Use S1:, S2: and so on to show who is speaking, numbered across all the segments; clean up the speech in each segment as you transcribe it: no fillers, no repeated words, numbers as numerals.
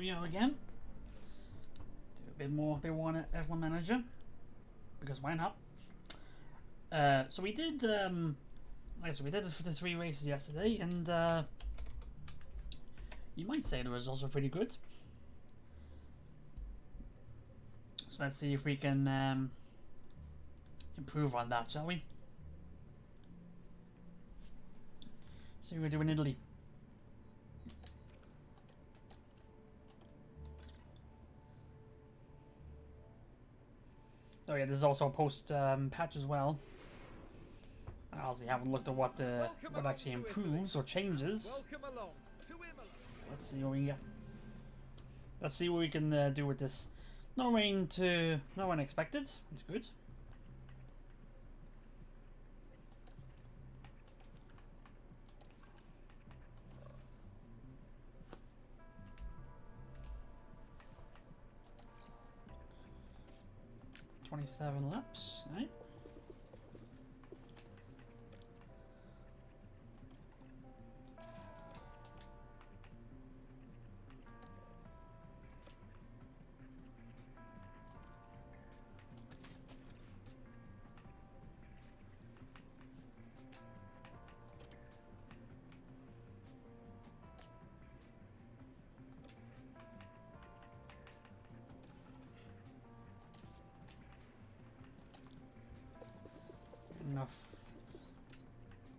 S1: we go again. Do a bit more F1 Manager. Because why not? So we did we did the 3 races yesterday, and you might say the results were pretty good. So let's see if we can improve on that, shall we? See what we do in Italy. Oh yeah, there's also a post patch as well. I honestly haven't looked at what actually improves or changes. Let's see what we get. Let's see what we can do with this. No rain expected. It's good. $27 laps, right?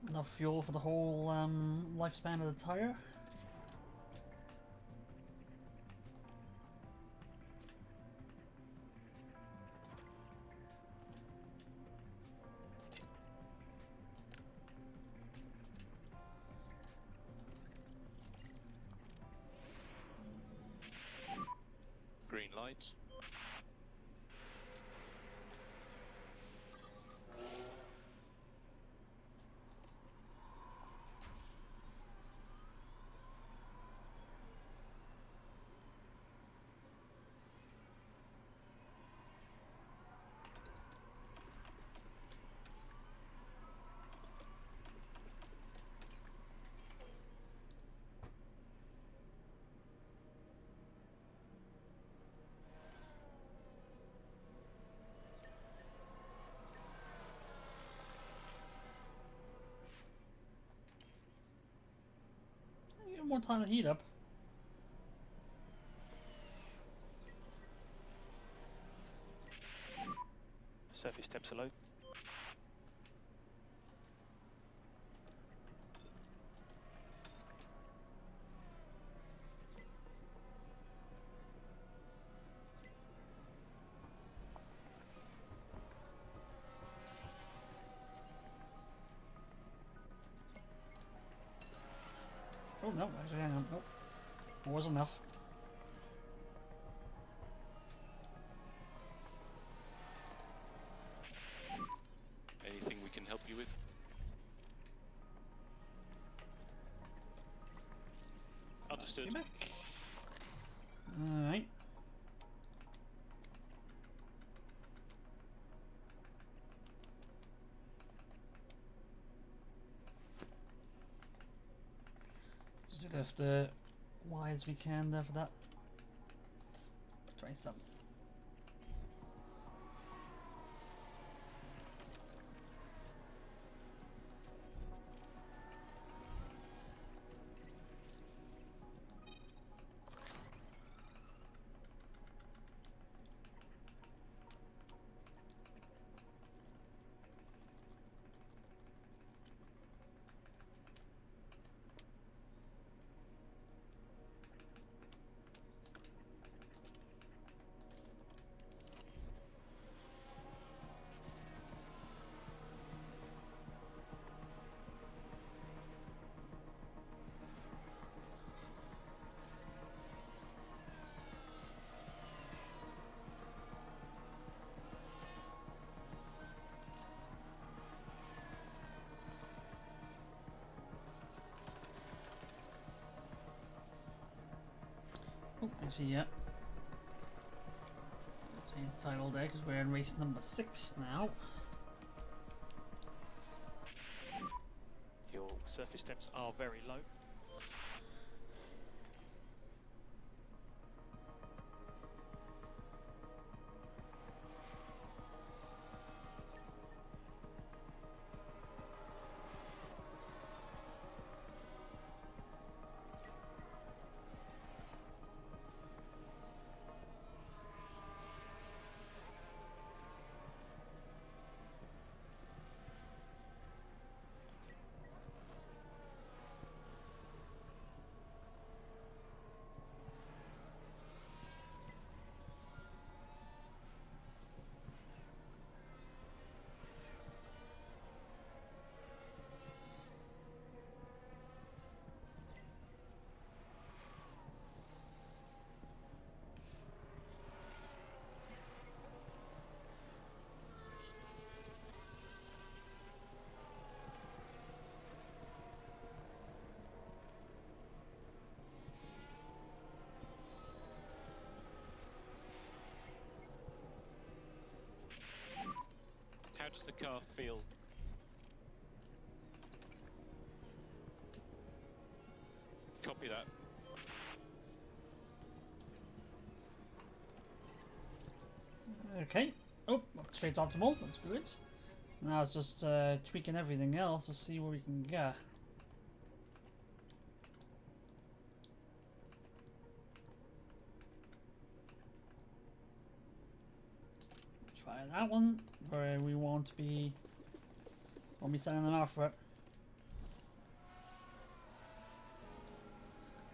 S1: Enough fuel for the whole lifespan of the tire.
S2: Green lights.
S1: You have more time to heat up.
S2: Surface temps are low.
S1: Oh no, actually hang on. Nope. It was enough.
S2: Anything we can help you with? Understood.
S1: Back. Alright. Just do the wide as we can there for that. Try some. Oh, actually, yeah. Let's change the title there because we're in race number 6 now.
S2: Your surface temps are very low. does the car feel? Copy that.
S1: Okay. Oh, straight optimal. That's good. Now it's just tweaking everything else to see where we can get. Try that one, where we won't be sending them out for it.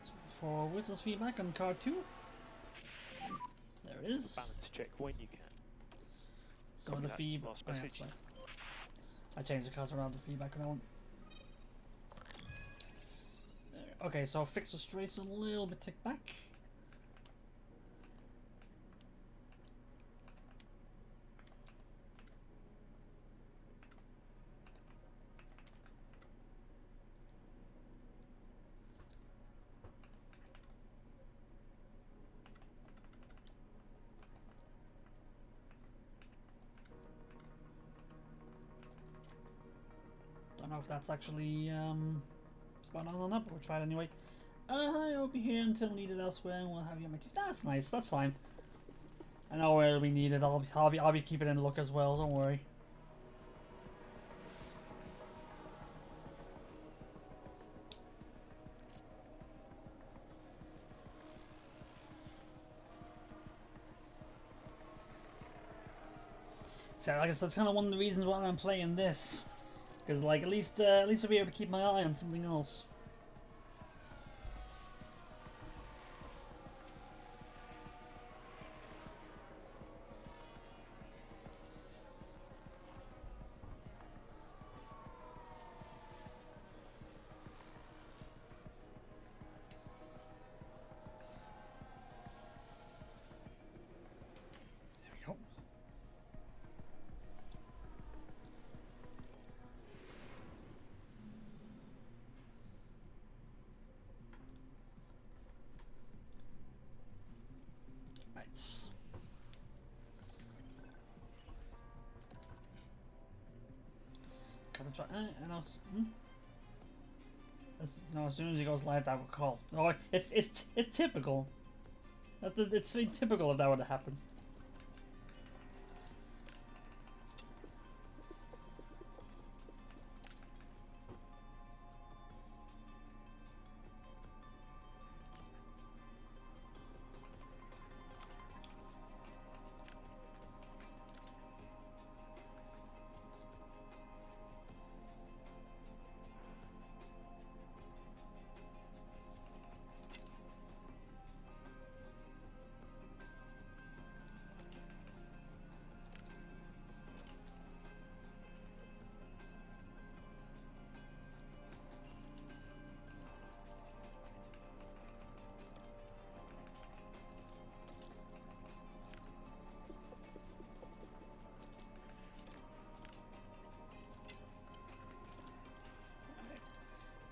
S1: So for Whittle's feedback on car 2. There it is.
S2: Balance check when you can.
S1: So the feedback.
S2: Last message.
S1: I changed the cars around the feedback on that one. There. Okay, so fixed frustration a little bit tick back. Don't know if that's actually spot on or not, but we'll try it anyway. I'll be here until needed elsewhere, and we'll have you on my team. That's nice. That's fine. I know where it'll be needed. I'll be keeping in the look as well. Don't worry. So, like I said, it's kind of one of the reasons why I'm playing this, because like at least I'll be able to keep my eye on something else. Gotta try. And else. No, as soon as he goes live, that would call. No, it's typical. It's typical if that were to happen.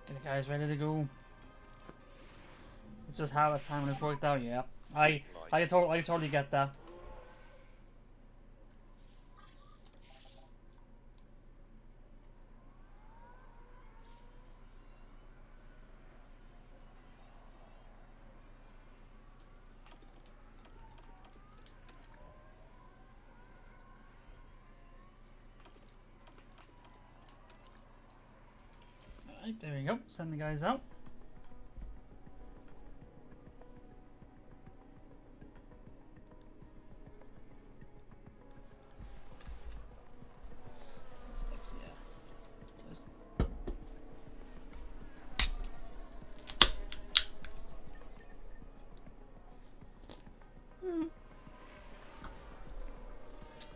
S1: Get the guys ready to go. It's just how the timing has worked out, yeah. I totally get that. Alright, there we go. Send the guys out.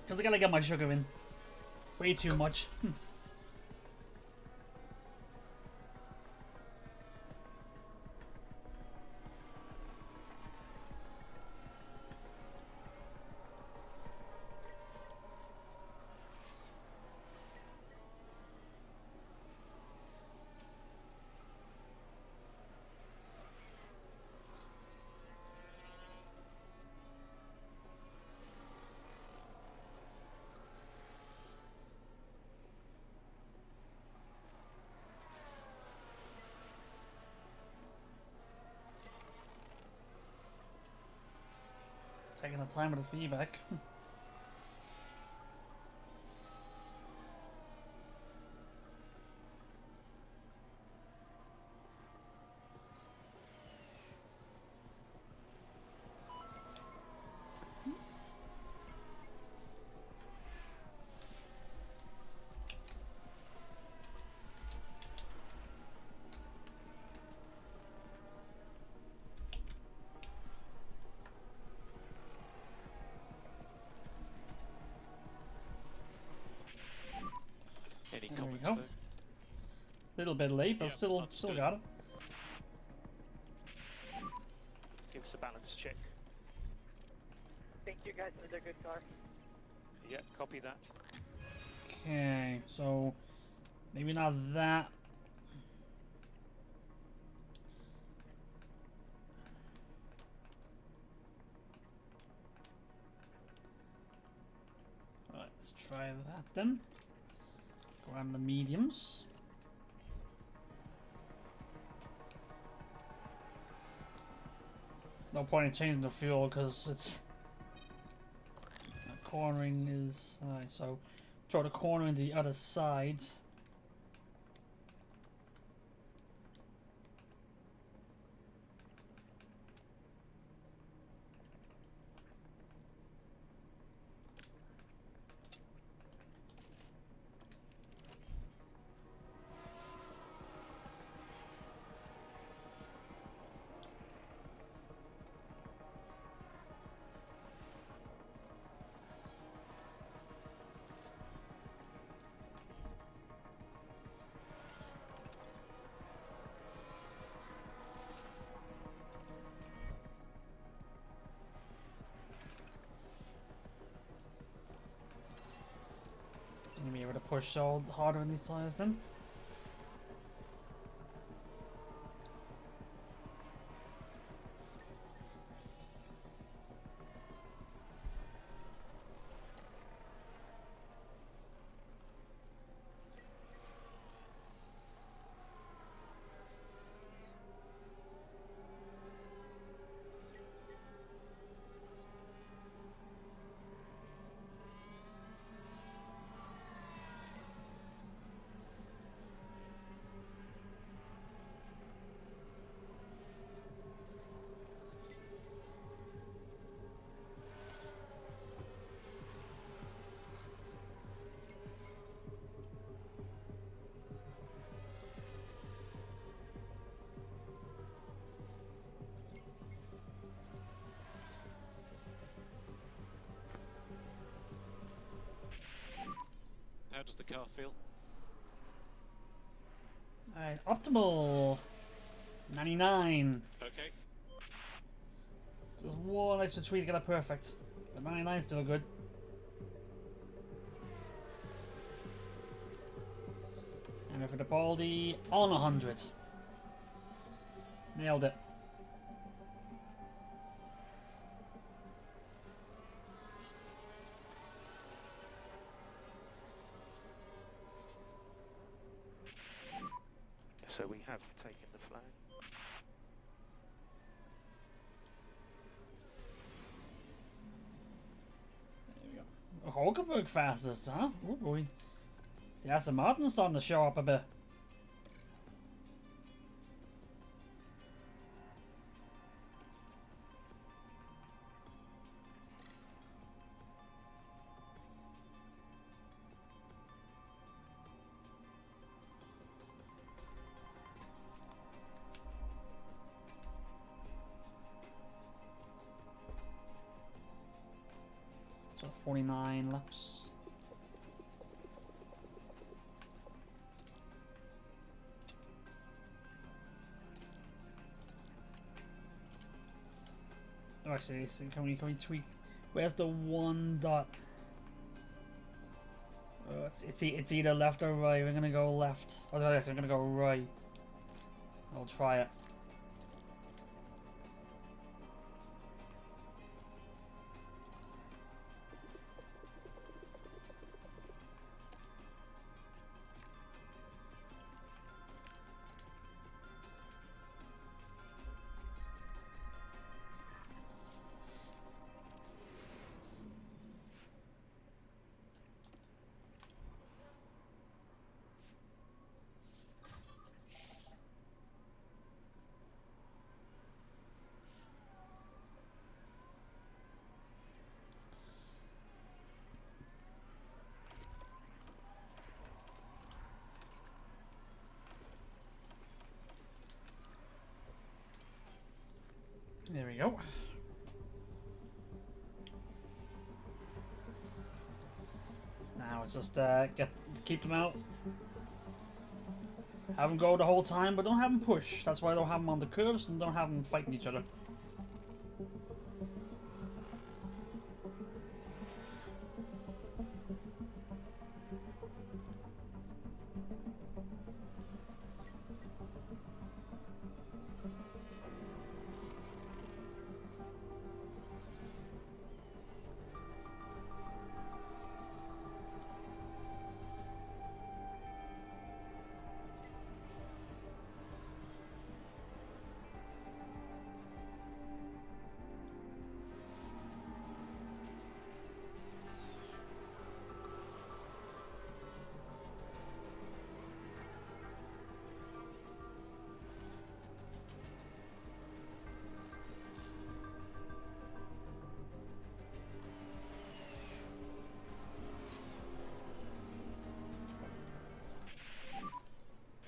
S1: Because I gotta get my sugar in. Way too much. Taking the time of the feedback.
S2: Any
S1: There we
S2: comments
S1: go.
S2: though?
S1: Little bit late, but
S2: Yeah,
S1: still
S2: understood.
S1: got it.
S2: Give us a balance check.
S3: Thank you guys for the good car.
S2: Yeah, copy that.
S1: Okay, so maybe not that. Alright, let's try that then. Grab the mediums. No point in changing the fuel because it's cornering is alright. So throw the corner in the other side. Gonna be able to push all harder in these tires then.
S2: How does the car feel?
S1: Alright, optimal 99.
S2: Okay.
S1: Just one extra tweak to get it perfect. But 99 is still good. And for the Baldy on 100. Nailed it.
S2: So we have taken the flag.
S1: There we go. Hulkenberg fastest, huh? Oh boy. The Aston Martin's starting to show up a bit. So 49 laps. Oh, actually, so can we tweak? Where's the one dot? Oh, it's either left or right. We're gonna go left. Oh, no, I'm gonna go right. I'll try it. There we go. So now it's just keep them out. Have them go the whole time, but don't have them push. That's why I don't have them on the curves and don't have them fighting each other.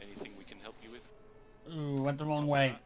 S4: Anything we can help you with?
S1: Ooh, went the wrong way.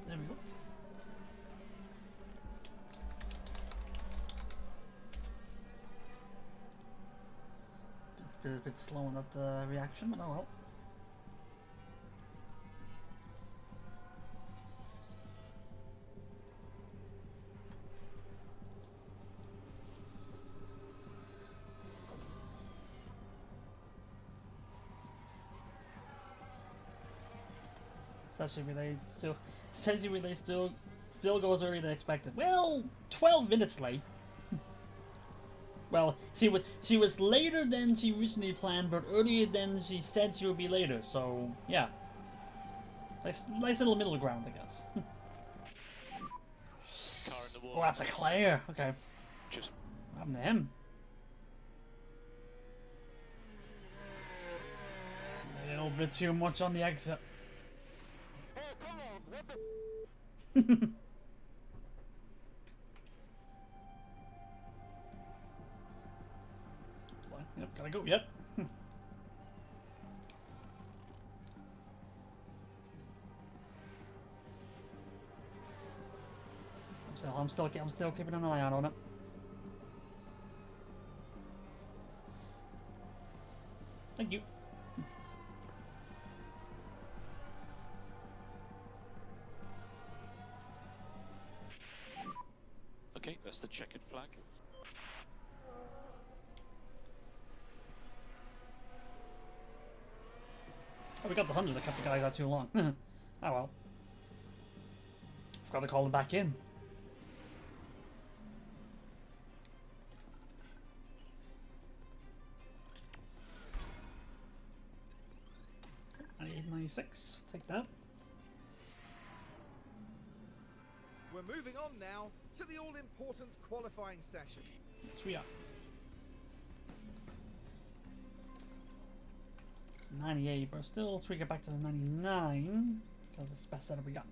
S1: There we go. A bit slow on that reaction, but oh well. Session relay still goes earlier than expected. Well, 12 minutes late. Well, she was later than she originally planned, but earlier than she said she would be later. So yeah, nice little middle ground, I guess.
S2: Car in the wall.
S1: Oh, that's a Claire. Okay,
S2: Just
S1: what happened to him? A little bit too much on the exit. Yep, gotta go. Yep. I'm still keeping an eye out on it. Thank you.
S4: Okay, that's the checkered flag.
S1: Oh, we got the 100 that kept the guys out too long. Oh well. Forgot to call them back in. $98.96. Take that.
S5: We're moving on now to the all-important qualifying session.
S1: Yes, we are. It's 98, but still tweak it back to the 99 because it's the best setup we got.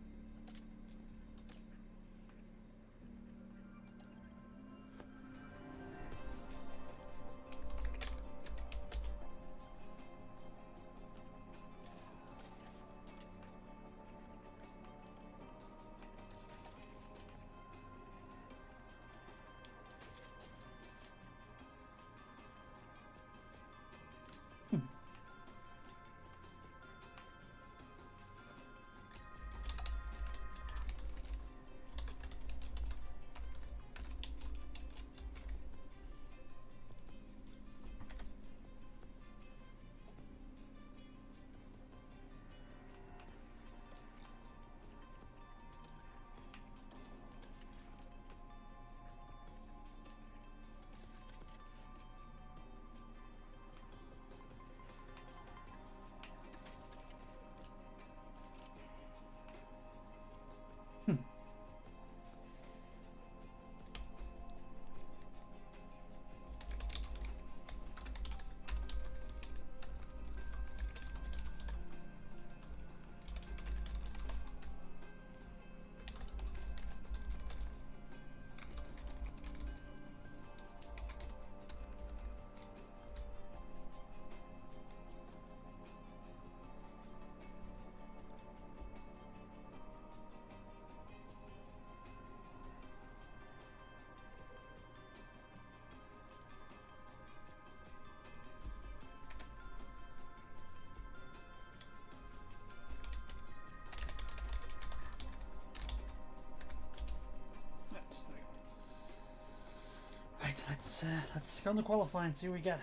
S1: let's go on the qualifying and see what we get.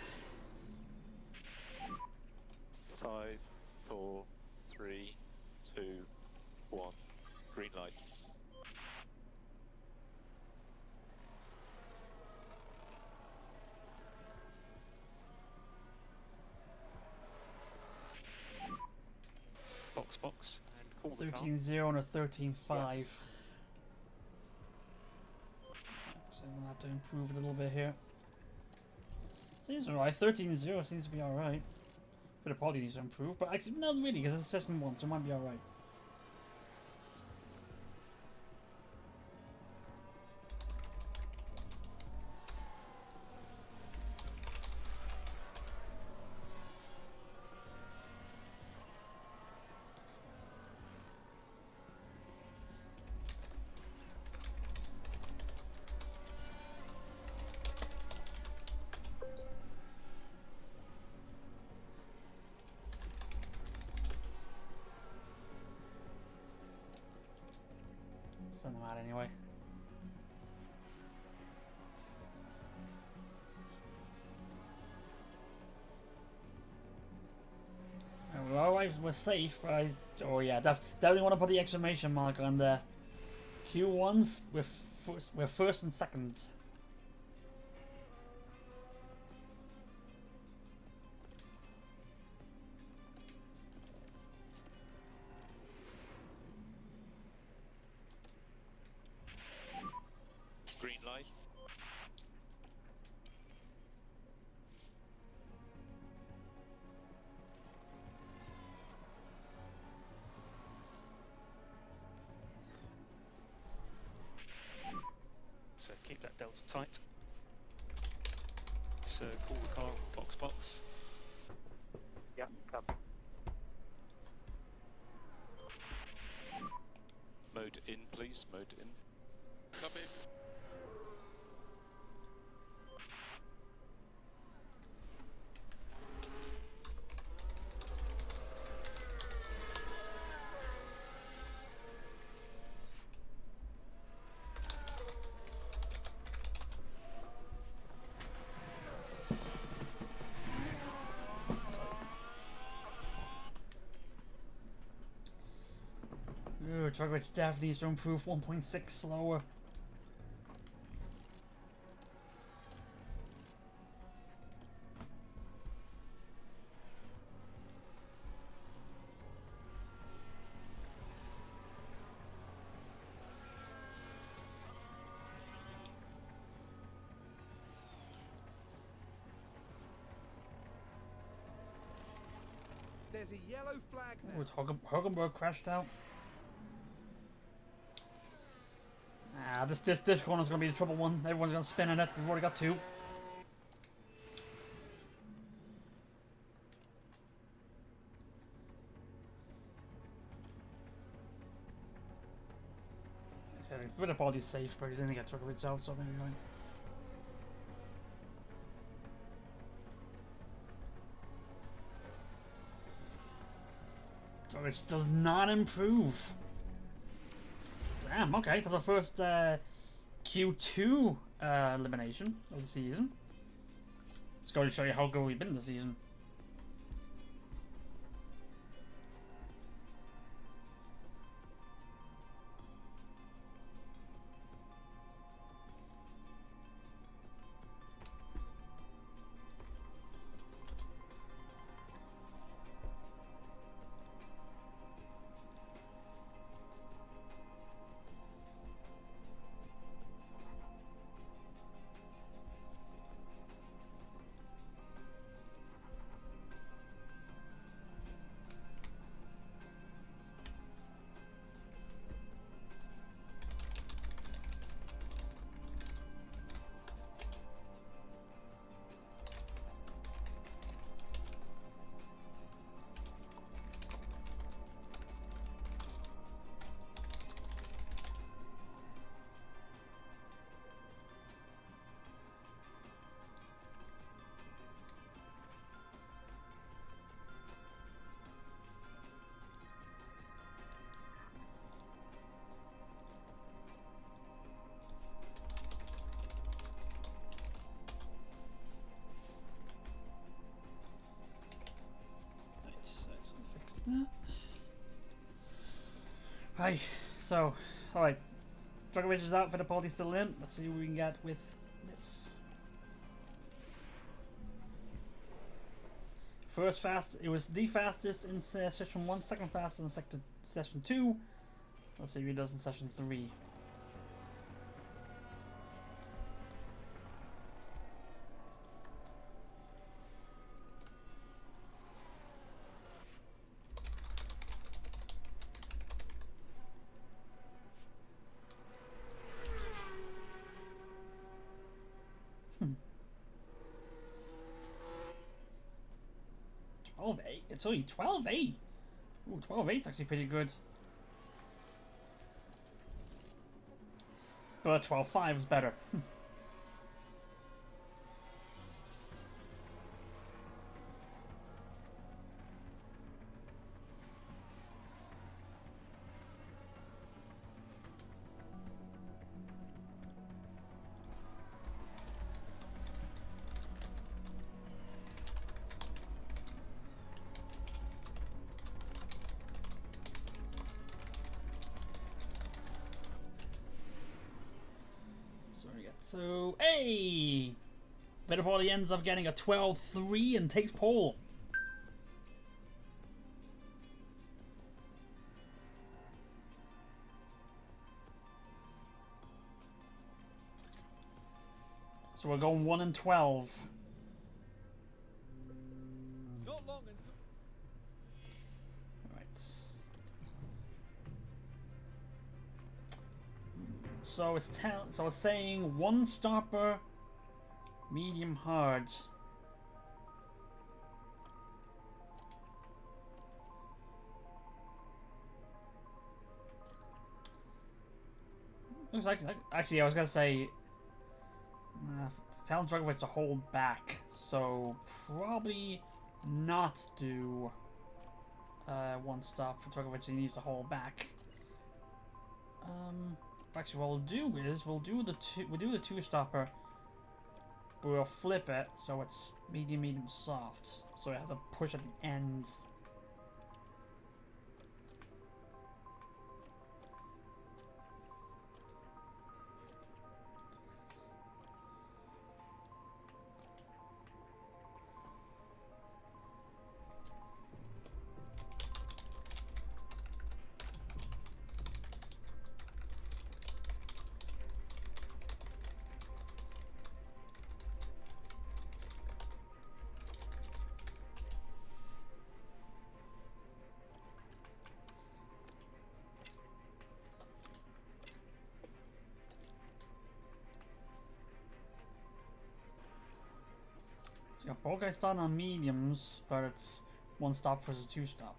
S4: 5, 4, 3, 2, 1. Green light.
S2: Box, and call the car.
S1: 13-0 and a 13-5. So we'll have to improve a little bit here. Seems alright. 13-0 seems to be alright. But it probably needs to improve. But actually, not really, because it's just 1, so it might be alright. Send them out anyway. Well, we're safe, but oh yeah, definitely want to put the exclamation mark on there. Q1, we're first and second.
S4: Green light.
S2: So keep that delta tight. So call the car, box.
S3: Yeah, copy.
S4: Mode in, please. Mode in. Copy.
S1: Ooh, Drogovic definitely needs to improve 1.6 slower.
S5: There's a yellow flag
S1: Ooh,
S5: now.
S1: Hülkenberg crashed out. Ah, this corner's gonna be the trouble one. Everyone's gonna spin in it. We've already got 2. Fittipaldi's safe, but he didn't get Drogovic out, so maybe fine. Drogovic does not improve. Damn, okay, that's our first Q2 elimination of the season. It's going to show you how good we've been this season. Hi. So, alright. Dragovich is out, Fittipaldi's still in. Let's see what we can get with this. First fast, it was the fastest in session 1, second fastest in session 2. Let's see what he does in session 3. It's only 12-8. Ooh, 12-8 is actually pretty good. But 12-5 is better. So, hey! Fittipaldi ends up getting a 12-3 and takes pole. So we're going 1 and 12.
S5: Not long until...
S1: Right. So it's saying 1 stopper, medium hard. Looks like actually I was gonna say tell Dragovich to hold back, so probably not do 1 stop for Dragovich. He needs to hold back. Actually, what we'll do is we'll do the 2 stopper, but we'll flip it so it's medium, soft. So it has to push at the end. So both guys start on mediums, but it's 1 stop versus 2 stop.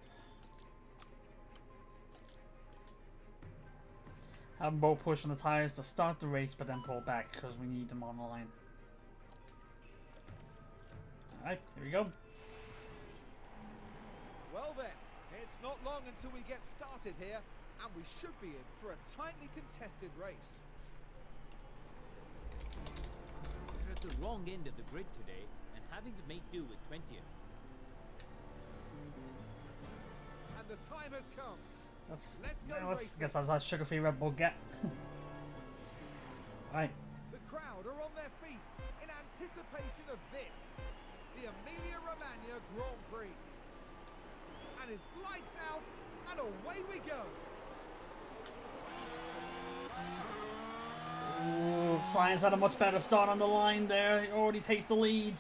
S1: Have them both push on the tires to start the race, but then pull back because we need them on the line. Alright, here we go.
S5: Well then, it's not long until we get started here, and we should be in for a tightly contested race.
S6: We're at the wrong end of the grid today, and having to make do with 20th.
S5: And the time has come.
S1: Let's
S5: racing.
S1: guess that's how sugar-free Red Bull get. Alright.
S5: The crowd are on their feet in anticipation of this, the Emilia-Romagna Grand Prix. And it's lights out, and away we go.
S1: Ooh, Science had a much better start on the line there. He already takes the lead.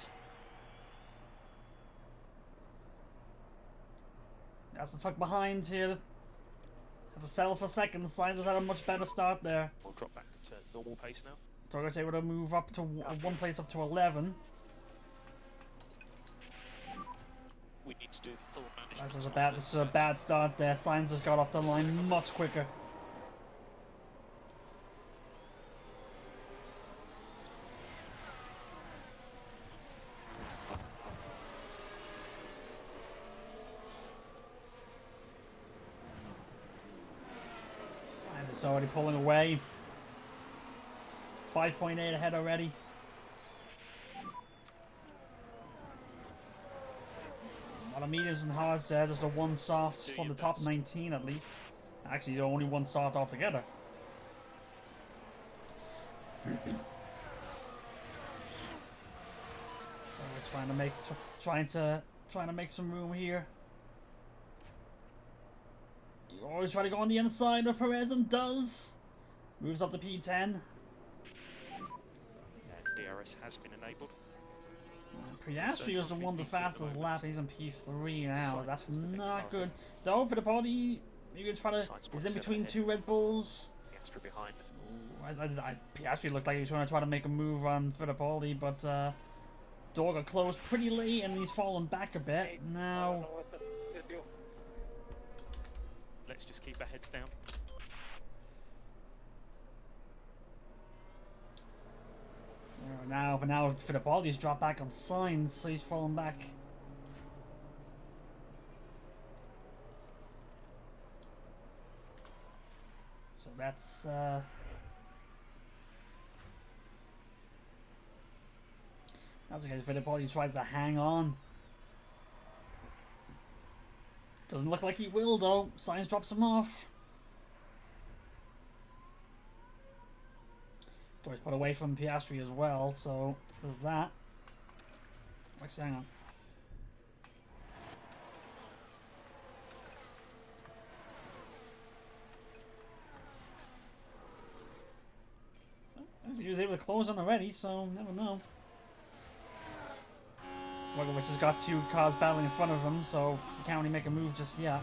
S1: That's a tuck behind here. Have to settle for second. Science has had a much better start there.
S2: We'll drop back to normal pace now.
S1: Dragovich able to move up to one place up to 11.
S2: We need to do full management.
S1: This is a bad start there. Science has got off the line much quicker. Science is already pulling away. 5.8 ahead already. mediums and hards there, just a one soft from the top 19 at least. Actually, only one soft altogether. So we're trying to make some room here. You always try to go on the inside of Perez and does. Moves up to P10.
S2: And DRS has been enabled.
S1: Piastri was the one the fastest lap. He's on P3 now. That's not good. Though for the body, you can try to. He's in between two Red Bulls.
S2: Extra behind.
S1: Piastri looked like he was trying to make a move on Fittipaldi, but door got closed pretty late and he's fallen back a bit. Now,
S2: Let's just keep our heads down.
S1: but now Fittipaldi's dropped back on Sainz, so he's fallen back. So that's okay. Fittipaldi tries to hang on. Doesn't look like he will though. Sainz drops him off. Door's put away from Piastri as well, so there's that. Actually, hang on. He was able to close on already, so never know. Drogovic has got two cars battling in front of him, so he can't really make a move just yet.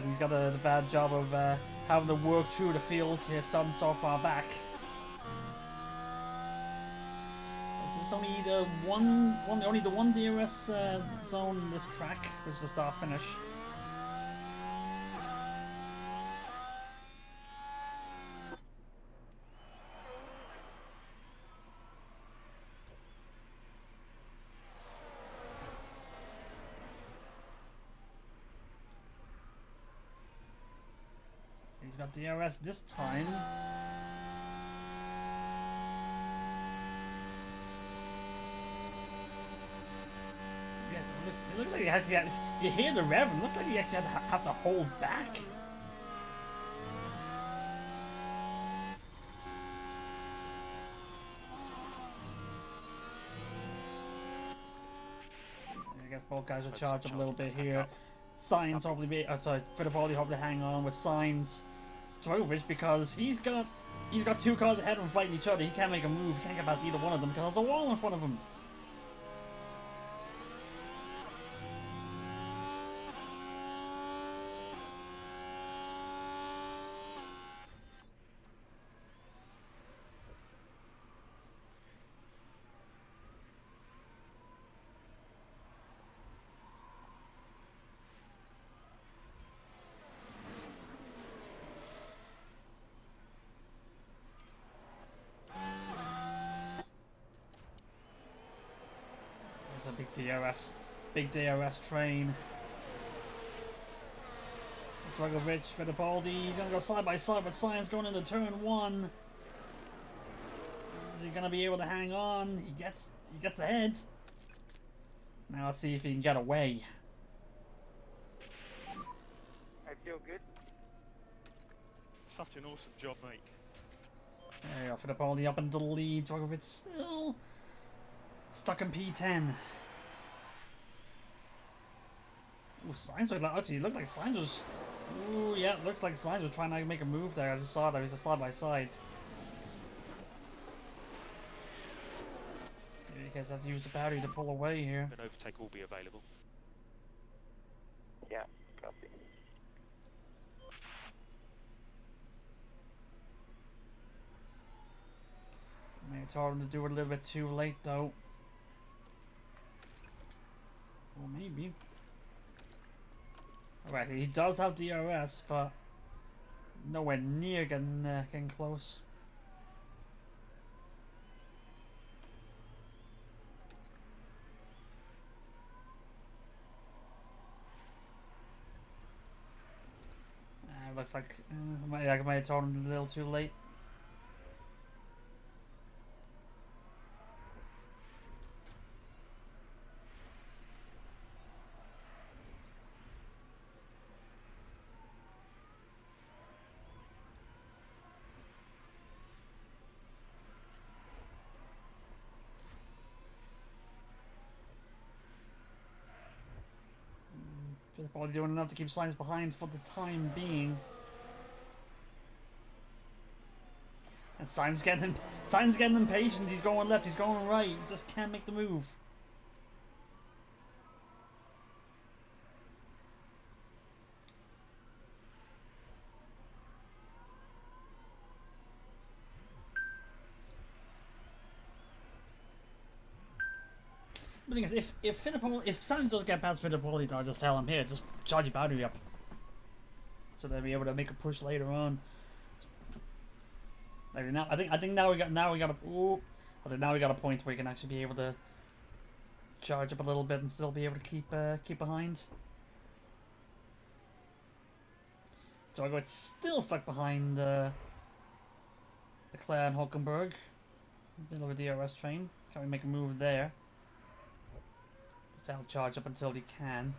S1: He's got the bad job of having to work through the field here, starting so far back. It's only the one DRS zone in this track, which is the start finish. He's got DRS this time. Yeah, it looks like he actually had, you hear the rev, it looks like he actually have to hold back. I guess both guys will charge up a little bit here. Sainz hopefully Fittipaldi hopefully hang on with Sainz. Drogovic, because he's got two cars ahead of him fighting each other. He can't make a move. He can't get past either one of them because there's a wall in front of him. Big DRS train. Drogovic, Fittipaldi, he's gonna go side by side with Sainz going into turn one. Is he gonna be able to hang on? He gets ahead. Now let's see if he can get away.
S3: I feel good.
S2: Such an awesome job, mate.
S1: There you go, Fittipaldi up into the lead. Drogovic still stuck in P10. Ooh, Sainz looked like Sainz was. Ooh, yeah, looks like Sainz was trying to make a move there. I just saw that. He was a side by side. Maybe you guys have to use the battery to pull away here.
S2: An overtake will be available.
S3: Yeah, copy.
S1: May have told him to do it a little bit too late though. Well, maybe. Alright, he does have DRS, but nowhere near getting close. Looks like I might have told him a little too late. Fittipaldi doing enough to keep Sainz behind for the time being. And Sainz getting impatient. He's going left, he's going right. He just can't make the move. The thing is, if Sainz does get past Fittipaldi, I'll just tell him, here, just charge your battery up, so they'll be able to make a push later on. Like now, I think now we got a now we got a point where we can actually be able to charge up a little bit and still be able to keep behind. So it's still stuck behind Leclerc and Hulkenberg. Middle of a DRS train. Can we make a move there? I'll charge up until he can.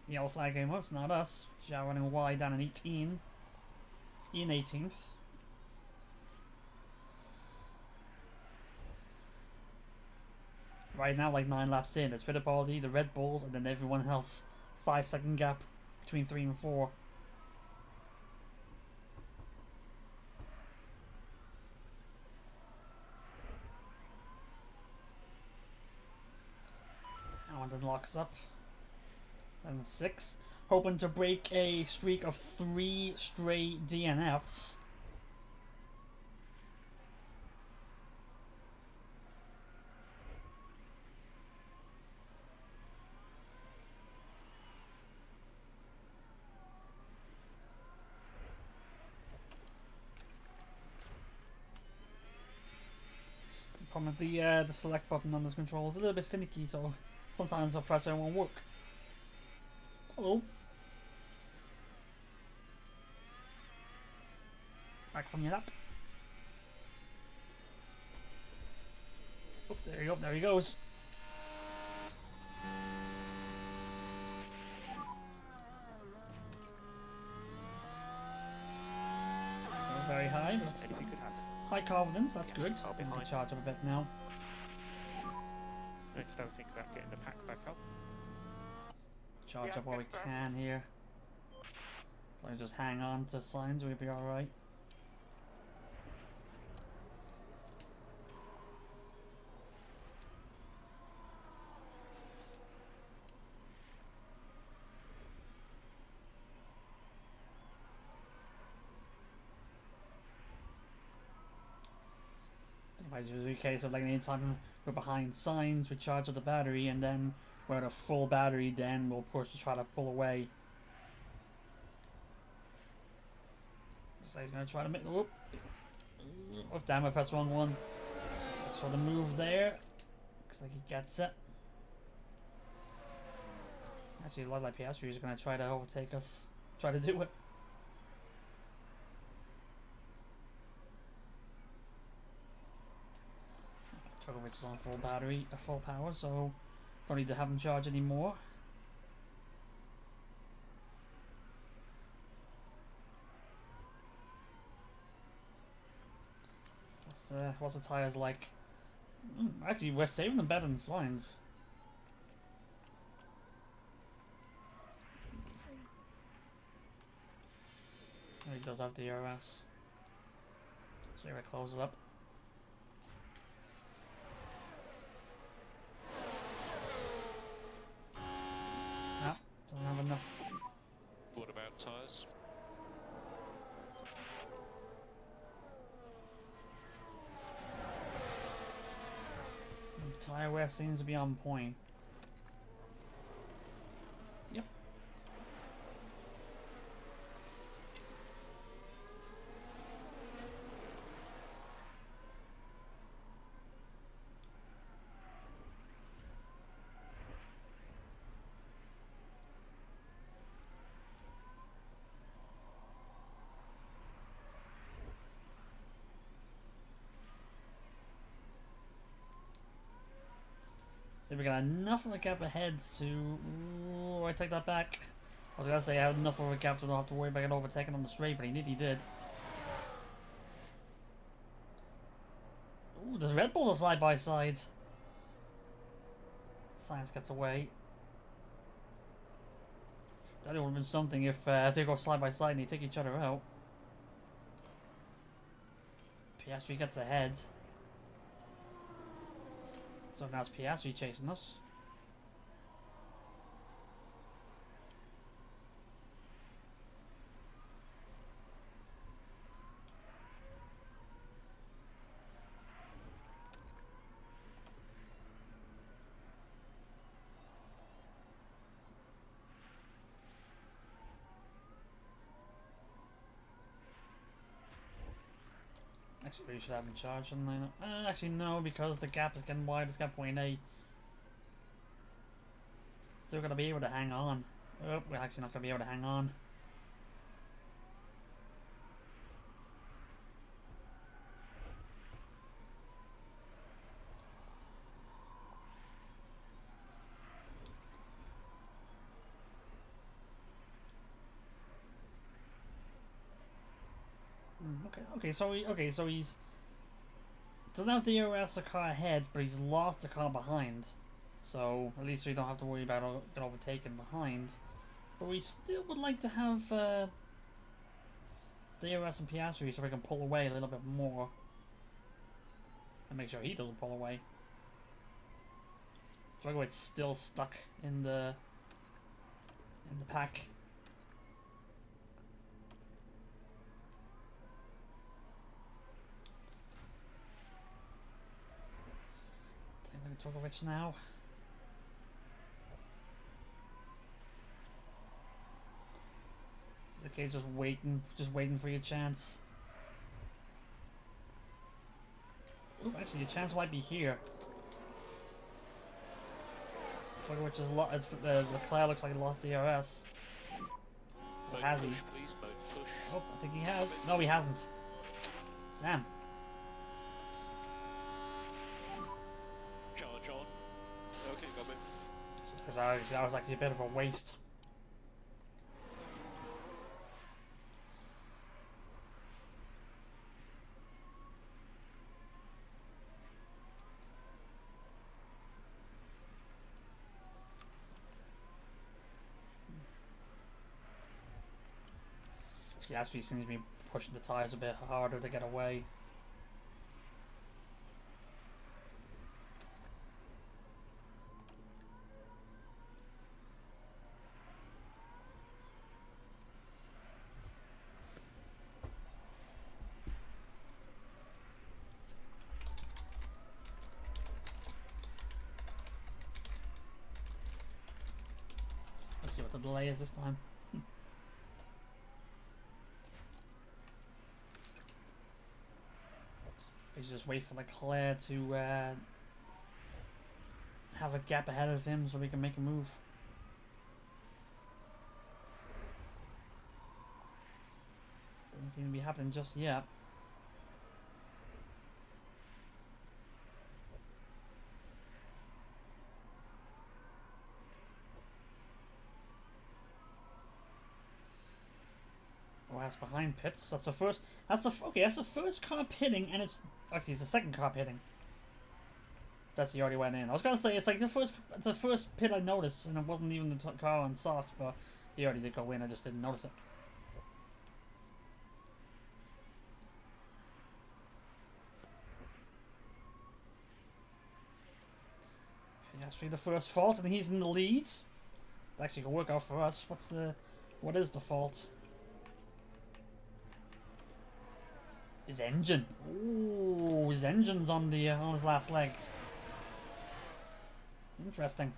S1: Yellow flag came up, it's not us. Zhao running wide down in 18. In 18th. Right now, like 9 laps in, it's Fittipaldi, the Red Bulls, and then everyone else. 5-second gap between 3 and 4. Hamilton locks up. And 6, hoping to break a streak of 3 straight DNFs. The problem with the select button on this control is a little bit finicky, so sometimes the pressure won't work. Hello. Back from your lap. Oh, there you go. There he goes. So very high.
S2: Anything could happen.
S1: High confidence. That's good.
S2: I'll be
S1: I'm gonna
S2: behind.
S1: charge up a bit now.
S2: I just don't think about getting the pack back up.
S1: Charge
S3: Yeah,
S1: up while we
S3: confirm.
S1: can here. So just hang on to Sainz, we'll be alright. It might just be a case of like anytime we're behind Sainz, we charge up the battery, and then we're at a full battery, then we'll push to try to pull away. So he's gonna try to make. Whoop! Oh damn! I pressed the wrong one. Looks for the move there. Looks like he gets it. Actually, a lot like Piastri is gonna try to overtake us. Try to do it. Turkovic is on full battery, full power, so don't need to have him charge anymore. What's the tires like? Actually, we're saving them better than Sainz. He does have DRS. So we close it up. Ah, don't have enough.
S4: What about tyres?
S1: Tire wear seems to be on point. Yep. think we got enough of a gap ahead to... Ooh, I take that back. I was gonna say I had enough of a gap to not have to worry about getting overtaken on the straight, but he nearly did. Ooh, there's Red Bulls are side by side. Science gets away. That would have been something if they go side by side and they take each other out. Piastri gets ahead. So now it's Piastri chasing us. Actually, we should have him charged, shouldn't I? Actually, no, because the gap is getting wide. It's got point A. Still gonna be able to hang on. Oh, we're actually not gonna be able to hang on. Okay, so he's doesn't have the DRS the car ahead, but he's lost the car behind. So at least we don't have to worry about getting overtaken behind. But we still would like to have DRS and Piastri so we can pull away a little bit more and make sure he doesn't pull away. Drago's still stuck in the pack. Drogovic now. Okay, just waiting for your chance. Ooh, actually, your chance might be here. Drogovic is Leclerc looks like he lost DRS. Or has he?
S4: Please, push.
S1: Oh, I think he has. No, he hasn't. Damn.
S4: Charge on. Okay, got it.
S1: Because that was actually a bit of a waste. He actually seems to be pushing the tyres a bit harder to get away. Let's see what the delay is this time. We should just wait for Leclerc to have a gap ahead of him so we can make a move. Doesn't seem to be happening just yet. Oh, that's behind pits. That's the first. That's the first car pitting, and it's actually it's the second car pitting. That's he already went in. I was gonna say it's like the first pit I noticed, and it wasn't even the car on softs, but he already did go in. I just didn't notice it. Actually, the first fault, and he's in the lead. That actually can work out for us. What is the fault? His engine. Ooh, his engine's on his last legs. Interesting.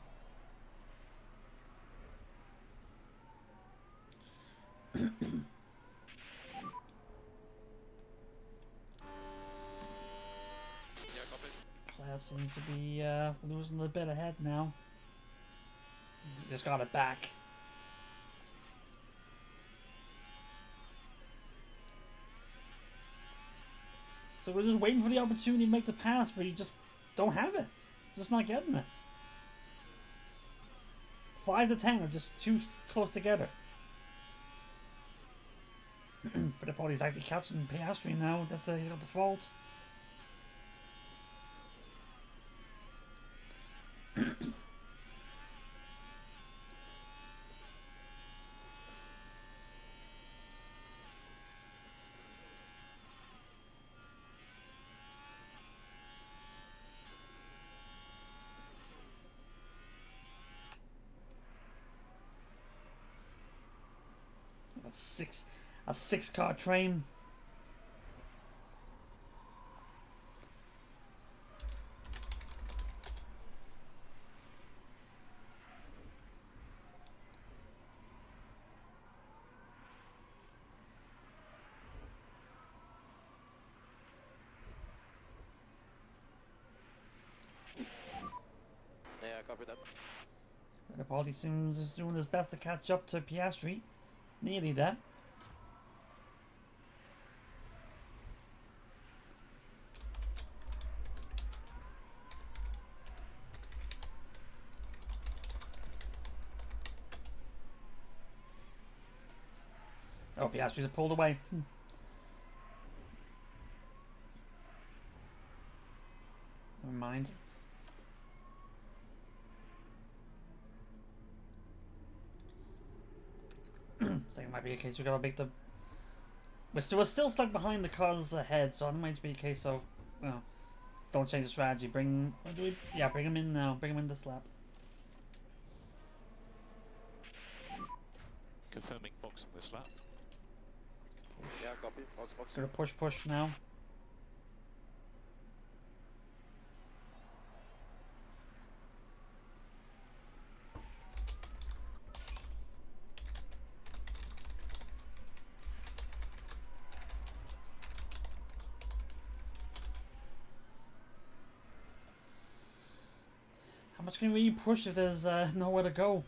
S1: Class seems to be losing a bit ahead now. He just got it back. So we're just waiting for the opportunity to make the pass, but you just don't have it. Just not getting it. 5 to 10 are just too close together. Fittipaldi's actually catching Piastri now that he got the fault. A six-car train.
S7: Yeah, copy that.
S1: Fittipaldi seems doing his best to catch up to Piastri. Nearly there. Oh, Piastri's pulled away. Never mind. I think it might be a case we gotta make the. We're still stuck behind the cars ahead, so it might be a case of, well, don't change the strategy. Bring, what do we? Yeah, bring him in now. Bring him in this lap.
S2: Confirming box on this lap.
S7: Yeah, copy. Box.
S1: Gonna push now. How much can we really push if there's nowhere to go?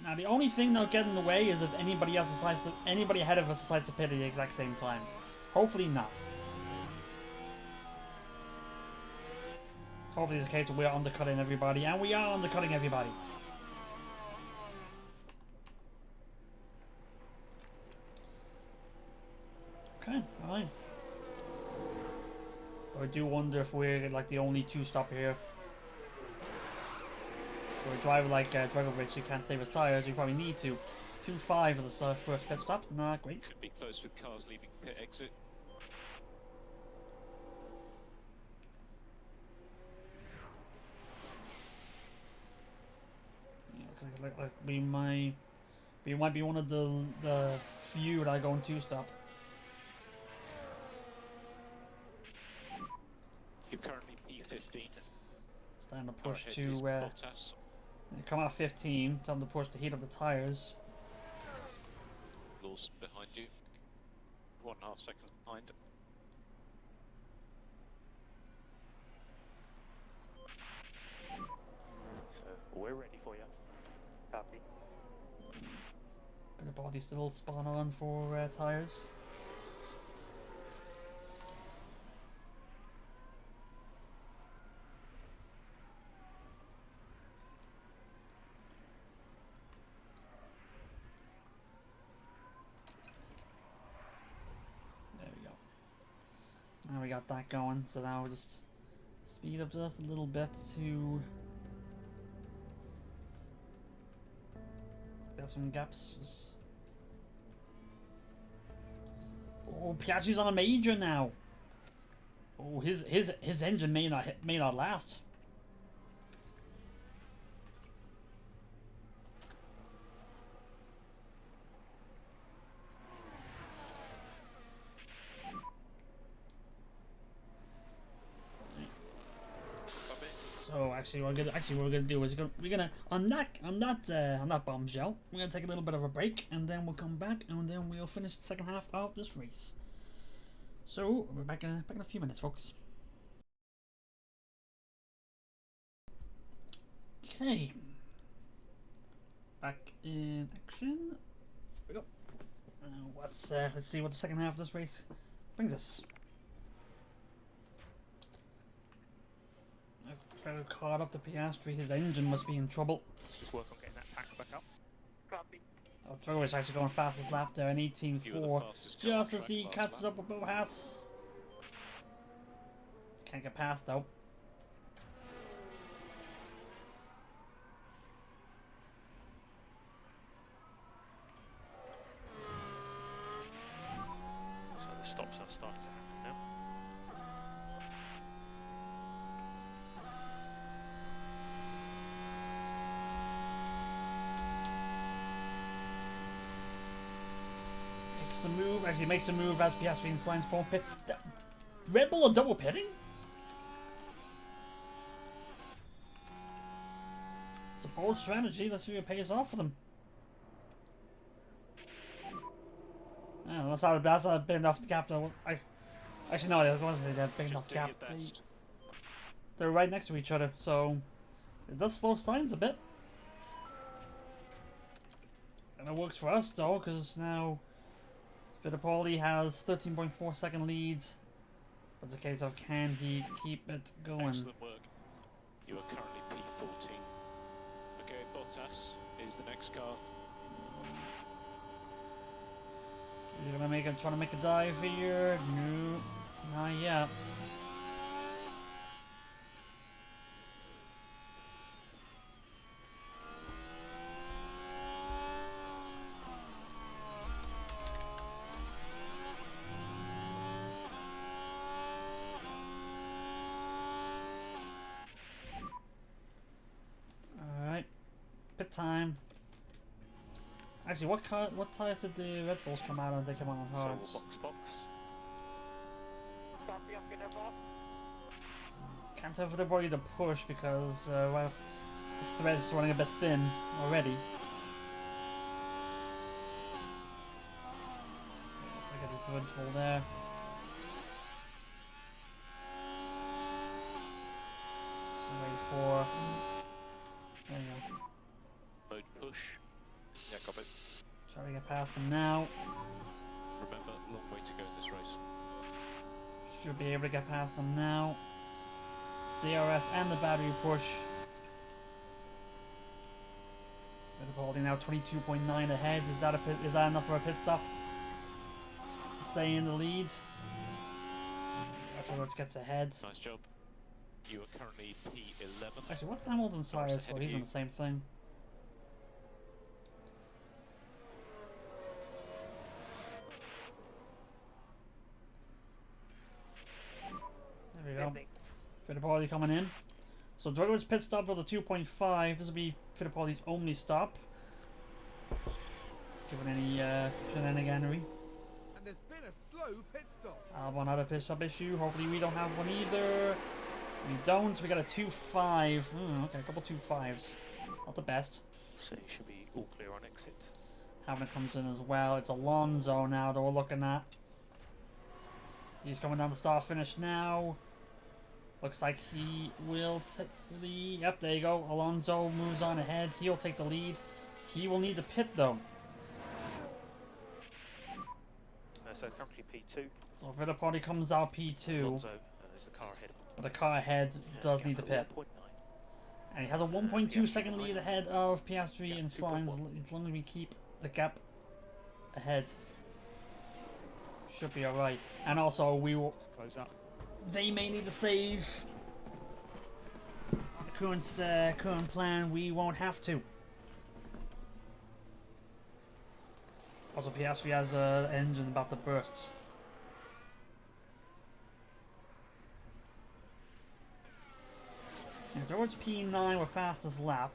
S1: Now the only thing that'll get in the way is if anybody else decides to, anybody ahead of us decides to pit at the exact same time. Hopefully not. Hopefully it's a case of we're undercutting everybody, and we are undercutting everybody. Okay, fine. Though I do wonder if we're like the only two stop here. For a driver like Dragovic who can't save his tyres, you probably need to. 2.5 for the first pit stop. Nah, great.
S2: Could be close with cars leaving pit exit.
S1: Yeah, looks like we might be one of the few that are going to stop.
S2: You're currently P15.
S1: It's time to push
S2: Ahead
S1: to
S2: is Bottas.
S1: come out 15. Time to push to heat up the tires.
S2: Lawson behind you. 1.5 seconds behind. So we're ready for you. Copy.
S1: Bit of body still spot on for tires. Now we got that going, so now we'll just speed up just a little bit to get some gaps. Oh, Piastri's on a major now. Oh, his engine may not last. So actually, what we're gonna do is we're gonna on that bombshell, we're gonna take a little bit of a break, and then we'll come back, and then we'll finish the second half of this race. So we're back in a few minutes, folks. Okay, back in action. Here we go. Let's see what the second half of this race brings us. Better caught up to Piastri. His engine must be in trouble.
S2: Just work on getting that pack back up.
S3: Copy.
S1: Oh, Drogovic actually going fastest lap there, an
S2: You were the
S1: 18.4.
S2: fastest car on
S1: Just as
S2: track
S1: he
S2: last
S1: catches
S2: lap.
S1: up with Bottas. Can't get past though.
S2: So the stops are starting to happen now.
S1: Makes the move. Actually, makes the move as Piastri and Sainz both pit. Red Bull are double pitting? It's a bold strategy. Let's see if it pays off for them. Oh, that's not a big enough gap though. Actually, no, it wasn't a big enough
S2: Just do your
S1: gap.
S2: best.
S1: They're right next to each other, so it does slow Sainz a bit. And it works for us though, because now Fittipaldi has 13.4 second lead. But it's a case of can he keep it going?
S2: Excellent work. You are currently P14. Okay, Bottas is the next car.
S1: You're gonna make him trying to make a dive here? No, not yet. Alright. Pit time. Actually, what tires did the Red Bulls come out on? They came out on
S2: So
S1: hards.
S2: box.
S3: Copy, I'm gonna pop.
S1: Can't tell if they're ready to push because, well, the thread's running a bit thin already. I get the interval there. So ready for. There you go.
S2: Mode push.
S7: Yeah, copy.
S1: Try to get past them now.
S2: Remember, long way to go in this race.
S1: Should be able to get past them now. DRS and the battery push. Fittipaldi now 22.9 ahead. Is that enough for a pit stop to stay in the lead? Afterwards gets ahead.
S2: Nice job. You are currently P11.
S1: Actually, what's Hamilton's
S2: Norris
S1: tires
S2: ahead
S1: for?
S2: of
S1: He's on
S2: you.
S1: the same thing. There we go.
S3: Busy.
S1: Fittipaldi coming in. So Drogovic's pit stop for the 2.5. This will be Fittipaldi's only stop. Given any shenaniganery.
S5: And there's been a slow pit stop.
S1: Albon had a pit stop issue. Hopefully we don't have one either. We don't. We got a 2.5. Okay, a couple 2.5s. Not the best.
S2: So you should be all clear on exit.
S1: Hamilton comes in as well. It's Alonso now that we're looking at. He's coming down the start finish now. Looks like he will take the... Yep, there you go. Alonso moves on ahead. He'll take the lead. He will need to pit though.
S2: So currently P2.
S1: So Fittipaldi comes out P2.
S2: Alonso is the car ahead.
S1: But the car ahead does need to pit.
S2: 1.9.
S1: And he has a 1.2 second lead ahead of Piastri and Sainz. As long as we keep the gap ahead. Should be alright. And also we will...
S2: Let's close up.
S1: They may need to save the current plan. We won't have to. Also, Piastri has an engine about to burst. Yeah, towards P9 with fastest lap.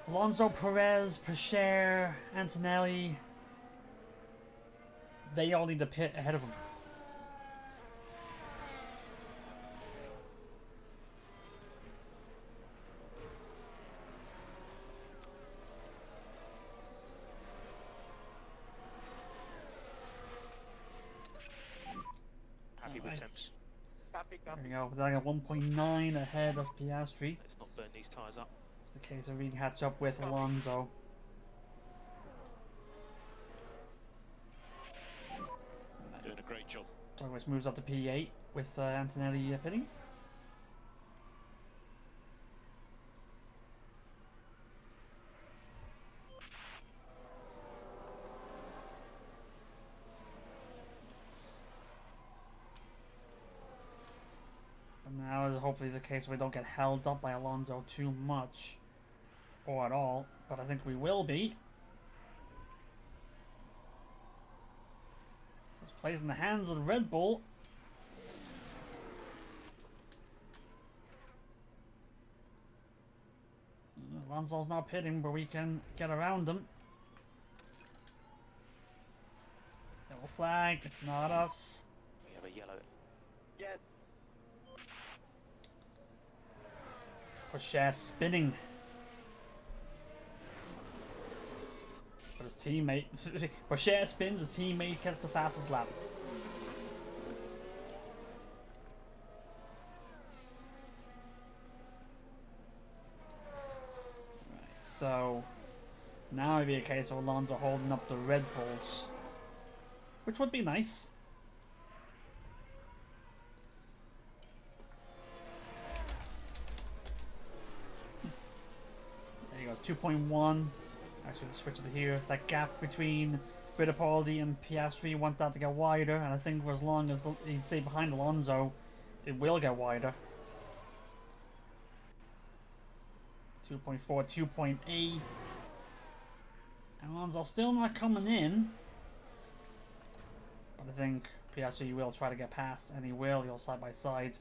S1: Alonso, Perez, Pacher, Antonelli. They all need to pit ahead of him.
S2: Happy with
S1: Alright.
S2: temps.
S3: Copy,
S1: There
S3: copy.
S1: we go. They're 1.9 ahead of Piastri.
S2: Let's not burn these tyres up.
S1: The case of we can catch up with Alonso.
S2: Doing a great job.
S1: Which moves up to P8 with Antonelli pitting. hopefully it's a case where we don't get held up by Alonso too much. Or at all. But I think we will be. This plays in the hands of Red Bull. Alonso's not pitting, but we can get around him. Yellow flag, it's not us.
S2: We have a yellow.
S3: Yes.
S1: Porsche spinning. But his teammate... Porsche spins, his teammate gets the fastest lap. So, now it'd be a case of Alonso holding up the Red Bulls. Which would be nice. There you go, 2.1. Actually, we'll switch to here. That gap between Fittipaldi and Piastri, want that to get wider. And I think as long as he'd stay behind Alonso, it will get wider. 2.4, 2.8. Alonso still not coming in. But I think Piastri will try to get past, and he will. He'll side by side.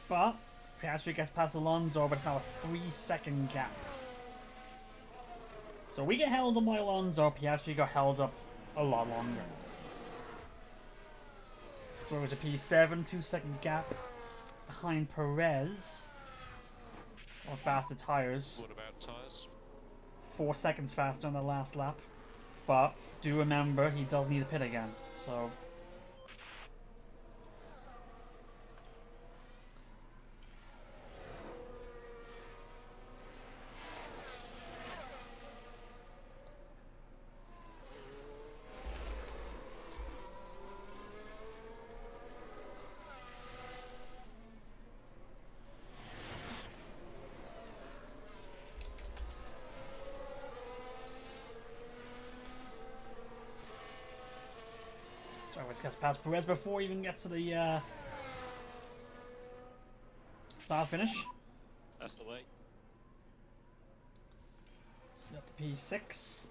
S1: But Piastri gets past Alonso, but it's now a 3-second gap. So we get held up by Alonso, Piastri got held up a lot longer. Drove to P7, 2-second gap behind Perez. On faster tires.
S2: What about tyres?
S1: 4 seconds faster on the last lap. But do remember, he does need a pit again. So. It's got to pass Perez before he even gets to the start finish.
S2: That's the way.
S1: So we got the P6.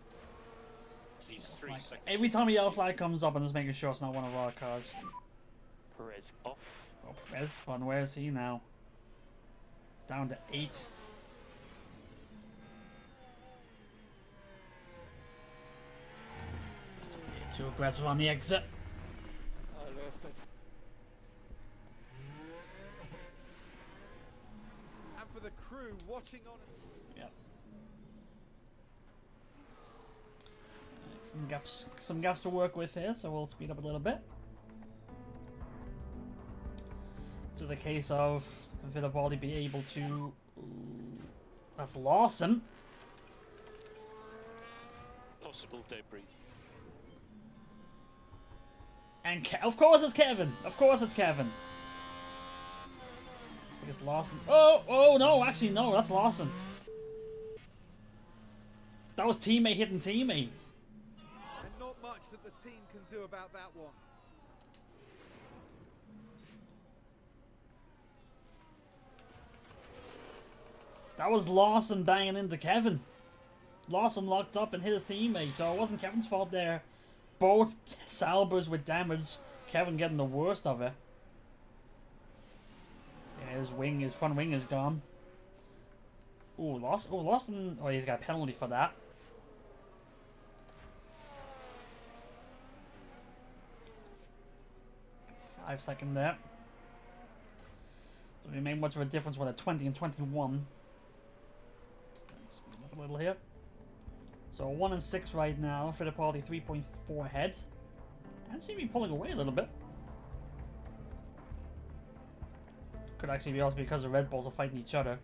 S2: He's 3 seconds.
S1: Every time a yellow flag comes up, I'm just making sure it's not one of our cars.
S2: Perez off.
S1: Oh, Perez spun. Where is he now? Down to 8. Too aggressive on the exit.
S5: And for the crew watching on.
S1: Yep. Some gaps to work with here, so we'll speed up a little bit. This is a case of can Fittipaldi be able to? Ooh, that's Lawson.
S2: Possible debris.
S1: And of course it's Kevin. Of course it's Kevin. I think it's Lawson. Oh no! Actually no, that's Lawson. That was teammate hitting teammate.
S5: And not much that the team can do about that one.
S1: That was Lawson banging into Kevin. Lawson locked up and hit his teammate, so it wasn't Kevin's fault there. Both Saubers with damage. Kevin getting the worst of it. Yeah, his front wing is gone. Ooh, Lawson. Oh, he's got a penalty for that. $5 there. So we made much of a difference with a 20 and 21. Speed up a little here. So 1 and 6 right now. Fittipaldi 3.4 ahead. And seem to be pulling away a little bit. Could actually be also because the Red Bulls are fighting each other.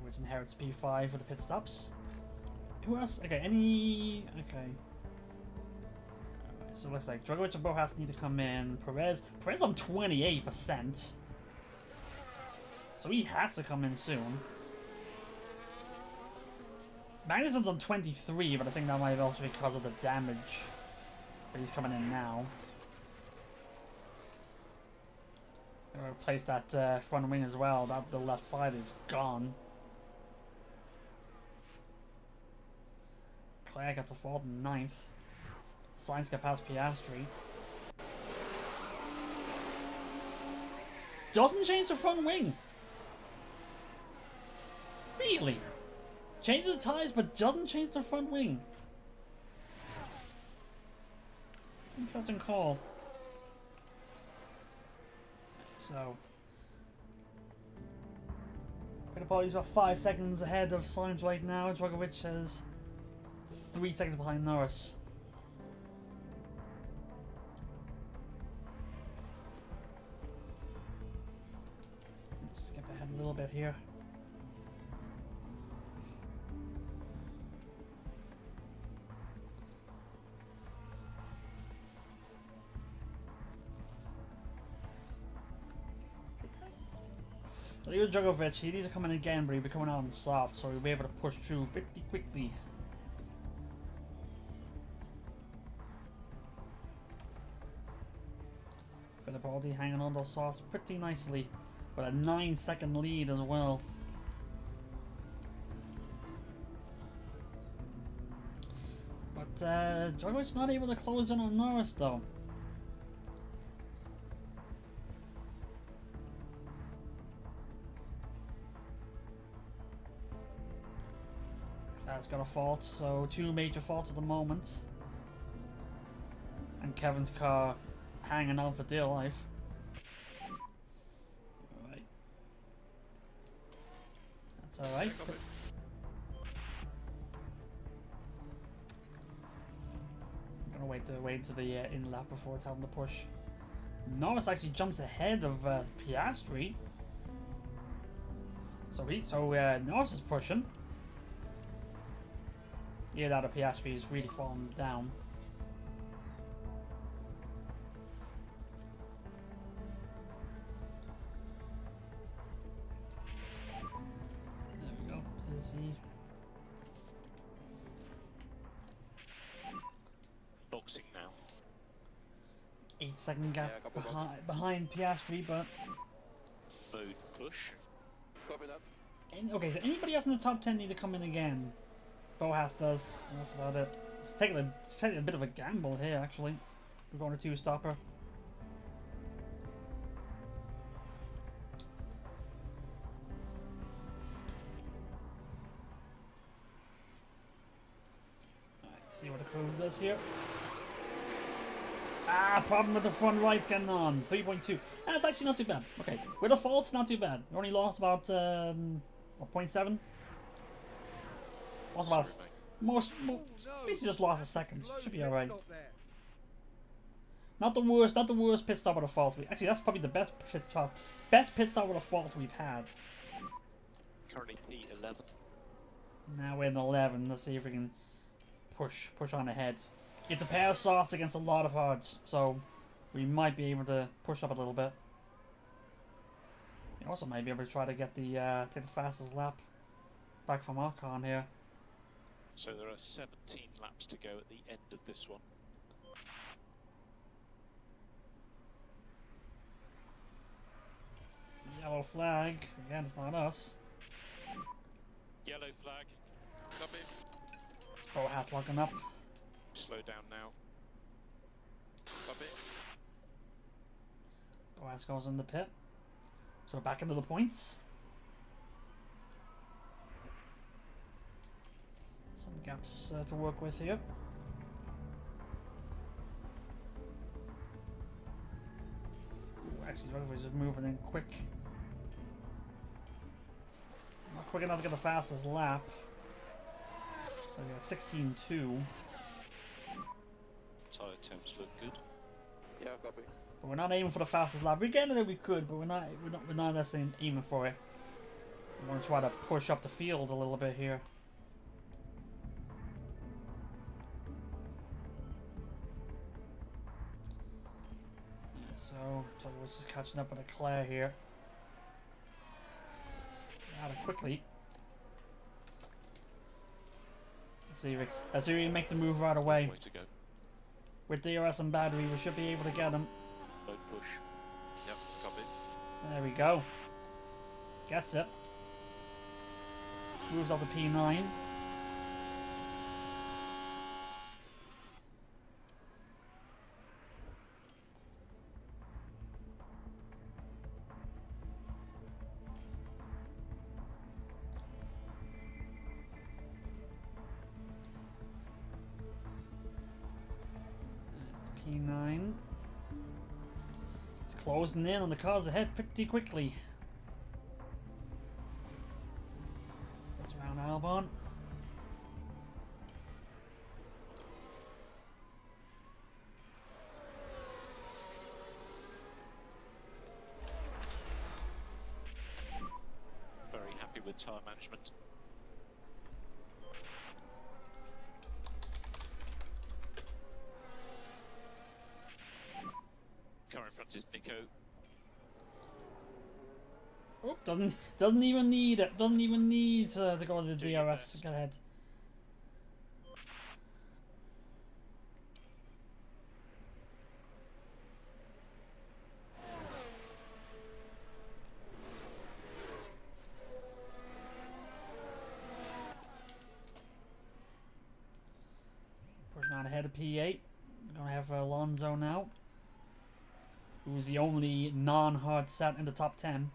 S1: Which inherits P5 for the pit stops. Who else? Okay, okay. Alright, so it looks like Dragovic and Bojas need to come in. Perez on 28%. So he has to come in soon. Magnuson's on 23, but I think that might also be because of the damage. But he's coming in now. I'm gonna replace that front wing as well. That the left side is gone. Claire gets a fault in 9th. Sainz got past Piastri. Doesn't change the front wing. Really? Changes the tires, but doesn't change the front wing. Interesting call. So, Fittipaldi's got 5 seconds ahead of Sainz right now. Dragovic has 3 seconds behind Norris. Skip ahead a little bit here. So even Dragovic, he needs to come in again, but he'll be coming out on soft, so he'll be able to push through pretty quickly. Fittipaldi hanging on those softs pretty nicely, with a 9-second lead as well. But Dragovic's not able to close in on Norris though. That's got a fault, so 2 major faults at the moment. And Kevin's car hanging out for dear life. Alright. That's alright. I'm gonna wait to the in lap before telling the push. Norris actually jumps ahead of Piastri. So Norris is pushing. Yeah, that Piastri is really falling down. There we go. There's the
S2: Boxing now.
S1: 8-second gap behind Piastri, but
S2: Mode push.
S7: Copy that.
S1: okay. So anybody else in the top 10 need to come in again? Boas does. That's about it. It's taking a bit of a gamble here, actually. We're going to 2-stopper. Alright, see what the crew does here. Ah, problem with the front right getting on. 3.2. That's actually not too bad. Okay, with a fault, it's not too bad. We only lost about 0.7. Lost about basically just lost a second. Should be alright. Not the worst pit stop with a fault. Actually, that's probably the best pit stop with a fault we've had.
S2: Currently P11.
S1: Now we're in 11. Let's see if we can push on ahead. It's a pair of softs against a lot of hards, so we might be able to push up a little bit. We also might be able to try to get take the fastest lap back from Ocon here.
S2: So there are 17 laps to go at the end of this one.
S1: Yellow flag. Again, it's not us.
S2: Yellow flag. Copy.
S1: It's Boas locking up.
S2: Slow down now.
S7: Copy.
S1: Boas goes in the pit. So we're back into the points. Some gaps to work with here. Ooh, actually, Dragovic is moving in quick. Not quick enough to get the fastest lap. So we got 16.2.
S2: Tyre temps look good.
S7: Yeah, copy.
S1: But we're not aiming for the fastest lap. We're getting it, we could, but we're not necessarily aiming for it. We want to try to push up the field a little bit here. So we're just catching up with Leclerc here. quickly. Let's see if we can make the move right away.
S2: Way to go.
S1: With DRS and battery, we should be able to get him.
S2: Mode push.
S7: Yep, copy.
S1: There we go. Gets it. Moves up to P9. P9. It's closing in on the cars ahead pretty quickly. That's around Albon.
S2: Very happy with tyre management. Car in front is Nico.
S1: Oh, doesn't even need it. Doesn't even need to go to the
S2: Do your
S1: DRS.
S2: best.
S1: Go ahead. Pushing on ahead of P8. We're gonna have Alonso now, who's the only non-hard set in the top 10.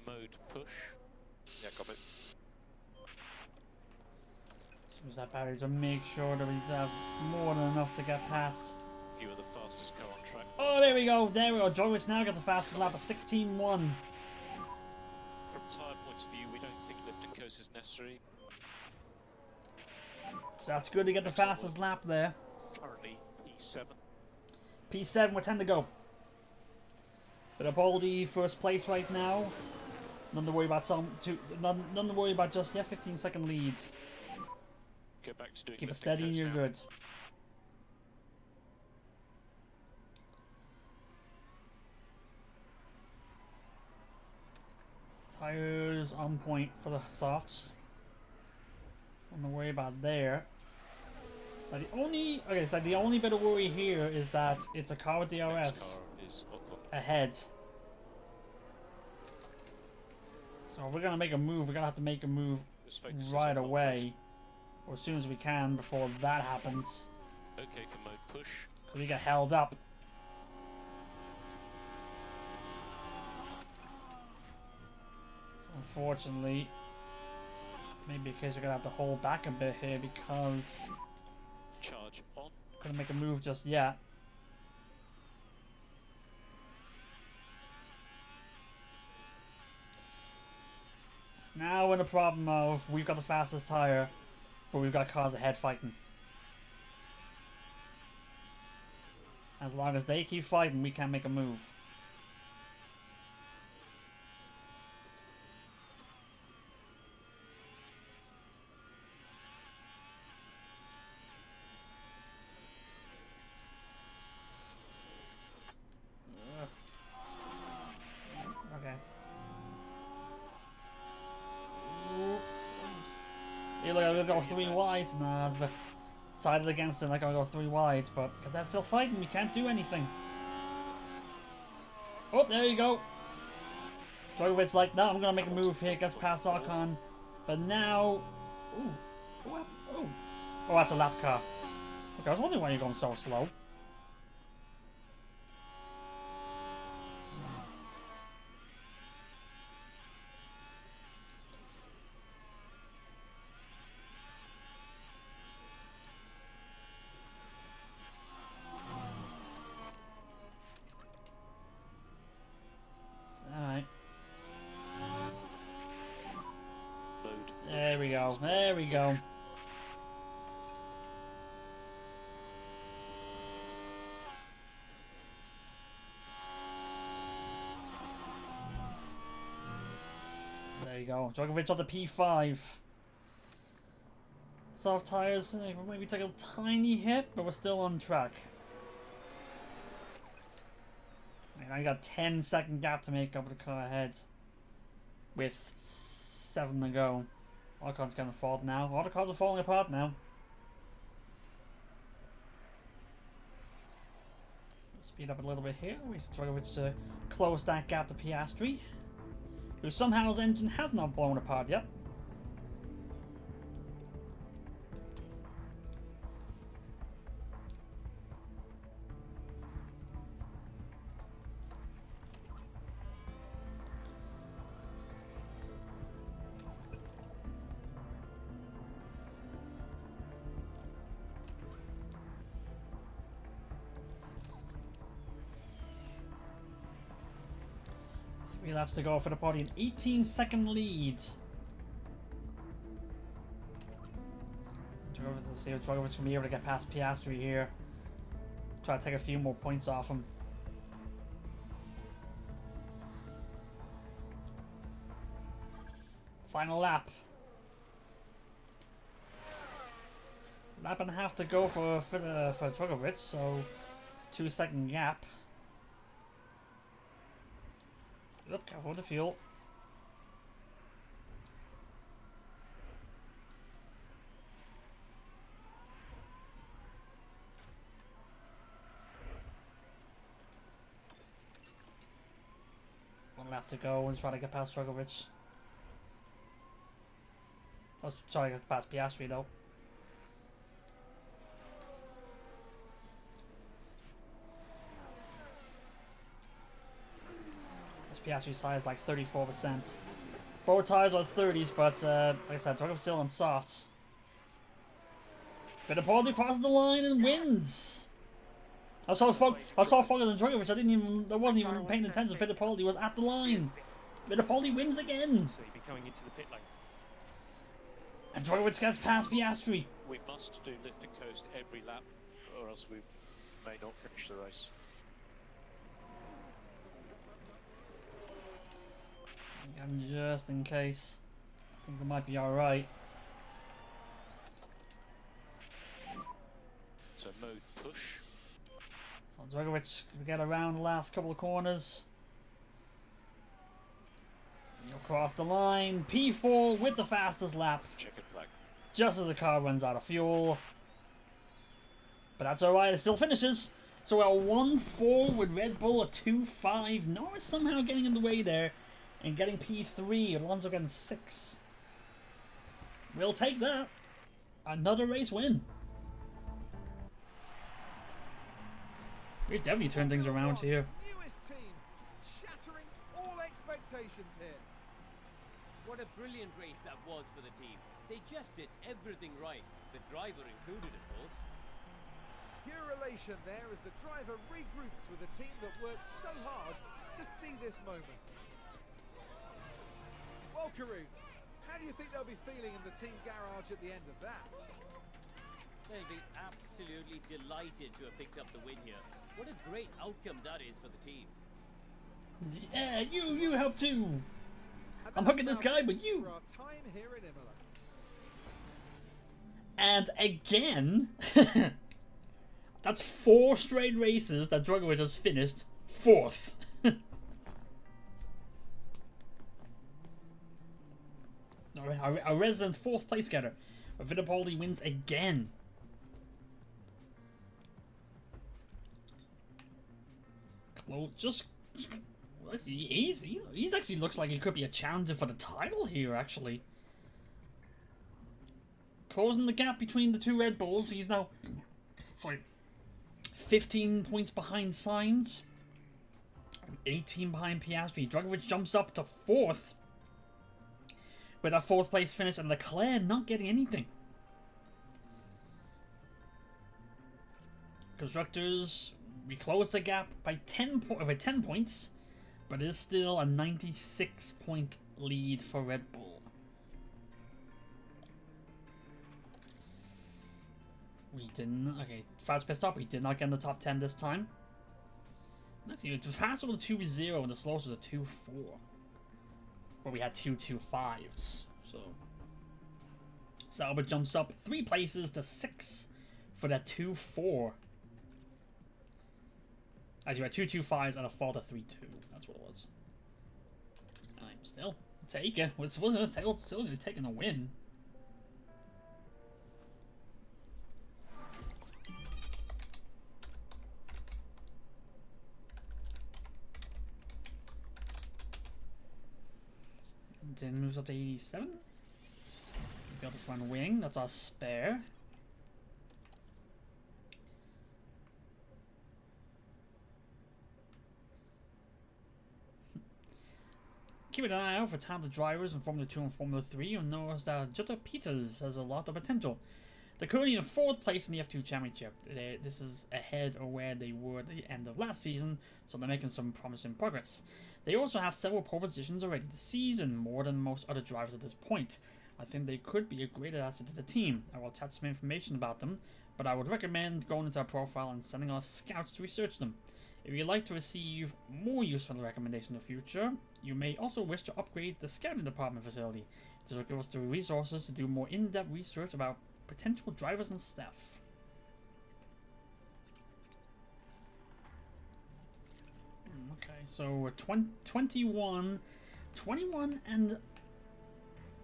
S2: Mode push.
S7: Yeah, copy.
S1: Use that battery to make sure that we have more than enough to get past.
S2: You are the fastest car on track.
S1: Oh, there we go. There we go. Joyce now got the fastest lap of 16.1.
S2: From tyre point of view, we don't think lift and coast is necessary.
S1: So that's good to get the fastest lap there.
S2: Currently E7.
S1: P7 with 10 to go. Bit of Baldy first place right now. Nothing to worry about. Nothing to worry about just yet. 15-second lead.
S2: Go back to doing
S1: Keep it
S2: lift and
S1: steady and
S2: coast
S1: you're
S2: now.
S1: good. Tires on point for the softs. Nothing to worry about there. But the only the only bit of worry here is that it's a car with DRS
S2: Next car is Ocon.
S1: ahead. So if we're gonna make a move, we're gonna have to make a move
S2: Just focus us
S1: right
S2: on
S1: away, or as soon as we can before that happens.
S2: numbers. Okay for mode push.
S1: 'Cause we get held up. So unfortunately, maybe because we're gonna have to hold back a bit here because
S2: Charge on.
S1: couldn't make a move just yet. Now we're in the problem of we've got the fastest tire, but we've got cars ahead fighting. As long as they keep fighting, we can't make a move. Ugh. Okay. Yeah, look, I'm gonna go 3 wide. Nah, but decided against it. Like I'm gonna go 3 wide, but because they're still fighting, we can't do anything. Oh, there you go. Drogovic like, no, I'm gonna make a move here. Gets past Ocon, but now, ooh, oh, that's a lap car. Okay, I was wondering why you're going so slow. Alright.
S2: Mode.
S1: There we go. There we go. you go. Djokovic on the P5. Soft tires, maybe take a tiny hit, but we're still on track. And I got 10-second gap to make up with the car ahead. With 7 to go. Alcon's gonna fall now. All the cars are falling apart now. Speed up a little bit here. We've Djokovic to close that gap to Piastri, who somehow his engine has not blown apart yet. Three laps to go for the podium. 18-second lead. Let's see if Djokovic can be able to get past Piastri here. Try to take a few more points off him. Final lap. Lap and a half to go for Djokovic, so 2-second gap. Look, careful with the fuel. One lap to go and try to get past Djokovic. Let's try to get past Piastri though. Piastri's tire is like 34%. Both tires are 30s, but like I said, Djokovic's still on softs. Fittipaldi crosses the line and wins. I saw focused on Djokovic. I wasn't even paying attention. Fittipaldi was at the line. Fittipaldi wins again.
S2: So he'd be coming into the pit lane.
S1: And Djokovic gets past Piastri.
S2: We must do lift and coast every lap, or else we may not finish the race.
S1: Just in case. I think it might be alright.
S2: So mode push.
S1: So Djokovic can get around the last couple of corners. He'll cross the line. P4 with the fastest lap.
S2: Checkered flag.
S1: Just as the car runs out of fuel. But that's alright, it still finishes. So we're 1-4 with Red Bull, a 2-5. Norris somehow getting in the way there. And getting P3, Alonso getting 6. We'll take that. Another race win. We've definitely turned things around here.
S5: Newest team, shattering all expectations here.
S6: What a brilliant race that was for the team. They just did everything right. The driver included, of course.
S5: Pure elation there as the driver regroups with a team that worked so hard to see this moment. Well, Karun, how do you think they'll be feeling in the team garage at the end of that?
S6: They'll be absolutely delighted to have picked up the win here. What a great outcome that is for the team.
S1: Yeah, you help too.
S5: And
S1: I'm
S5: that's
S1: hugging this
S5: now
S1: guy, but
S5: it
S1: you.
S5: for our time here in Imola.
S1: And again, that's 4 straight races that Djokovic has finished 4th. A resident 4th place getter. But Fittipaldi wins again. He's actually looks like he could be a challenger for the title here, actually. Closing the gap between the two Red Bulls. He's now 15 points behind Sainz. 18 behind Piastri. Djokovic jumps up to 4th. With a 4th place finish, and Leclerc not getting anything. Constructors, we closed the gap by 10 points, but it is still a 96-point lead for Red Bull. We didn't. Okay, fast pit stop. We did not get in the top 10 this time. Actually, the fastest was a 2-0 and the slowest was a 2-4. where we had 225s. So Sauber jumps up 3 places to 6 for that 2-4. As you had 225s and a fall to 3-2. That's what it was. I'm still taking. We're still taking a win. Then moves up to 87. Got the front wing. That's our spare. Keep an eye out for talented drivers in Formula 2 and Formula 3. You'll notice that Jutta Peters has a lot of potential. They're currently in 4th place in the F2 Championship. This is ahead of where they were at the end of last season, so they're making some promising progress. They also have several pole positions already this season, more than most other drivers at this point. I think they could be a great asset to the team. I will attach some information about them, but I would recommend going into our profile and sending us scouts to research them. If you'd like to receive more useful recommendations in the future, you may also wish to upgrade the scouting department facility. This will give us the resources to do more in-depth research about potential drivers and staff. Okay, so we're 21 and...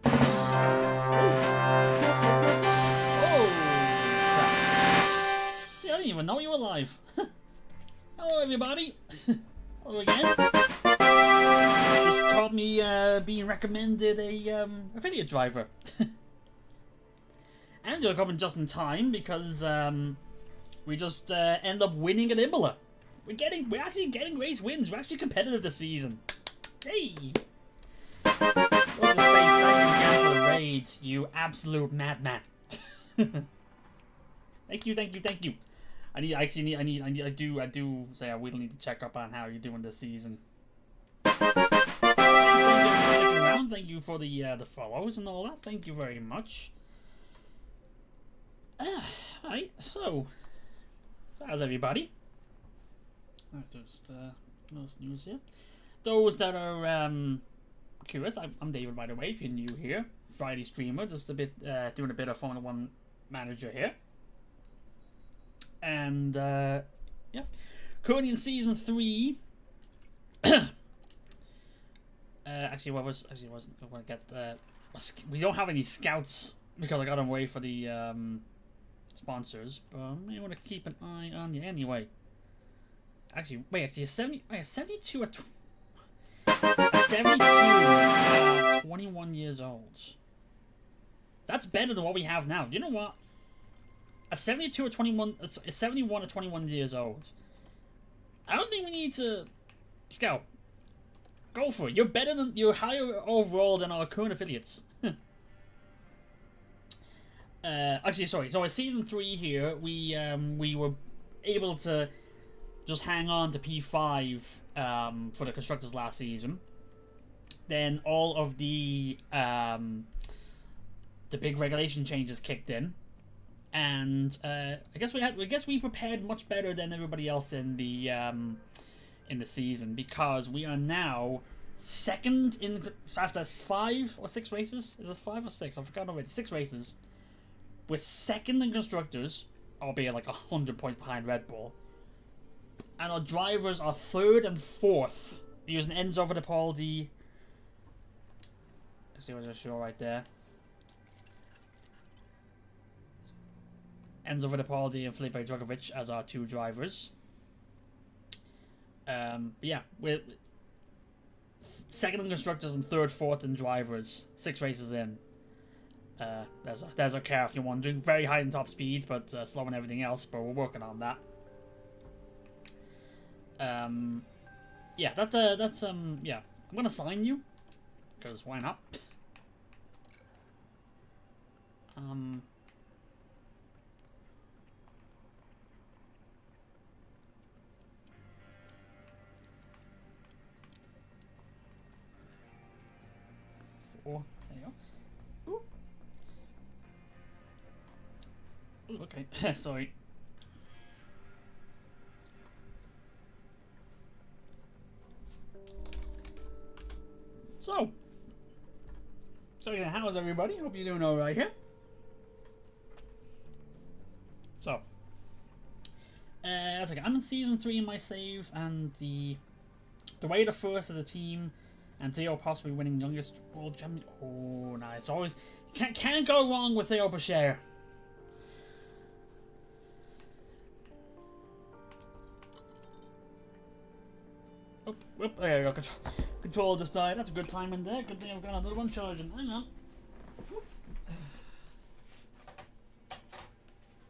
S1: Oh! Yeah, I didn't even know you were live. Hello, everybody. Hello again. Just caught me being recommended a affiliate driver. And you're coming just in time because we just end up winning at Imola. We're actually getting race wins. We're actually competitive this season. Hey! Welcome to Space. Thank you again for the raids, you absolute madman. Thank you. I do say I will need to check up on how you're doing this season. Thank you for the follows and all that. Thank you very much. Alright, so how's everybody? Just no news here. Those that are curious, I'm David, by the way. If you're new here, Friday streamer, just a bit doing a bit of Formula 1 manager here. And yeah, currently in season 3. Actually, wasn't going to get. We don't have any scouts because I got them away for the sponsors, but I may want to keep an eye on you anyway. Actually, wait, a 72 at 21 years old. That's better than what we have now. You know what? A 72 or 21, a 71 or 21 years old. I don't think we need to scout. Go for it. You're higher overall than our current affiliates. Actually, sorry. So in season 3 here, we were able to just hang on to P5 for the constructors last season. Then all of the big regulation changes kicked in. And I guess we prepared much better than everybody else in the season, because we are now second in after 5 or 6 races. Is it 5 or 6? I forgot already. 6 races. We're second in constructors, albeit like 100 points behind Red Bull. And our drivers are 3rd and 4th, using Enzo Fittipaldi. Let's see what I show right there. Enzo Fittipaldi and Felipe Drugovich as our 2 drivers. Yeah, we're 2nd in constructors and 3rd, 4th in drivers. 6 races in. There's our car if you're wondering. Very high in top speed, but slow in everything else. But we're working on that. Yeah, that's yeah. I'm gonna sign you, because why not? Oh, there you go. Ooh. Ooh, okay. Sorry. So, So yeah, how's everybody? Hope you're doing alright here. So, that's okay. I'm in season 3 in my save, and the way the first as a team, and Theo possibly winning youngest world champion. Oh, nice! Always can't go wrong with Theo Bashir. Oh, whoop, there you go. Control just died. That's a good time in there. Good thing I've got another one charging. Hang on. Whoop. There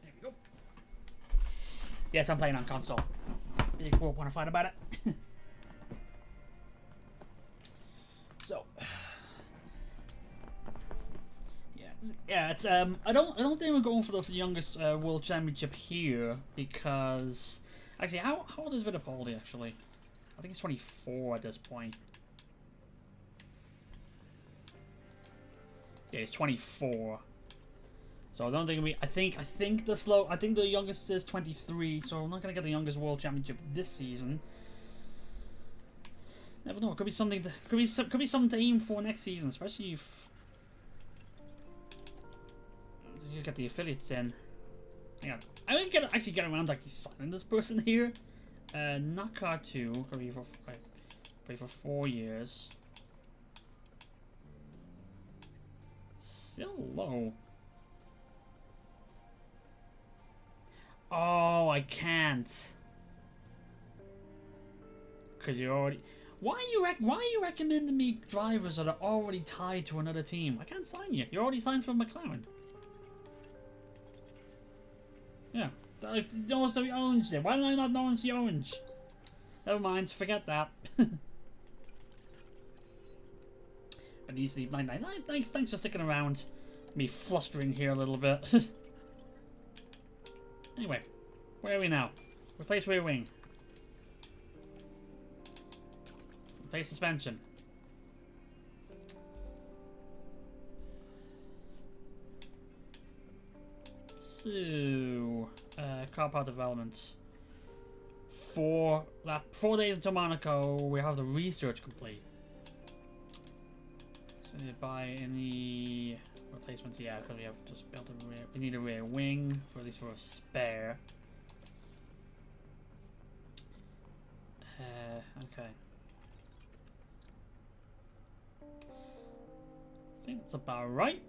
S1: we go. Yes, I'm playing on console. Big won't want to fight about it. So, yeah, it's I don't think we're going for the youngest world championship here because actually, how old is Vittipaldi actually? I think it's 24 at this point. Yeah, he's 24. So I don't think I think the youngest is 23. So I'm not gonna get the youngest world championship this season. Never know. It could be something. Could be something to aim for next season, especially if you get the affiliates in. Hang on. I didn't actually get around to actually signing this person here. Nakar 2 could be for 4 years. Still low. Oh, I can't. Cause you already. Why are you recommending me drivers that are already tied to another team? I can't sign you. You're already signed for McLaren. Yeah. Knows the orange there. Why did I not know it's the orange? Never mind, forget that. At least 999. Thanks for sticking around. Me flustering here a little bit. Anyway, where are we now? Replace rear wing. Replace suspension. So, car part development. 4 days until Monaco, we have the research complete. So, did you buy any replacements? Yeah, because we have just built a rear. We need a rear wing, for at least for a spare. Okay. I think that's about right.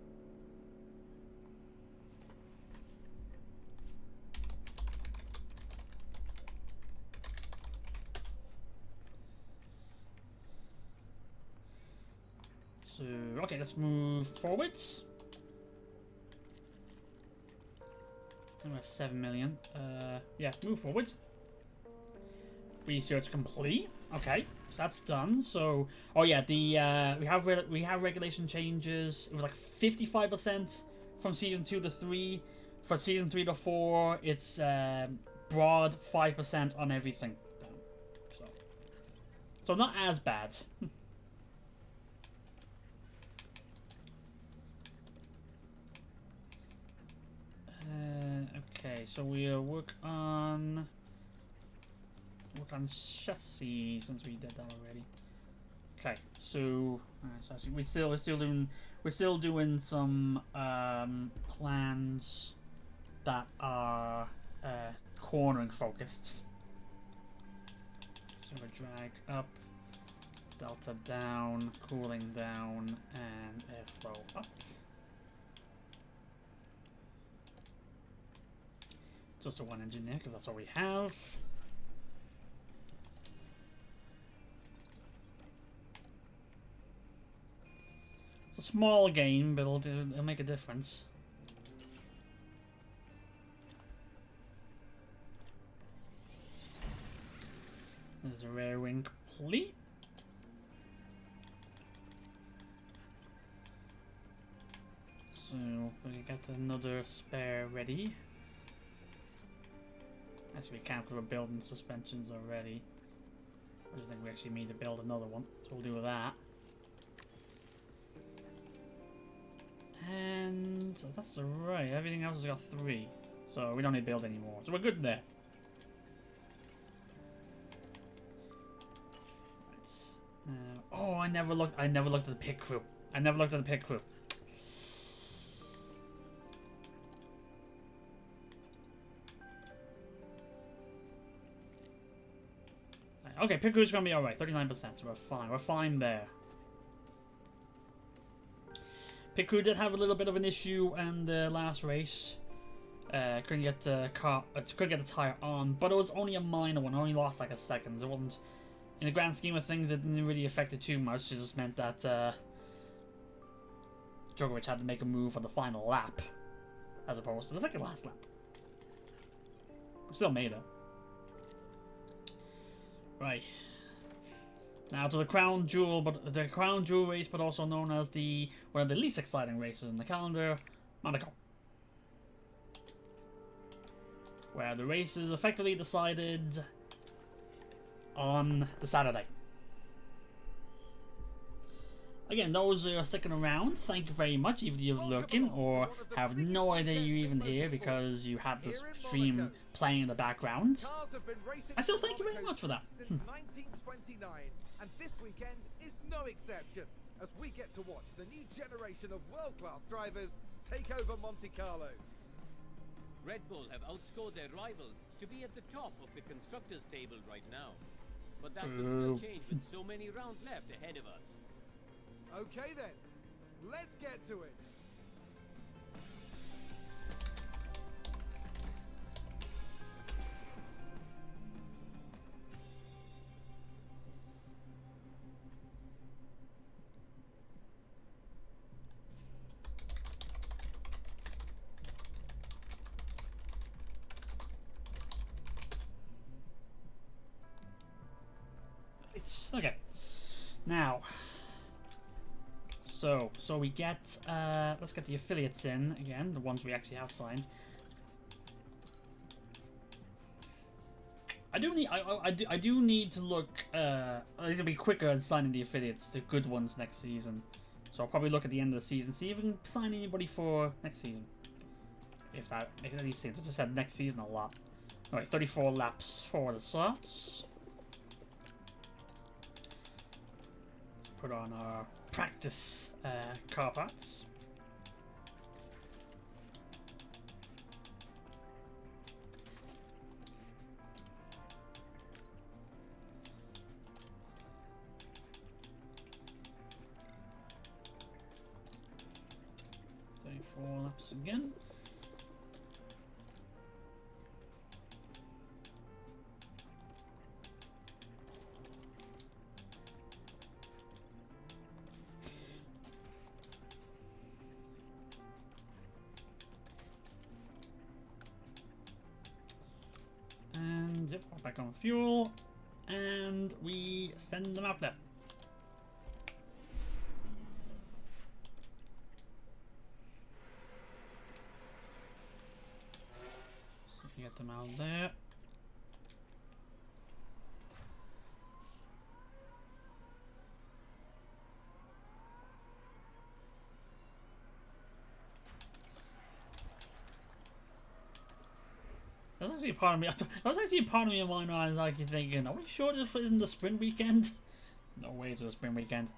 S1: So, okay, let's move forwards. I'm at 7 million. Yeah, move forward. Research complete. Okay, so that's done. So, oh yeah, the we have regulation changes. It was like 55% from season 2 to 3. For season 3 to 4, it's broad 5% on everything. So not as bad. Okay, so we'll work on chassis since we did that already. Okay, so we're still doing some plans that are cornering focused. So we drag up, delta down, cooling down, and airflow up. Just a one engine there, because that's all we have. It's a small game, but it'll make a difference. There's a rear wing complete. So we got another spare ready. Actually, we can't because we're building suspensions already. I just think we actually need to build another one, so we'll do that. And so that's right. Everything else has got 3, so we don't need to build anymore. So we're good there. Right. Oh, I never looked at the pit crew. Okay, Pit Crew's gonna be alright. 39%, so we're fine. We're fine there. Pit Crew did have a little bit of an issue in the last race. Couldn't get the tire on, but it was only a minor one. I only lost like a second. It wasn't, in the grand scheme of things, it didn't really affect it too much. It just meant that Djokovic had to make a move for the final lap, as opposed to the second last lap. Still made it. Right. Now to the Crown Jewel, but the Crown Jewel race, but also known as one of the least exciting races in the calendar, Monaco, where the race is effectively decided on the Saturday. Again, those who are sticking around, thank you very much, even if you're lurking or have no idea you're even here because you have the stream playing in the background. I still thank you very much for that.
S5: Since 1929, and this weekend is no exception, as we get to watch the new generation of world-class drivers take over Monte Carlo.
S6: Red Bull have outscored their rivals to be at the top of the constructors' table right now. But that could still change with so many rounds left ahead of us.
S5: Okay then, let's get to it.
S1: It's okay. Now, so we get let's get the affiliates in again, the ones we actually have signed. I do need to look. I need to be quicker in signing the affiliates, the good ones next season. So I'll probably look at the end of the season, see if we can sign anybody for next season. If that makes any sense. I just said next season a lot. All right, 34 laps for the softs. Put on our practice car parts. Four laps again. And yep, back on fuel, and we send them out there. Get them out there. That's actually a part of me. That was actually a part of me in mind when I was actually thinking, are we sure this isn't the sprint weekend? No way it's a sprint weekend.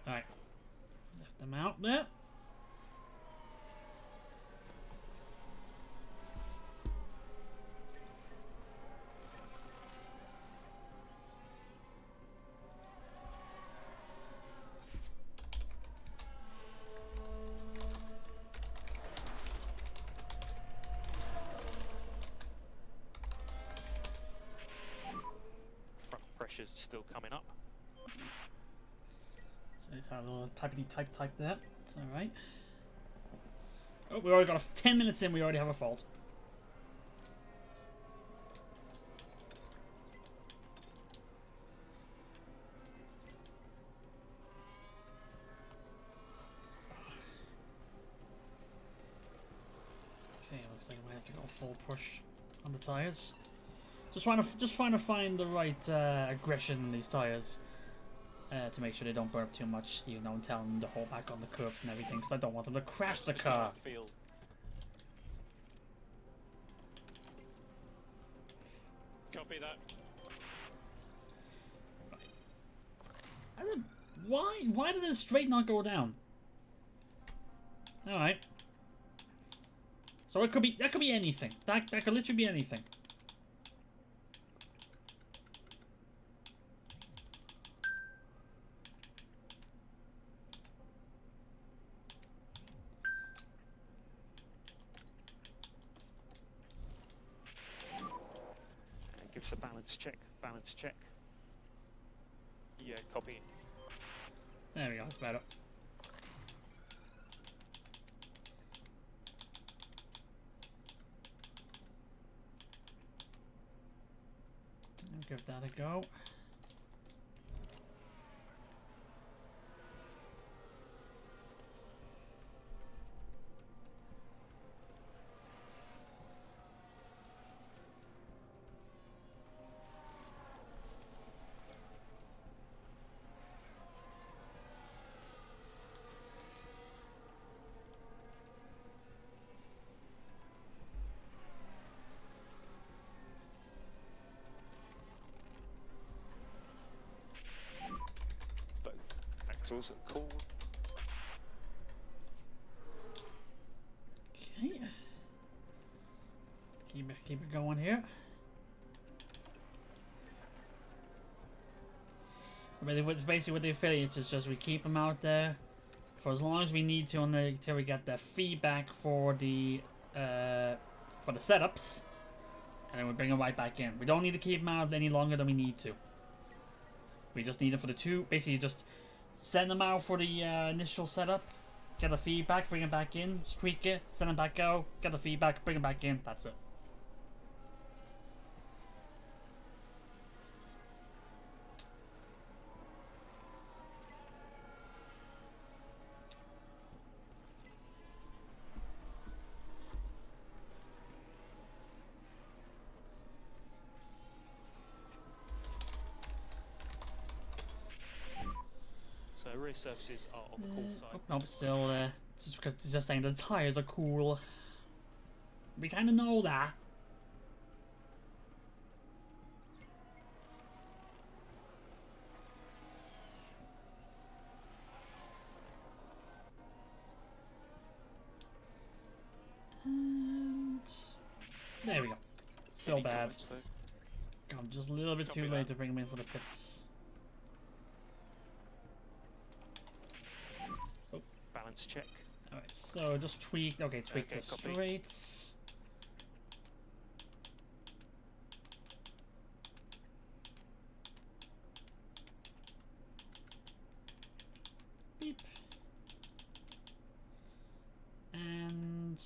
S1: Alright. Left them out there.
S2: Pressure's still coming up.
S1: So let's have a little typey type there. It's alright. Oh, we already got 10 minutes in, we already have a fault. Okay, looks like I might have to go full push on the tires. Just trying to find the right aggression in these tires to make sure they don't burn up too much. You know, and tell them to hold back on the curves and everything, because I don't want them to crash the car.
S2: Copy that.
S1: Why did this straight not go down? All right. So that could be anything. That could literally be anything.
S2: Racer balance check, balance check. Yeah, copy.
S1: There we go, that's better. Give that a go.
S2: Axles are cool.
S1: Okay. Keep it going here. Basically what the affiliates is just we keep them out there for as long as we need to until we get the feedback for the setups, and then we bring them right back in. We don't need to keep them out any longer than we need to. We just need them for the two. Basically, just send them out for the initial setup, get the feedback, bring it back in, tweak it, send them back out, get the feedback, bring it back in. That's it.
S2: So rear surfaces are on the cool side.
S1: Oh, no, but still, just because it's just saying the tires are cool. We kind of know that. And there we go. Still
S7: Any
S1: bad.
S7: comments, though?
S1: I'm just a little bit too
S2: Copy
S1: late
S2: that.
S1: to bring them in for the pits.
S2: Balance check.
S1: Alright, so just tweak. Okay, tweak
S2: Okay,
S1: the
S2: copy.
S1: straights. Beep. And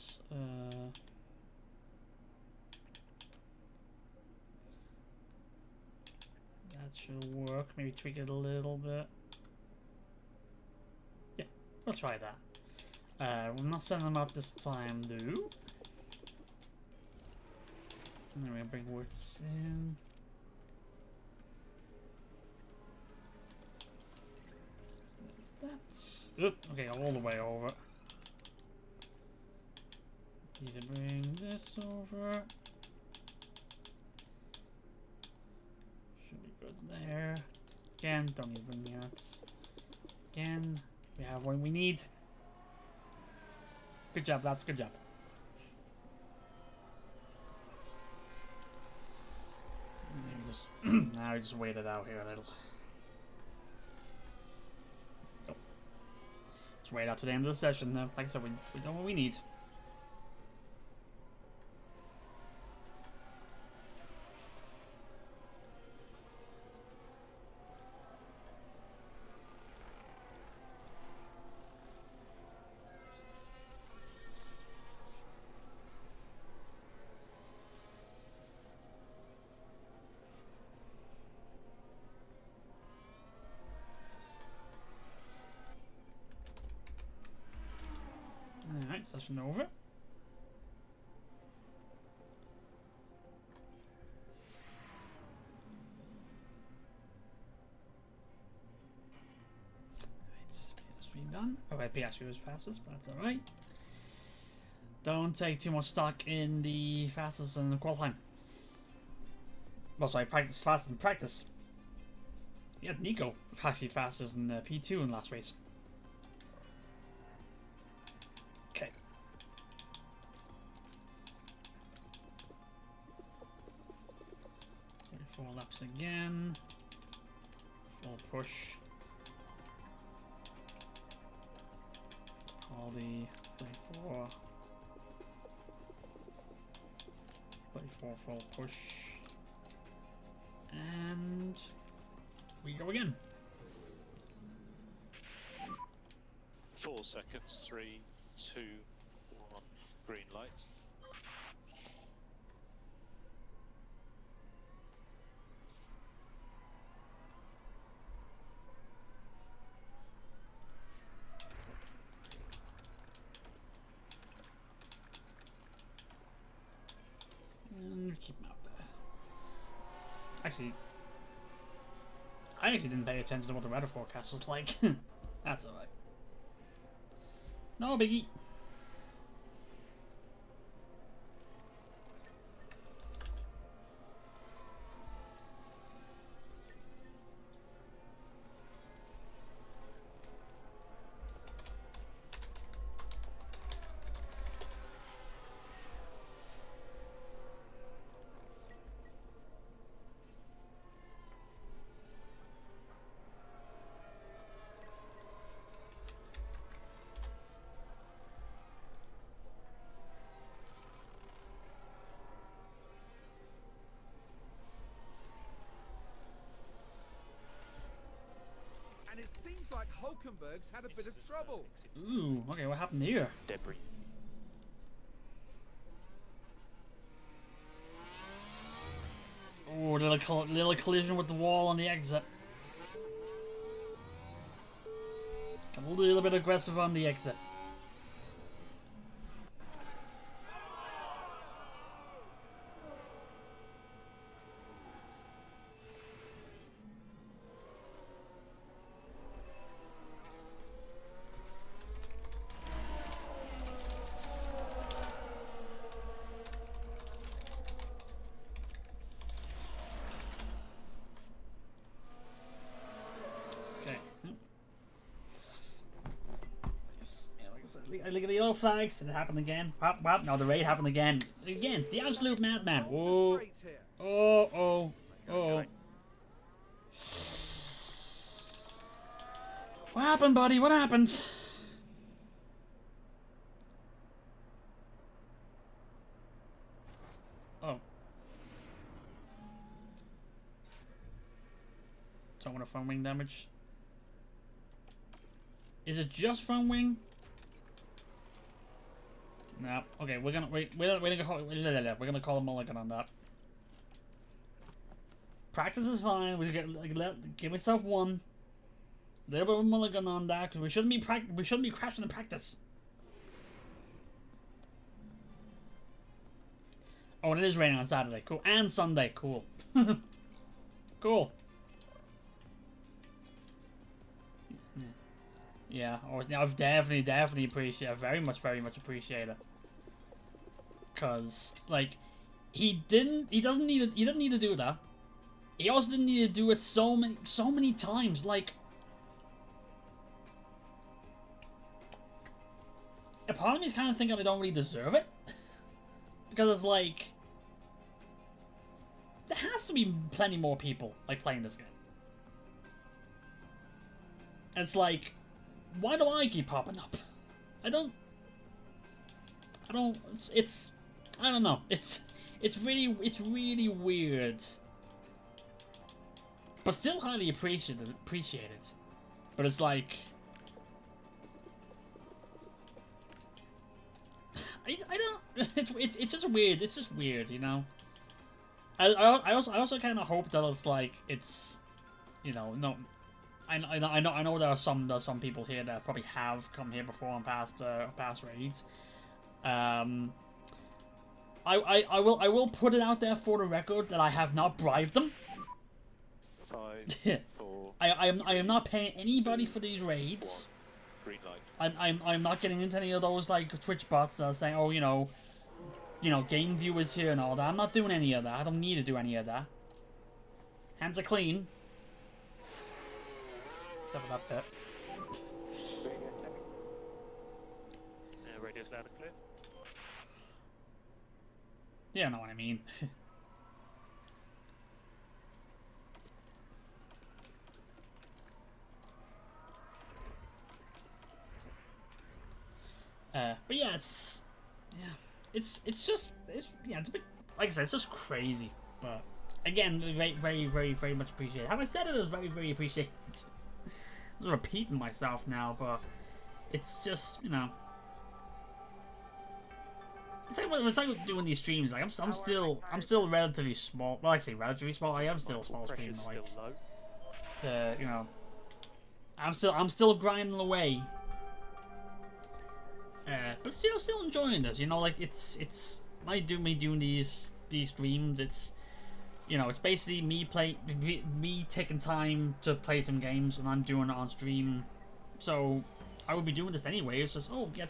S1: that should work. Maybe tweak it a little bit. Yeah, we'll try that. We're not sending them out this time, though. And then we're gonna bring words in. That's okay, all the way over. Need to bring this over. Should be good there. Again, don't need to bring the out. Again, we have what we need. Good job, lads. Good job. Now we just wait it out here a little. Go. Just wait out to the end of the session. Like I said, we know what we need. Alright, session over. PS3 done. Okay, PS3 was fastest, but that's alright. Don't take too much stock in the fastest in the qualifying. Well, sorry, practice fast in practice. Yeah, Nico actually fastest in P2 in last race. Okay. 34 laps again. Full push. All the 34. 34 full push. And we go again.
S2: 4 seconds. 3, 2, 1. Green light.
S1: And keep them out there. Actually, I actually didn't pay attention to what the weather forecast was like. That's alright. No biggie.
S5: And it seems like Hulkenberg's had a bit of trouble.
S1: Ooh, okay, what happened here?
S2: Debris.
S1: Oh, little collision with the wall on the exit. Got a little bit aggressive on the exit. Look at the yellow flags. It happened again. Whap, whap. No, the raid happened again. Again, the absolute madman. Oh, oh, oh. What happened, buddy? What happened? Oh. Don't want a front wing damage. Is it just front wing? No. Okay, we're gonna call a mulligan on that. Practice is fine. We give myself one. A little bit of a mulligan on that because we shouldn't be crashing in practice. Oh, and it is raining on Saturday. Cool. And Sunday. Cool. Cool. Yeah, I've definitely appreciate it. Very much appreciate it. Cause like, he didn't need to do that. He also didn't need to do it so many times. Like, a part of me is kind of thinking I don't really deserve it. Because it's like, there has to be plenty more people like playing this game. And it's like, why do I keep popping up? I don't know. It's really weird. But still highly appreciated. But it's like, I don't. It's just weird. It's just weird, you know. I also kind of hope that it's like it's, you know, no. I know there are some people here that probably have come here before on past raids. I will put it out there for the record that I have not bribed them.
S2: 5, 4.
S1: I am not paying anybody for these raids.
S2: 1. Green light.
S1: I'm not getting into any of those like Twitch bots that are saying, oh, you know, game viewers here and all that. I'm not doing any of that. I don't need to do any of that. Hands are clean. Except for that bit.
S2: Radio's loud and clear.
S1: You don't know what I mean. But yeah, it's a bit, like I said, it's just crazy. But again, very much appreciated. Have I said it as very appreciated? I'm just repeating myself now, but it's just, you know. It's like doing these streams. Like I'm still relatively small. Well, I say relatively small. I am still a small streamer. Like,
S2: still low.
S1: you know, I'm still grinding away. But still enjoying this. You know, like it's me doing these streams. It's, you know, it's basically me taking time to play some games, and I'm doing it on stream. So I would be doing this anyway. It's just, oh, get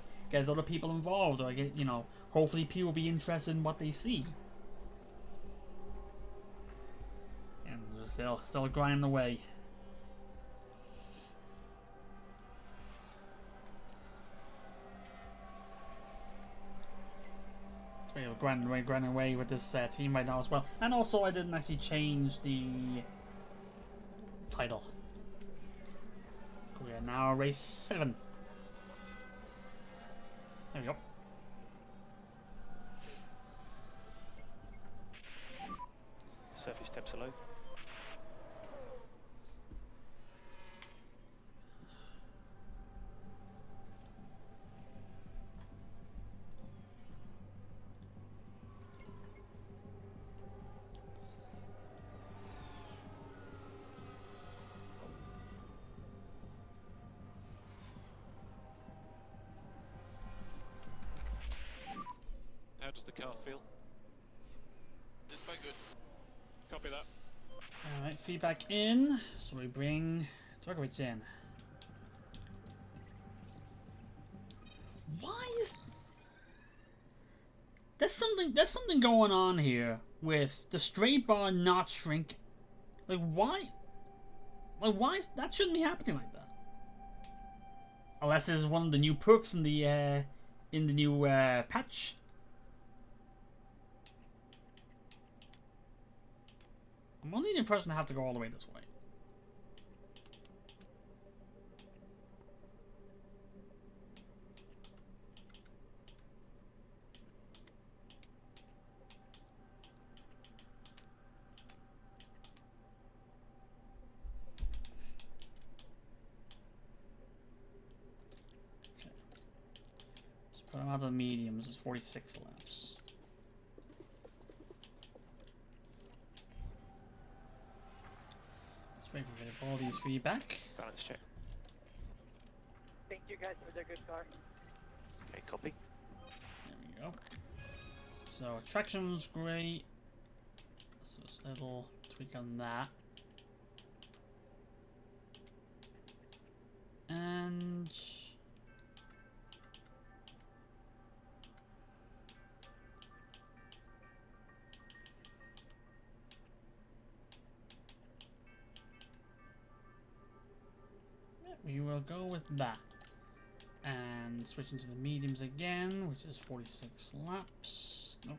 S1: other people involved, or get, you know. Hopefully people will be interested in what they see. And just still grinding away. So yeah, grinding away with this team right now as well. And also I didn't actually change the title. We are now race 7. There we go.
S2: Surface temps are low. How does the car feel?
S7: It's quite good.
S2: Copy that.
S1: Alright, feedback in. So we bring Djokovic in. Why is there's something going on here with the straight bar not shrink? Like why that shouldn't be happening like that. Unless it's one of the new perks in the new patch. I'm only the person to have to go all the way this way. Okay. Let's put them out of the mediums. It's 46 laps. Wait for me to pull these feedback.
S2: Balance check.
S3: Thank you guys for the good car.
S2: Okay, copy.
S1: There we go. So traction's great. So just a little tweak on that. And we will go with that. And switch into the mediums again, which is 46 laps. Nope.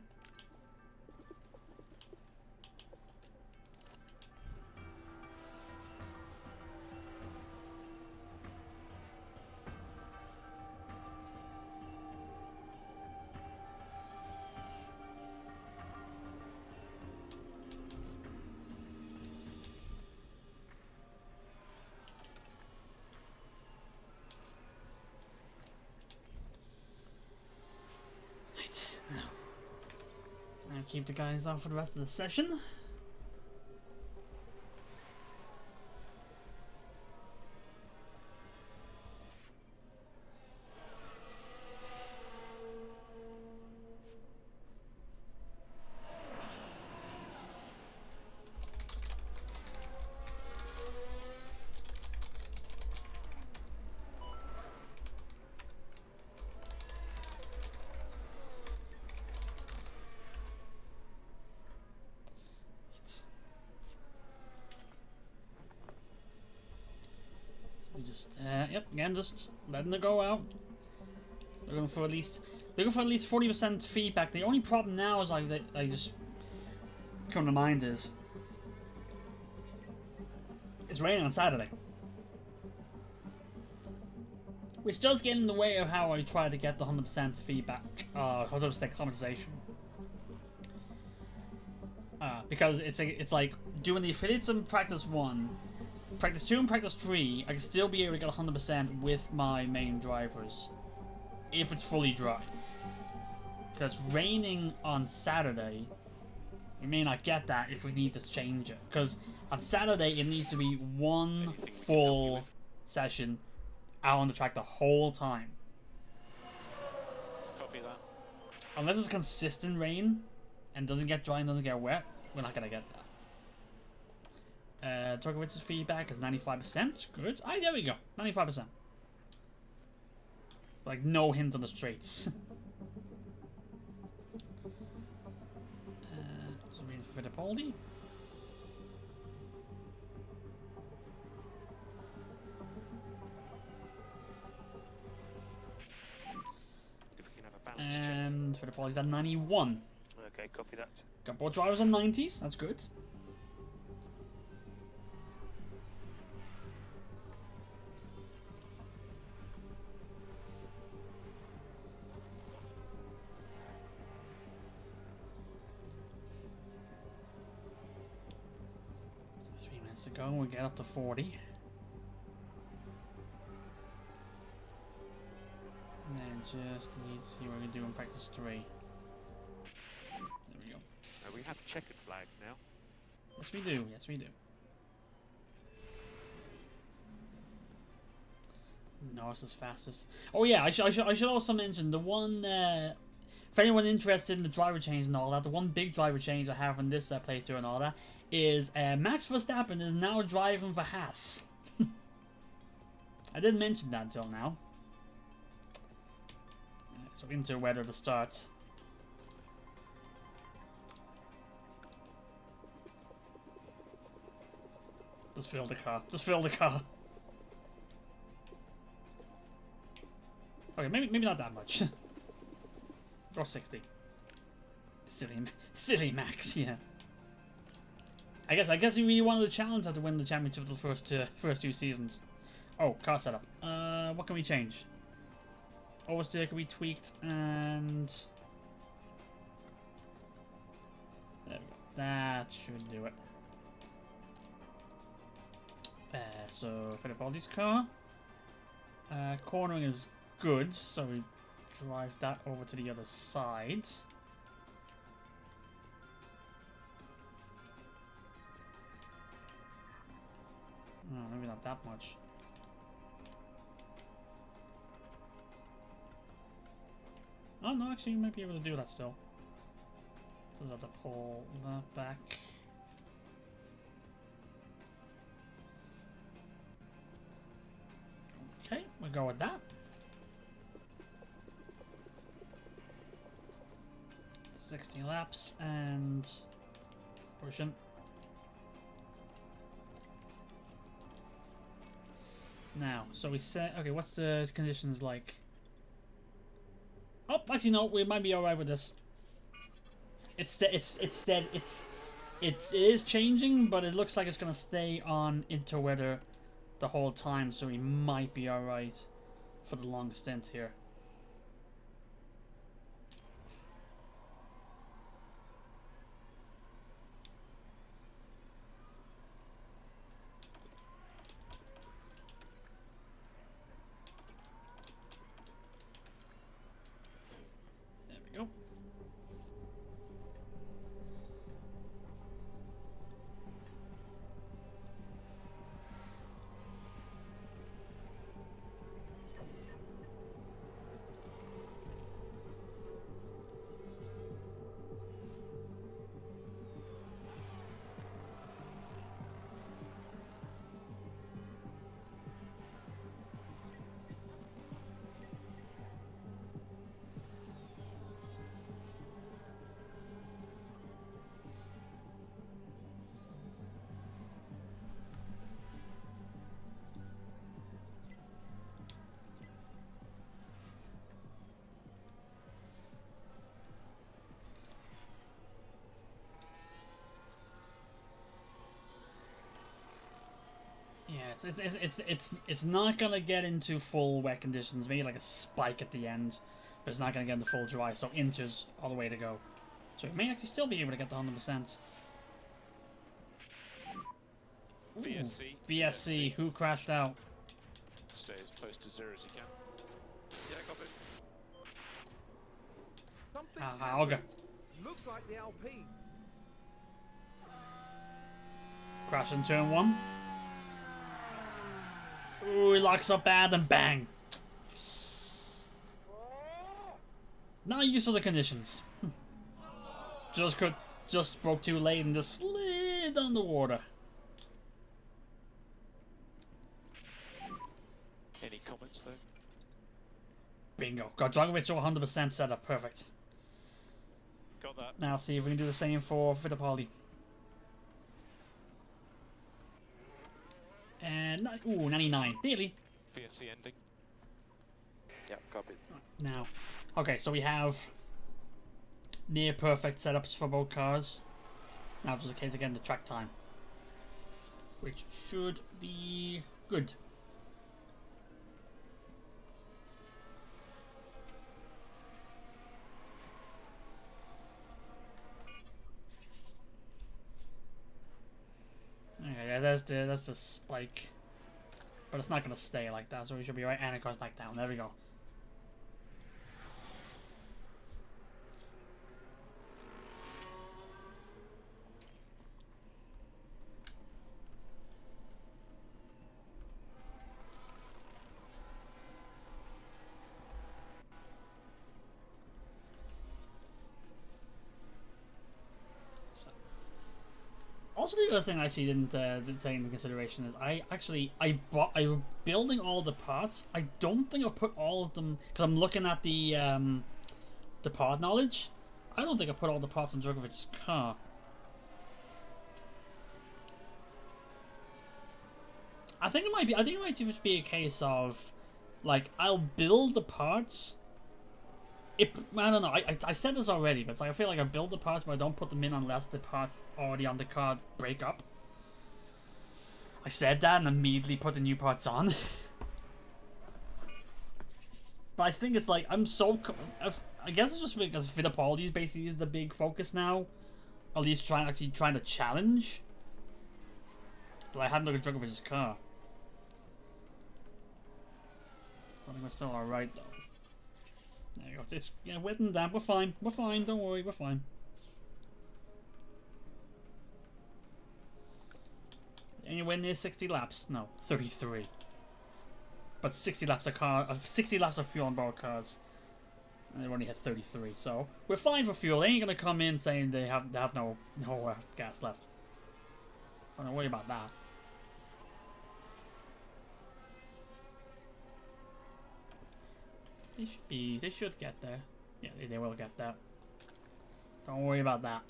S1: Keep the guys on for the rest of the session. Yep, again, just letting it go out. Looking for at least 40% feedback. The only problem now is I just come to mind is it's raining on Saturday, which does get in the way of how I try to get the 100% feedback, 100% compensation. because it's like doing the affiliates in practice 1, practice 2 and practice 3. I can still be able to get 100% with my main drivers if it's fully dry. Because it's raining on Saturday, we may not get that if we need to change it. Because on Saturday it needs to be one full session out on the track the whole time.
S2: Copy that.
S1: Unless it's consistent rain and doesn't get dry and doesn't get wet, we're not gonna get that. Djokovic's feedback is 95%. Good. Aye, there we go. 95%. Like no hint on the straights. Waiting for Fittipaldi.
S2: If we can have a balance check.
S1: And Fittipaldi's at 91.
S2: Okay, copy that.
S1: Got both drivers on 90s. That's good. So 3 minutes to go. We'll get up to 40. And then just need to see what we do in practice 3. There we go.
S2: We have checkered flag now.
S1: Yes, we do. Yes, we do. Norris is fastest. Oh yeah, I should also mention the one. For anyone interested in the driver change and all that, the one big driver change I have in this playthrough and all that is Max Verstappen is now driving for Haas. I didn't mention that until now. So into weather to start. Just fill the car. Just fill the car. Okay, maybe not that much. Or 60. Silly Max, yeah. I guess he really wanted the challenge to win the championship the first 2 seasons. Oh, car setup. What can we change? Oversteer can be tweaked and there we go. That should do it. So Fittipaldi's car. Cornering is good, so we drive that over to the other side. Oh, maybe not that much. Oh no, actually you might be able to do that still. Just have to pull that back. Okay, we'll go with that. 60 laps and pushing. Now, so we set. Okay, what's the conditions like? Oh, actually no, we might be alright with this. It is changing, but it looks like it's gonna stay on interweather the whole time, so we might be alright for the long stint here. There we go. Yeah, it's not gonna get into full wet conditions. Maybe like a spike at the end, but it's not gonna get into full dry. So inches all the way to go. So we may actually still be able to get the 100%.
S2: VSC.
S1: VSC, who crashed out?
S2: Stay as close to 0 as you can.
S7: Yeah, copy.
S5: Something's
S1: Olga.
S5: happened. Looks like the Alpine.
S1: Crash in turn 1. Ooh, he locks up bad and bang. Not used to the conditions. Just broke too late and just slid underwater.
S2: Any comments though?
S1: Bingo. Got Djokovic 100% set up. Perfect.
S2: Got that.
S1: Now see if we can do the same for Fittipaldi. And, ooh, 99. Nearly.
S2: VSC ending.
S7: Yeah, copy.
S1: Now, okay, so we have near perfect setups for both cars. Now just a case again the track time, which should be good. Okay, yeah, that's the spike, but it's not gonna stay like that, so we should be right. And it goes back down. There we go. Also, the other thing I actually didn't take into consideration is I was building all the parts. I don't think I put all of them because I'm looking at the part knowledge. I don't think I put all the parts on Djokovic's car. I think it might be. I think it might just be a case of like I'll build the parts. I don't know. I said this already, but it's like I feel like I build the parts, but I don't put them in unless the parts already on the car break up. I said that and immediately put the new parts on. But I think it's like I'm so. I guess it's just because Fittipaldi basically is the big focus now, at least trying to challenge. But I hadn't looked at Djokovic's car. I think we're still alright though. There you go. It's wet and damp. We're fine. We're fine. Don't worry. We're fine. Anywhere near 60 laps? No, 33. But 60 laps of fuel on both cars. And they've only had 33, so we're fine for fuel. They ain't gonna come in saying they have no gas left. Don't worry about that. They should get there. Yeah, they will get that. Don't worry about that.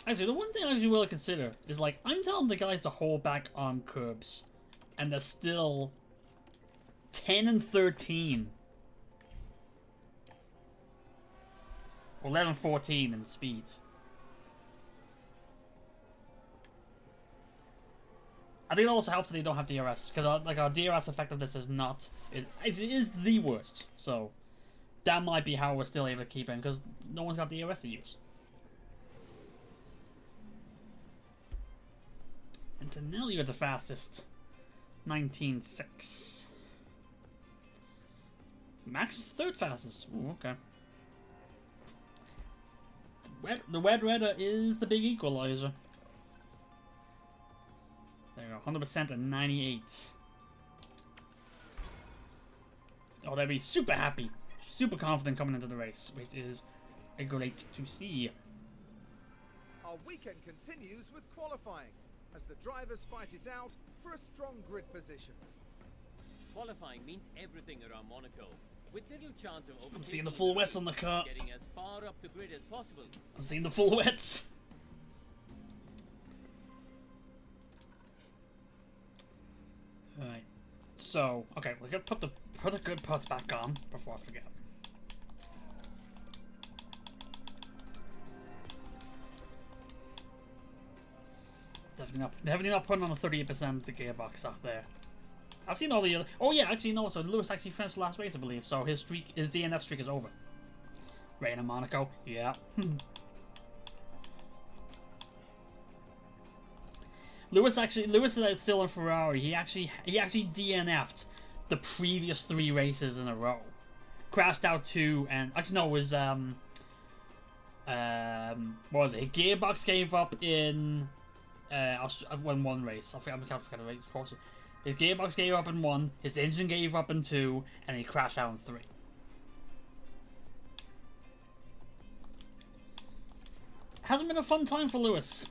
S1: Actually, the one thing I actually will consider is like I'm telling the guys to hold back on curbs, and they're still 10 and 13. 11-14 in speed. I think it also helps that they don't have DRS because like our DRS effectiveness is not it is the worst. So that might be how we're still able to keep in because no one's got DRS to use. And Tonelli with the fastest, 19.6. Max third fastest. Ooh, okay. The Red Redder is the big equalizer. There you go, 100% and 98. Oh, they'll be super happy, super confident coming into the race, which is great to see.
S5: Our weekend continues with qualifying as the drivers fight it out for a strong grid position.
S6: Qualifying means everything around Monaco, with little chance of overtaking.
S1: I'm seeing the full wets on the car.
S6: Getting as far up the grid as possible.
S1: I'm seeing the full wets. Alright. So, okay, we're gonna put the good parts back on before I forget. Definitely not putting on a 38% of the gearbox up there. I've seen all the other. Oh yeah, actually no. So Lewis actually finished the last race, I believe. So his DNF streak is over. Rain in Monaco, yeah. Lewis is still in Ferrari. He actually DNF'd the previous 3 races in a row. Crashed out 2, and actually no, it was what was it? Gearbox gave up in won 1 race. I forgot the race. Of course, his gearbox gave up in 1. His engine gave up in 2, and he crashed out in 3. Hasn't been a fun time for Lewis.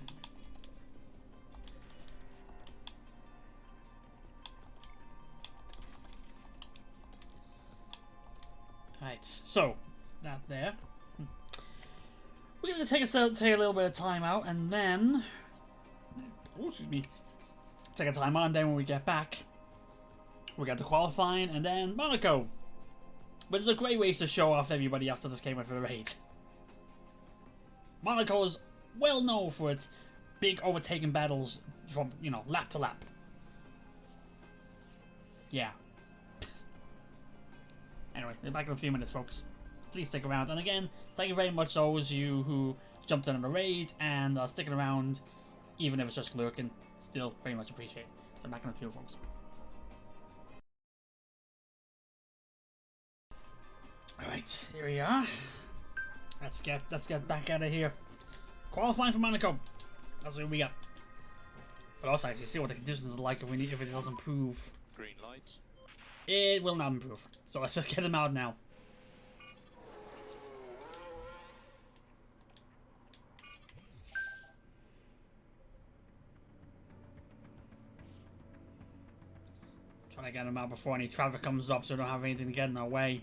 S1: Right, so that there. We're gonna take a little bit of time out, and then, oh, excuse me, take a time out, and then when we get back, we got the qualifying, and then Monaco, which is a great race to show off everybody else that just came in for the raid. Monaco is well known for its big overtaking battles from, you know, lap to lap. Yeah. Anyway, we'll be back in a few minutes, folks. Please stick around. And again, thank you very much those of you who jumped in on the raid and are sticking around, even if it's just lurking. Still very much appreciate. So back in a few, folks. Alright, here we are. Let's get back out of here. Qualifying for Monaco. That's what we got. But also actually see what the conditions are like if it doesn't improve.
S2: Green light.
S1: It will not improve. So let's just get them out now. Trying to get them out before any traffic comes up so we don't have anything to get in our way.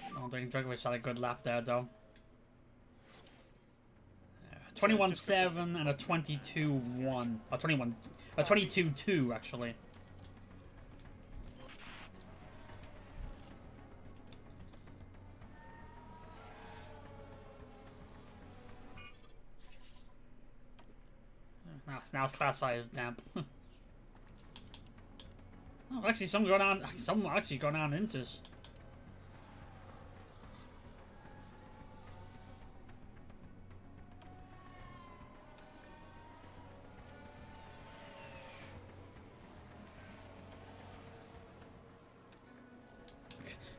S1: I don't think Dragovich had a good lap there though. 21.7 and a 22.1. A 22.2 actually. Now it's classified as damp. Oh, actually, some actually going on Inters.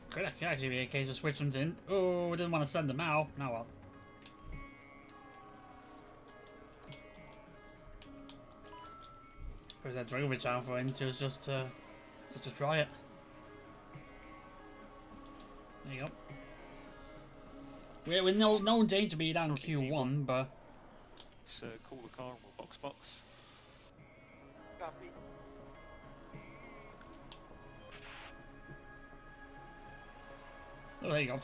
S1: Could actually be a case of switching them in. Oh, didn't want to send them out. Now well. Where's that Dragovich out for Inters just to try it? There you go. We're no danger to be down in Q1, but
S2: So call the car and we'll box.
S3: Copy.
S1: oh, there you go.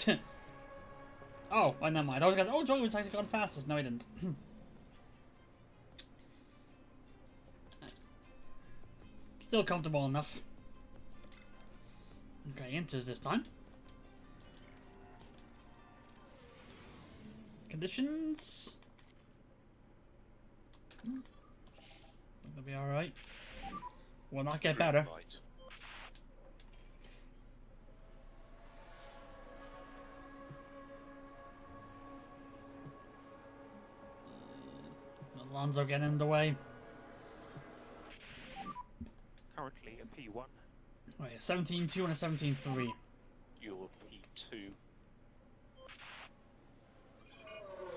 S1: Oh, never mind. I was gonna. Oh, Dragovich actually gone fastest. No, he didn't. Still comfortable enough. Okay, Inters this time. Conditions. That'll be alright. Will not get better.
S2: Light.
S1: Alonso getting in the way.
S2: Currently a P1.
S1: Oh yeah, 17.2 and a 17.3.
S2: You're P2.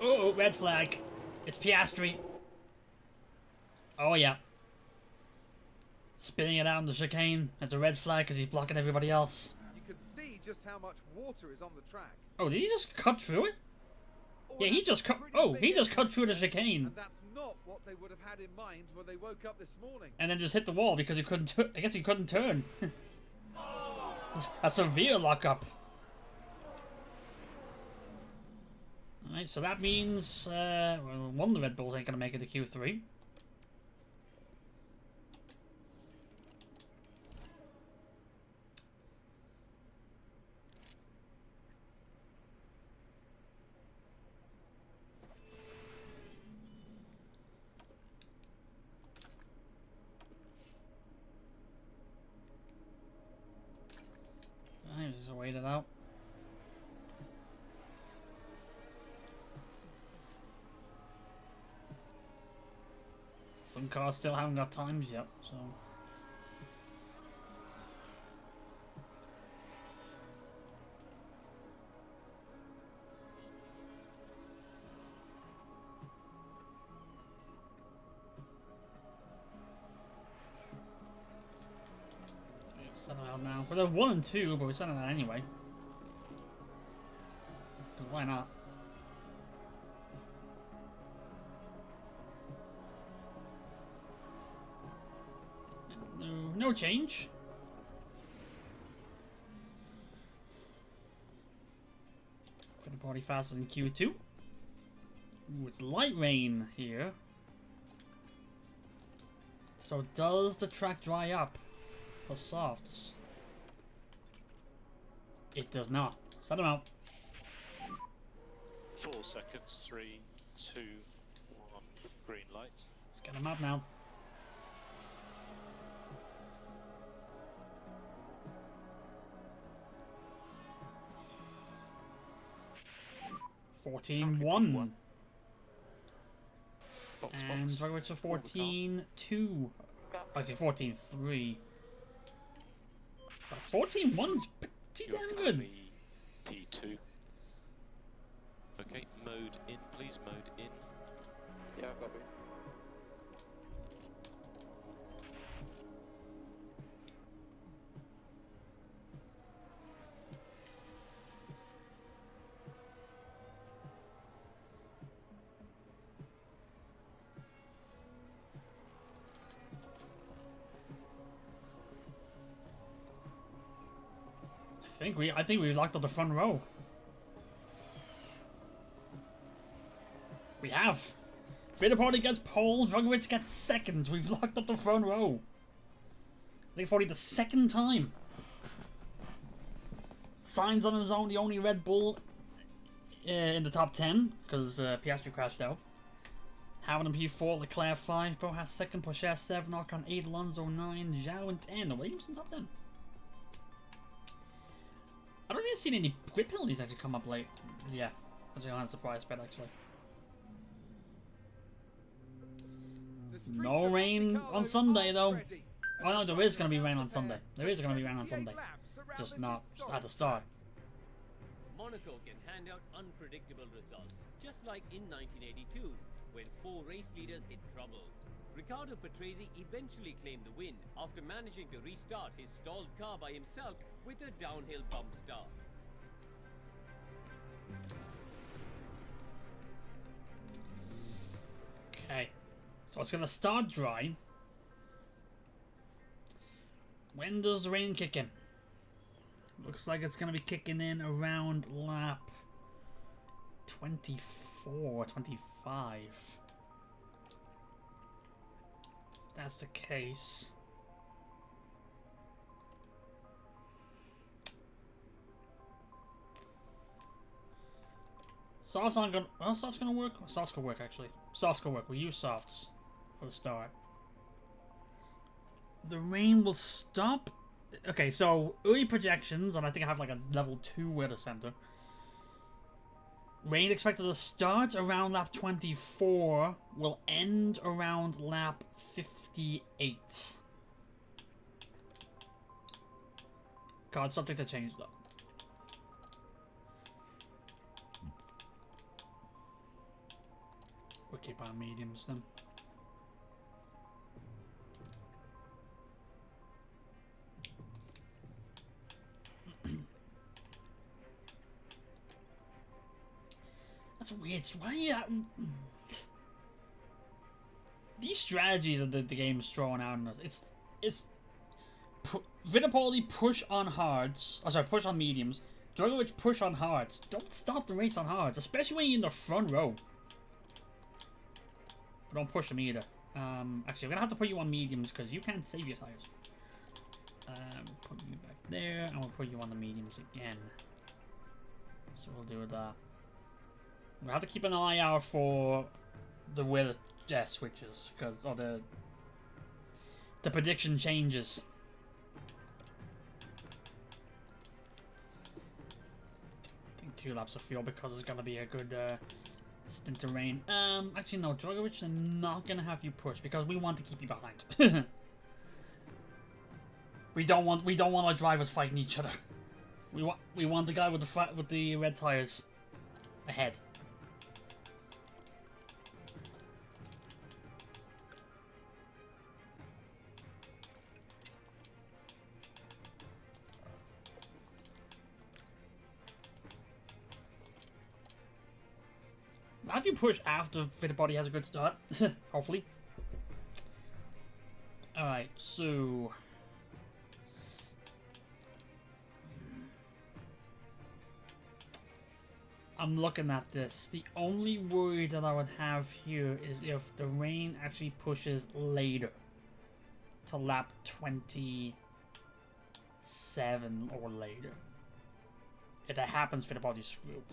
S1: Oh, red flag. It's Piastri. Oh yeah. Spinning it out on the chicane. That's a red flag because he's blocking everybody else.
S5: You can see just how much water is on the track.
S1: Oh, did he just cut through it?
S5: Oh,
S1: Yeah, he
S5: that's
S1: just cut.
S5: pretty
S1: Oh,
S5: big
S1: he just
S5: area.
S1: cut through the chicane,
S5: And that's not what they would have had in mind when they woke up this morning.
S1: and then just hit the wall because he couldn't. I guess he couldn't turn. A severe lockup. All right, so that means well, one of the Red Bulls ain't gonna make it to Q3. Just wait it out. Some cars still haven't got times yet, so. Send it out now. Well, they're 1 and 2, but we're sending it out anyway. 'Cause why not? No change. For the party faster than Q2. Ooh, it's light rain here. So does the track dry up for softs? It does not. Set them out.
S2: 4 seconds. 3, 2, 1. Green light.
S1: Let's get them up now. $14-1. And Dragovich to 14-2. Actually, 14-3. But 14-1's pretty damn good.
S2: P2. Okay, mode in, please. Mode in.
S7: Yeah, copy.
S1: I think we locked up the front row. We have. Fittipaldi gets pole, Dragovich gets second. We've locked up the front row. I think 40 the second time. Sainz on his own, the only Red Bull in the top 10 because Piastri crashed out. Hamilton P4, Leclerc 5, Bo has second, Porsche 7, Ocon 8, Alonso 9, Zhao and 10. Williams in top 10. I don't think I've seen any grid penalties actually come up late. Yeah, actually I'm surprised by actually. No rain on Sunday though. Oh no, there is going to be rain on Sunday. There is going to be rain on Sunday. Just not at the start.
S6: Monaco can hand out unpredictable results, just like in 1982, when 4 race leaders hit trouble. Riccardo Patrese eventually claimed the win after managing to restart his stalled car by himself with a downhill bump start.
S1: Okay, so it's going to start dry. When does the rain kick in? Looks like it's going to be kicking in around lap 24, 25. If that's the case. Softs aren't gonna. Well, softs gonna work. Softs can work actually. Softs can work. We use softs for the start. The rain will stop. Okay, so early projections, and I think I have like a level 2 weather center. Rain expected to start around lap 24, will end around lap 58. God, something to change though. We'll keep our mediums then. That's weird. Why? These strategies that the game's throwing out on us. It's Fittipaldi push on hards. Oh, sorry, push on mediums. Dragovich push on hards. Don't stop the race on hards, especially when you're in the front row. But don't push them either. Actually, I'm gonna have to put you on mediums because you can't save your tires. Put you back there, and we'll put you on the mediums again. So we'll do that. We'll have to keep an eye out for the weather switches, because the prediction changes. 2 laps of fuel because it's gonna be a good stint of rain. Actually no, Drogovic, I'm not gonna have you push because we want to keep you behind. we don't want our drivers fighting each other. We want the guy with the red tires ahead. Have you push after Fittipaldi has a good start? Hopefully. Alright, so... I'm looking at this. The only worry that I would have here is if the rain actually pushes later. To lap 27 or later. If that happens, Fittipaldi's screwed.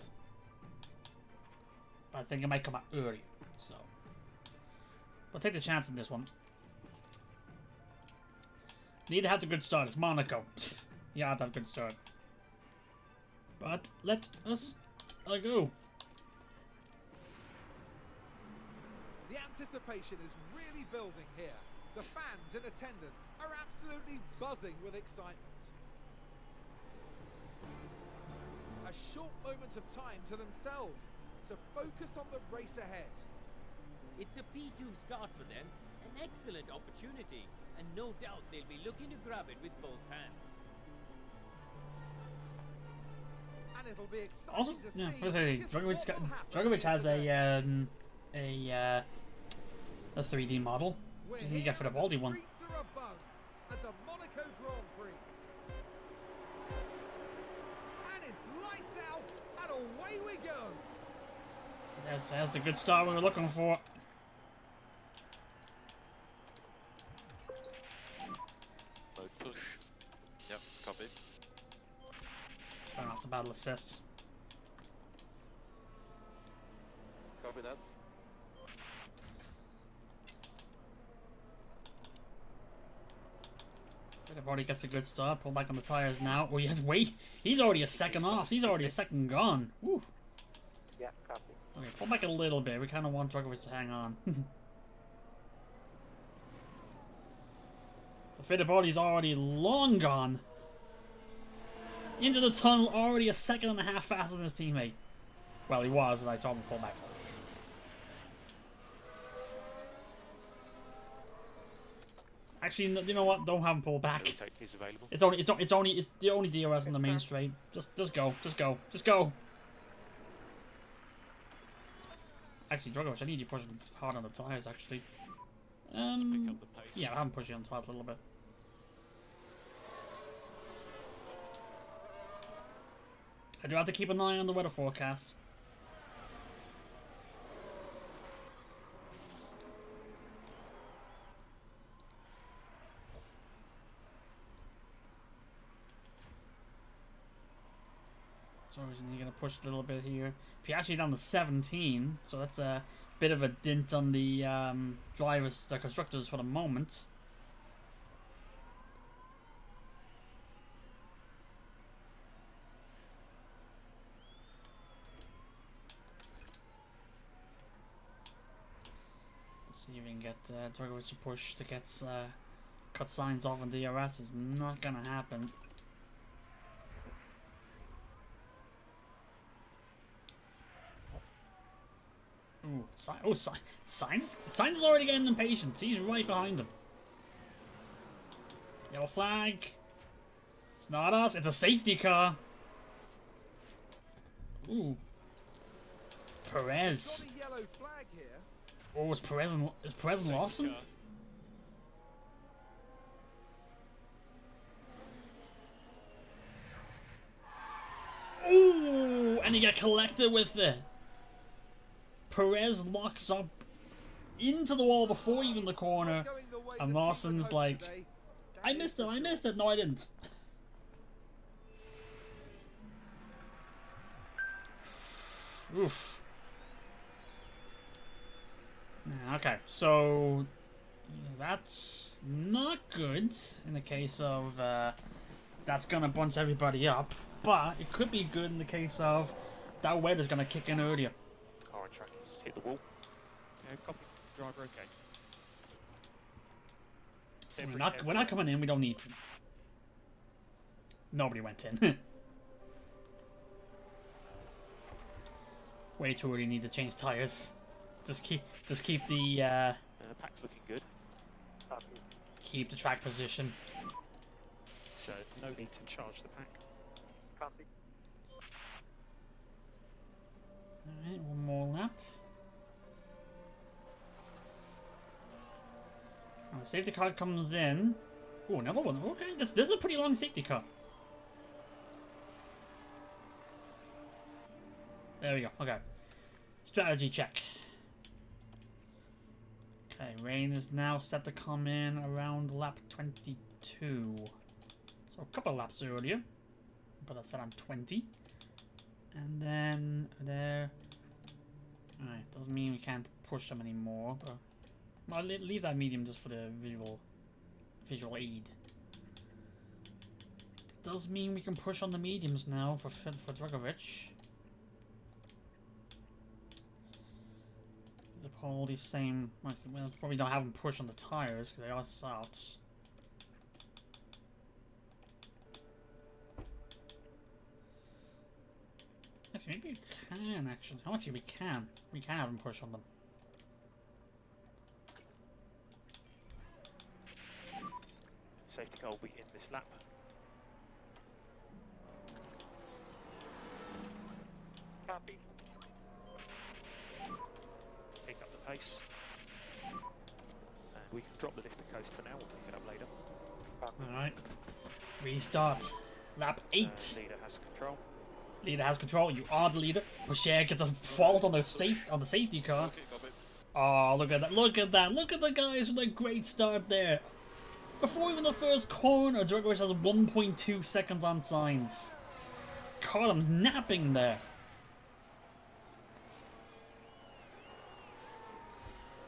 S1: I think it might come out early, so we'll take the chance in this one. Need to have the good start. It's Monaco. You have to have a good start. But let us go.
S5: The anticipation is really building here. The fans in attendance are absolutely buzzing with excitement. A short moment of time to themselves to focus on the race ahead.
S6: It's a P2 start for them, an excellent opportunity, and no doubt they'll be looking to grab it with both hands.
S5: And it'll be exciting
S1: Also,
S5: to
S1: yeah,
S5: see just what will happen
S1: Drogovic has
S5: here
S1: a 3D model.
S5: We're
S1: You
S5: here
S1: get for the
S5: and
S1: Baldy one.
S5: streets are abuzz at the Monaco Grand Prix. And it's lights out and away we go.
S1: That's the good start we were looking for.
S4: Mode push. Yep, copy.
S1: Turn off the battle assist.
S7: Copy that.
S1: Fittipaldi gets a good start. Pull back on the tires now. Oh yes, wait. He's already a second off. He's already a second gone. Woo.
S3: Yeah, copy.
S1: Okay, pull back a little bit. We kind of want Drogovic to hang on. So Fittipaldi's already long gone. Into the tunnel, already a second and a half faster than his teammate. Well, he was, and I told him to pull back. Actually, you know what? Don't have him pull back.
S2: Overtake is available.
S1: It's only the only DRS on the main straight. Just go. Actually, Drogovic, I need you pushing hard on the tires. Actually,
S2: Pick up the pace.
S1: yeah, I'm pushing on the tires a little bit. I do have to keep an eye on the weather forecast. So you're going to push a little bit here. Piastri down to 17, so that's a bit of a dent on the the constructors for the moment. Let's see if we can get Drogovic to push to get cut signs off on DRS. Is not going to happen. Ooh, Sainz is already getting impatient. He's right behind him. Yellow flag. It's not us. It's a safety car. Ooh. Perez.
S5: Got a yellow flag here.
S1: Oh, is Perez and Lawson?
S2: Car.
S1: Ooh, and he got collected with it. Perez locks up into the wall before even the corner,
S5: Going the way
S1: and
S5: the team
S1: Lawson's
S5: would hope
S1: like,
S5: today.
S1: I
S5: That
S1: missed
S5: is
S1: it,
S5: for
S1: I
S5: sure.
S1: missed it. No, I didn't. Oof. Okay, so that's not good in the case of that's gonna bunch everybody up, but it could be good in the case of that weather's gonna kick in earlier.
S2: Car and track has hit the wall. Yeah, copy. Driver okay.
S1: We're not coming in, we don't need to. Nobody went in. Way too early, need to change tires. Just keep the
S2: pack's looking good.
S3: Copy.
S1: keep the track position.
S2: So no need to charge the pack.
S3: Copy.
S1: Alright, one more lap. Oh, safety car comes in. Oh, another one. Okay, this is a pretty long safety car. There we go. Okay. Strategy check. Okay, rain is now set to come in around lap 22. So a couple of laps earlier. But that's around 20. And then there. Alright, doesn't mean we can't push them anymore, but I'll leave that medium just for the visual aid. Does mean we can push on the mediums now for Drugovich. They're probably same. Well, probably don't have them push on the tires because they are softs. Actually, maybe we can. Actually, we can. We can have them push on them.
S2: Safety car will be in this lap.
S3: Copy.
S2: Pick up the pace. And we can drop the lift and coast for now, we'll pick it up later.
S1: Alright. Restart. Lap 8.
S2: Leader has control.
S1: Leader has control. You are the leader. Bashir gets a fault on the safety car.
S7: Okay, copy.
S1: Oh, look at that. Look at that. Look at the guys with a great start there. Before even the first corner, Drugovich has 1.2 seconds on signs. Caught him napping there.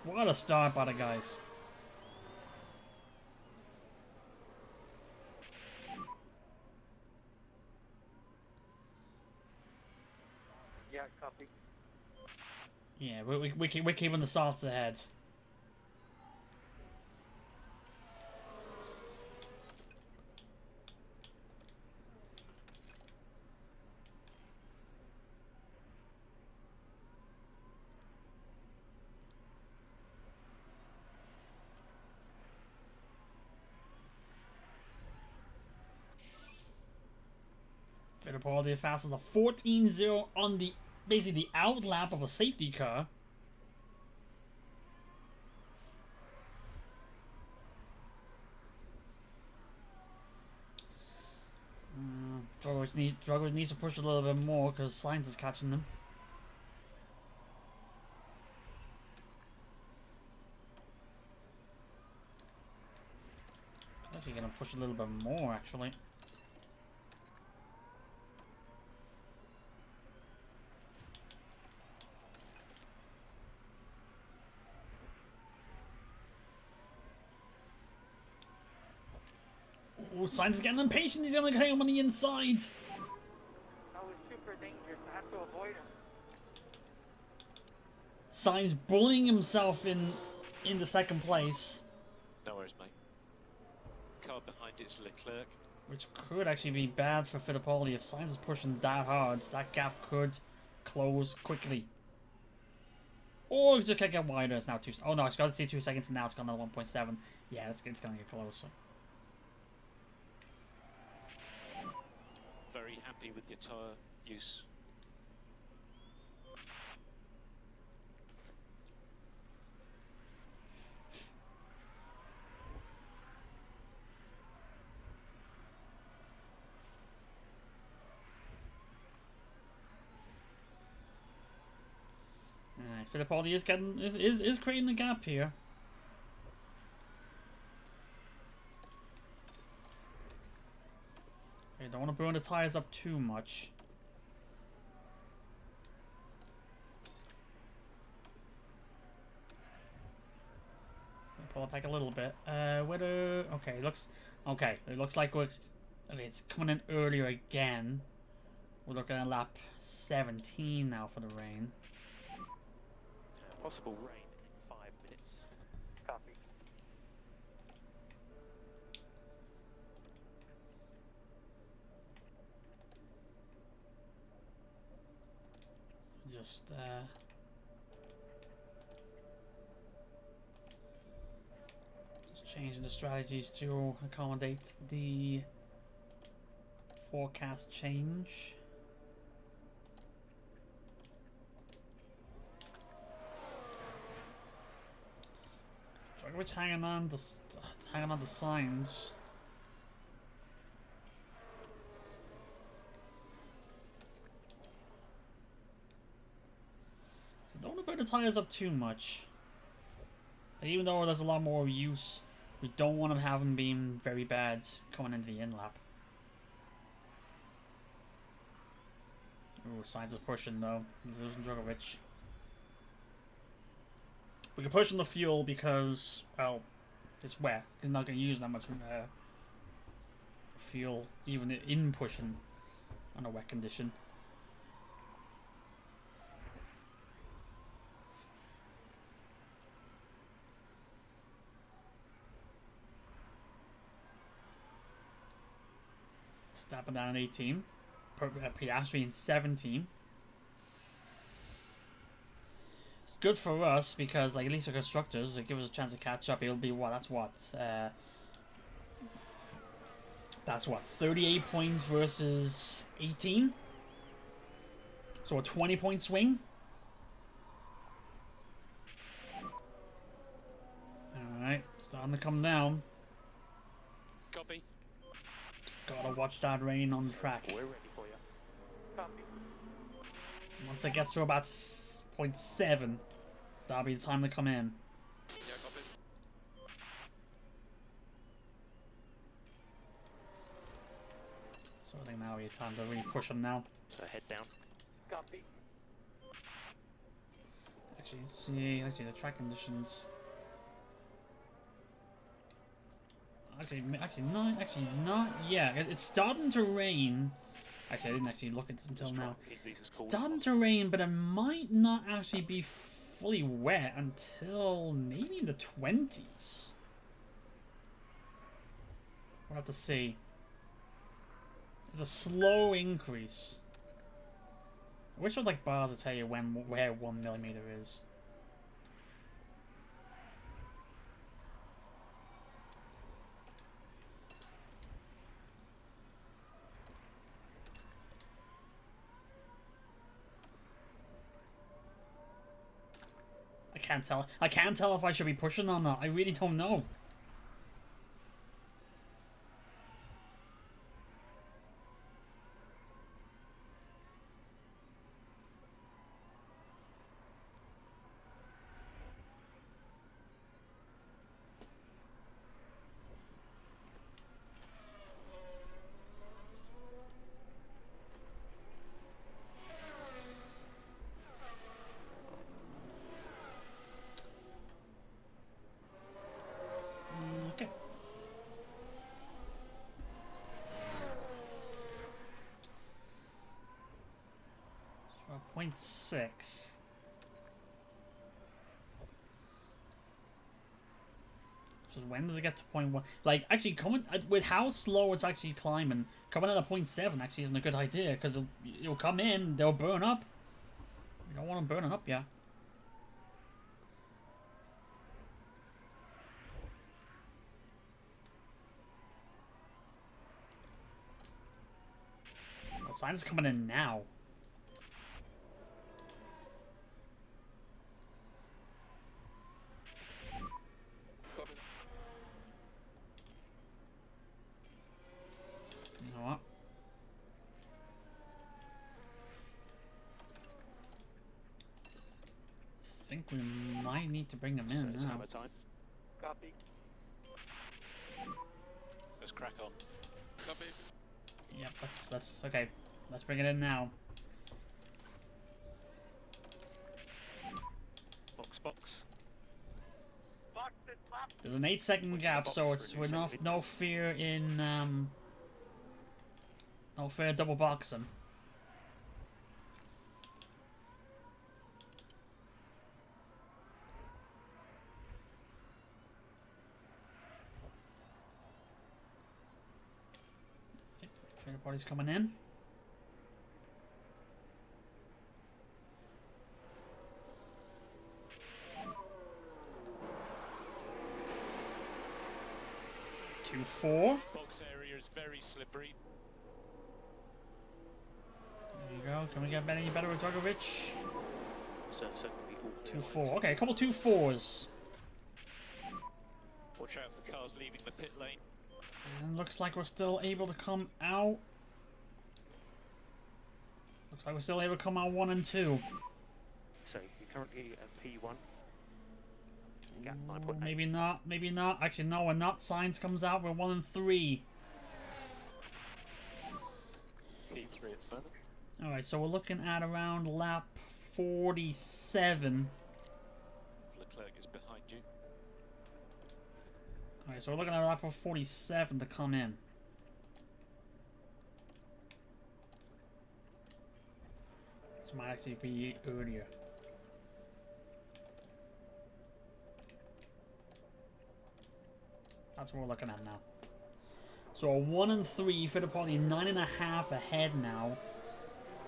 S1: What a start by the guys.
S3: Yeah, copy.
S1: Yeah, we're keeping the softs ahead. Fittipaldi fastest a 14.0 on the basically the out lap of a safety car. Drugovich needs to push a little bit more because Sainz is catching them. Actually, gonna push a little bit more actually. Oh, Sainz is getting impatient. He's gonna hit him on the inside.
S3: That was super dangerous. I have to avoid him.
S1: Sainz bullying himself in the second place,
S2: No worries, mate. Car behind it's Leclerc.
S1: which could actually be bad for Fittipaldi if Sainz is pushing that hard. That gap could close quickly. Or it just can't get wider. It's now 2. Oh no, it's got to see 2 seconds, and now it's gone to 1.7. Yeah, it's gonna get closer.
S2: Very happy with your tyre use.
S1: Fittipaldi is creating the gap here. Okay, don't want to burn the tires up too much. Pull it back a little bit. Okay, it looks like we're. Okay, it's coming in earlier again. We're looking at lap 17 now for the rain.
S7: Possible rain in 5 minutes.
S3: Copy.
S1: Just changing the strategies to accommodate the forecast change. Djokovic hanging on the signs. Don't want to burn the tires up too much. Even though there's a lot more use, we don't want to have them being very bad coming into the in lap. Ooh, Sainz is pushing though. He's losing Djokovic. We can push on the fuel because, well, it's wet. He's not going to use that much fuel, even in pushing on a wet condition. Stapping down at 18. Piastri in 17. It's good for us because, like, at least the constructors, it gives us a chance to catch up. It'll be what? That's what? 38 points versus 18. So a 20-point swing. All right, starting to come down.
S2: Copy.
S1: Gotta watch that rain on the track.
S7: We're ready for you.
S3: Copy.
S1: Once it gets to about 0.7, that'll be the time to come in.
S7: Yeah, copy.
S1: So I think now will be time to really push them now.
S7: So head down.
S3: Copy.
S1: Actually, the track conditions. Actually not yet. It's starting to rain. Actually, I didn't actually look at this until
S7: Just try
S1: now.
S7: and keep these as
S1: It's
S7: cool as
S1: starting to
S7: possible.
S1: rain, but it might not actually be fully wet until maybe in the 20s. We'll have to see. It's a slow increase. I wish I'd like bars to tell you where 1 millimeter is. I can't tell if I should be pushing or not. I really don't know. Okay. 0.6. So when does it get to 0.1? Like, actually, coming with how slow it's actually climbing, coming at a 0.7 actually isn't a good idea because it'll come in, they'll burn up. You don't want them burning up yet. The sign's coming in now.
S7: Copy.
S1: You know what? I think we might need to bring them
S2: So
S1: in
S2: it's
S1: now.
S2: hammer time.
S3: Copy.
S2: Let's crack on.
S7: Copy.
S1: Yep, that's okay. Let's bring it in now.
S7: Box, box.
S3: Box this lap.
S1: There's an 8-second gap, so it's we're no fear in no fear double boxing. Everybody's coming in. Two, four.
S2: Box area is very slippery.
S1: There you go. Can we get any better with Drogovic?
S7: So can be all
S1: 2-4. Okay, a couple 2-4s.
S2: Watch out for cars leaving the pit lane.
S1: And looks like we're still able to come out. Looks like we're still able to come out 1 and 2.
S7: So you're currently at P1. Gap 9.8.
S1: Maybe not. Maybe not. Actually, no, we're not. Science comes out. We're 1 and 3.
S2: P3 at the moment.
S1: Alright, so we're looking at around lap 47.
S2: Leclerc is behind you.
S1: Alright, so we're looking at lap 47 to come in. This might actually be earlier. That's what we're looking at now. So a 1 and 3, Fittipaldi 9.5 ahead now.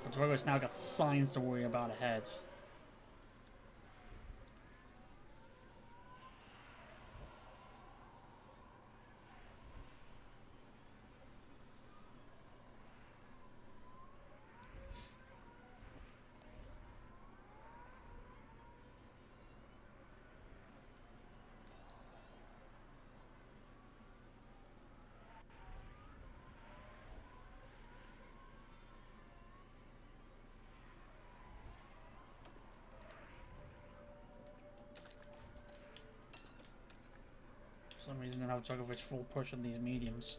S1: But Drogos now got Science to worry about ahead. For some reason I have Drogovic full push on these mediums.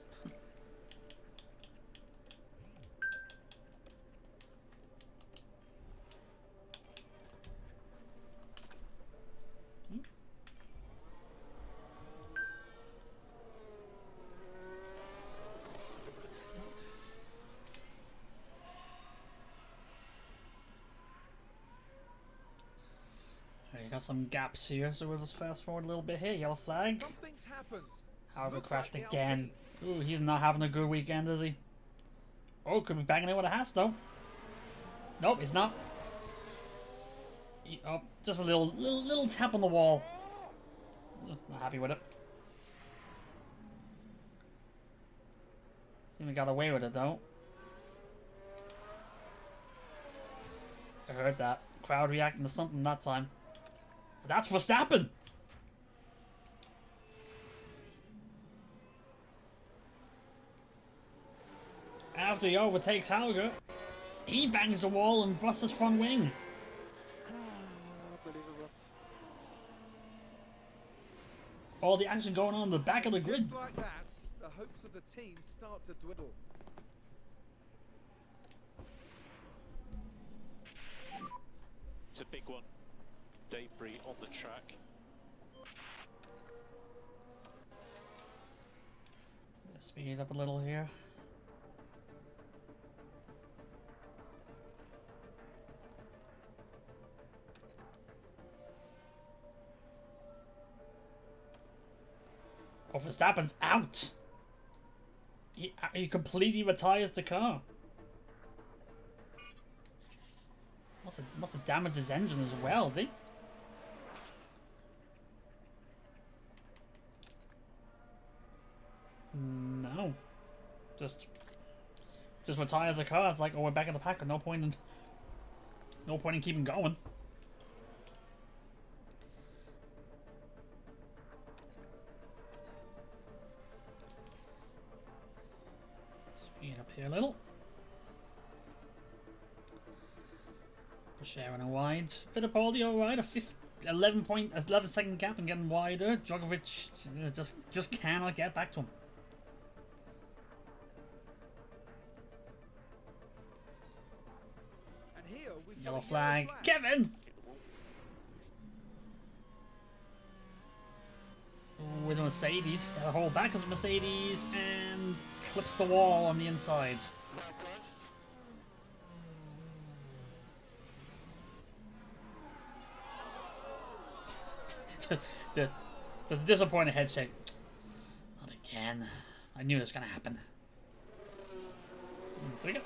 S1: You got some gaps here, so we'll just fast forward a little bit here. Yellow flag.
S5: Something's happened.
S1: However,
S5: Looks
S1: crashed
S5: like the
S1: again. Ooh, he's not having a good weekend, is he? Oh, could be banging it with a Haas, though. Nope, he's not. Oh, just a little tap on the wall. Not happy with it. Seems we got away with it, though. I heard that. Crowd reacting to something that time. That's Verstappen! After he overtakes Helga, he bangs the wall and busts his front wing. All the action going on in the back of the grid.
S5: Just like that, the hopes of the team start to dwindle.
S2: It's a big one. Debris on the track.
S1: Speed it up a little here. Oh, Verstappen's out! He completely retires the car. Must have damaged his engine as well, did he? No. Just retires the car. It's like, oh, we're back in the pack. No point in keeping going. Speed up here a little. Sharing a wide. Fittipaldi alright, a 11 second gap and getting wider. Drogovic just cannot get back to him.
S5: And here we've
S1: Yellow
S5: got a
S1: flag. Kevin! With a Mercedes. A whole back of Mercedes and clips the wall on the inside. the disappointed head shake. Not again. I knew this was gonna happen. Take it.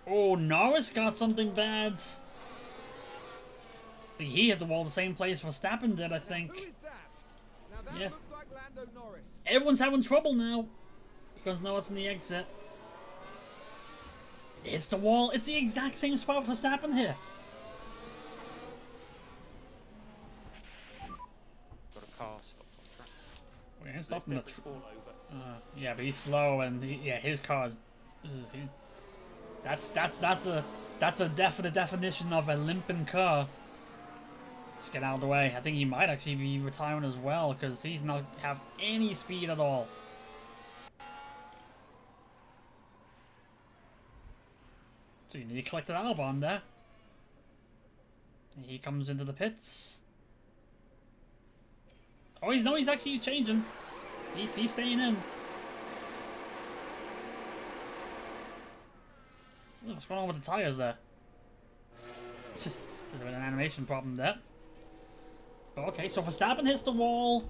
S1: Oh, Norris got something bad. He hit the wall the same place Verstappen did, I think.
S5: Who is that? Now that
S1: Yeah.
S5: looks like Lando Norris.
S1: Everyone's having trouble now because Norris in the exit. It's the wall. It's the exact same spot Verstappen here.
S7: Got a car stopped on track.
S1: We're gonna stop him.
S7: It's all over.
S1: Yeah, but he's slow, and yeah, his car's. That's a definite definition of a limping car. Let's get out of the way. I think he might actually be retiring as well because he's not have any speed at all. So you need to collect an Albon there. He comes into the pits. Oh, he's actually changing. He's staying in. What's going on with the tires there? There's a bit of an animation problem there. But okay, so Verstappen hits the wall,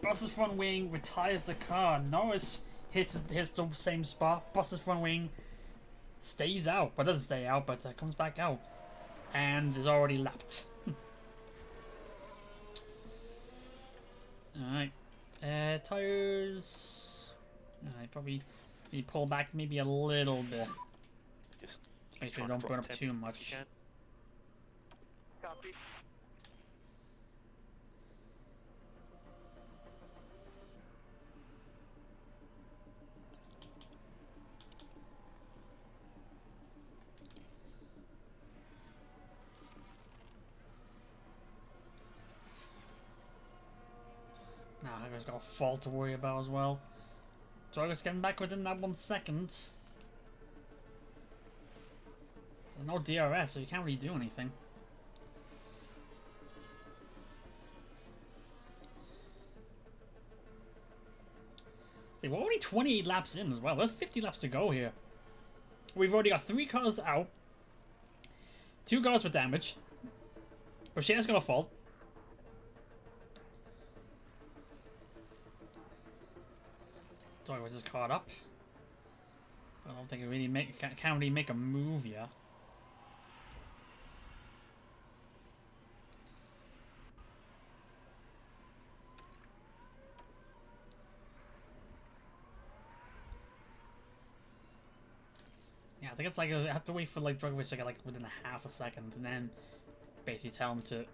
S1: busts his front wing, retires the car. Norris hits the same spot, busts his front wing, stays out. Well, doesn't stay out, but comes back out. And is already lapped. Alright. Tires. I probably need to pull back maybe a little bit.
S7: Just
S1: Make sure you
S7: trying
S1: don't
S7: to
S1: burn
S7: drop
S1: up
S7: 10
S1: too
S7: if
S1: much.
S7: you can.
S3: Copy.
S1: Now I've got a fault to worry about as well. Drogo's getting back within that 1 second. There's no DRS, so you can't really do anything. We're already 28 laps in as well. There's 50 laps to go here. We've already got 3 cars out. 2 cars with damage. Boucher's got a fault. Sorry, we're just caught up. I don't think it really can't really make a move yet. Yeah, I think it's like I have to wait for like Drogovic to get like within a half a second, and then basically tell him to.
S5: And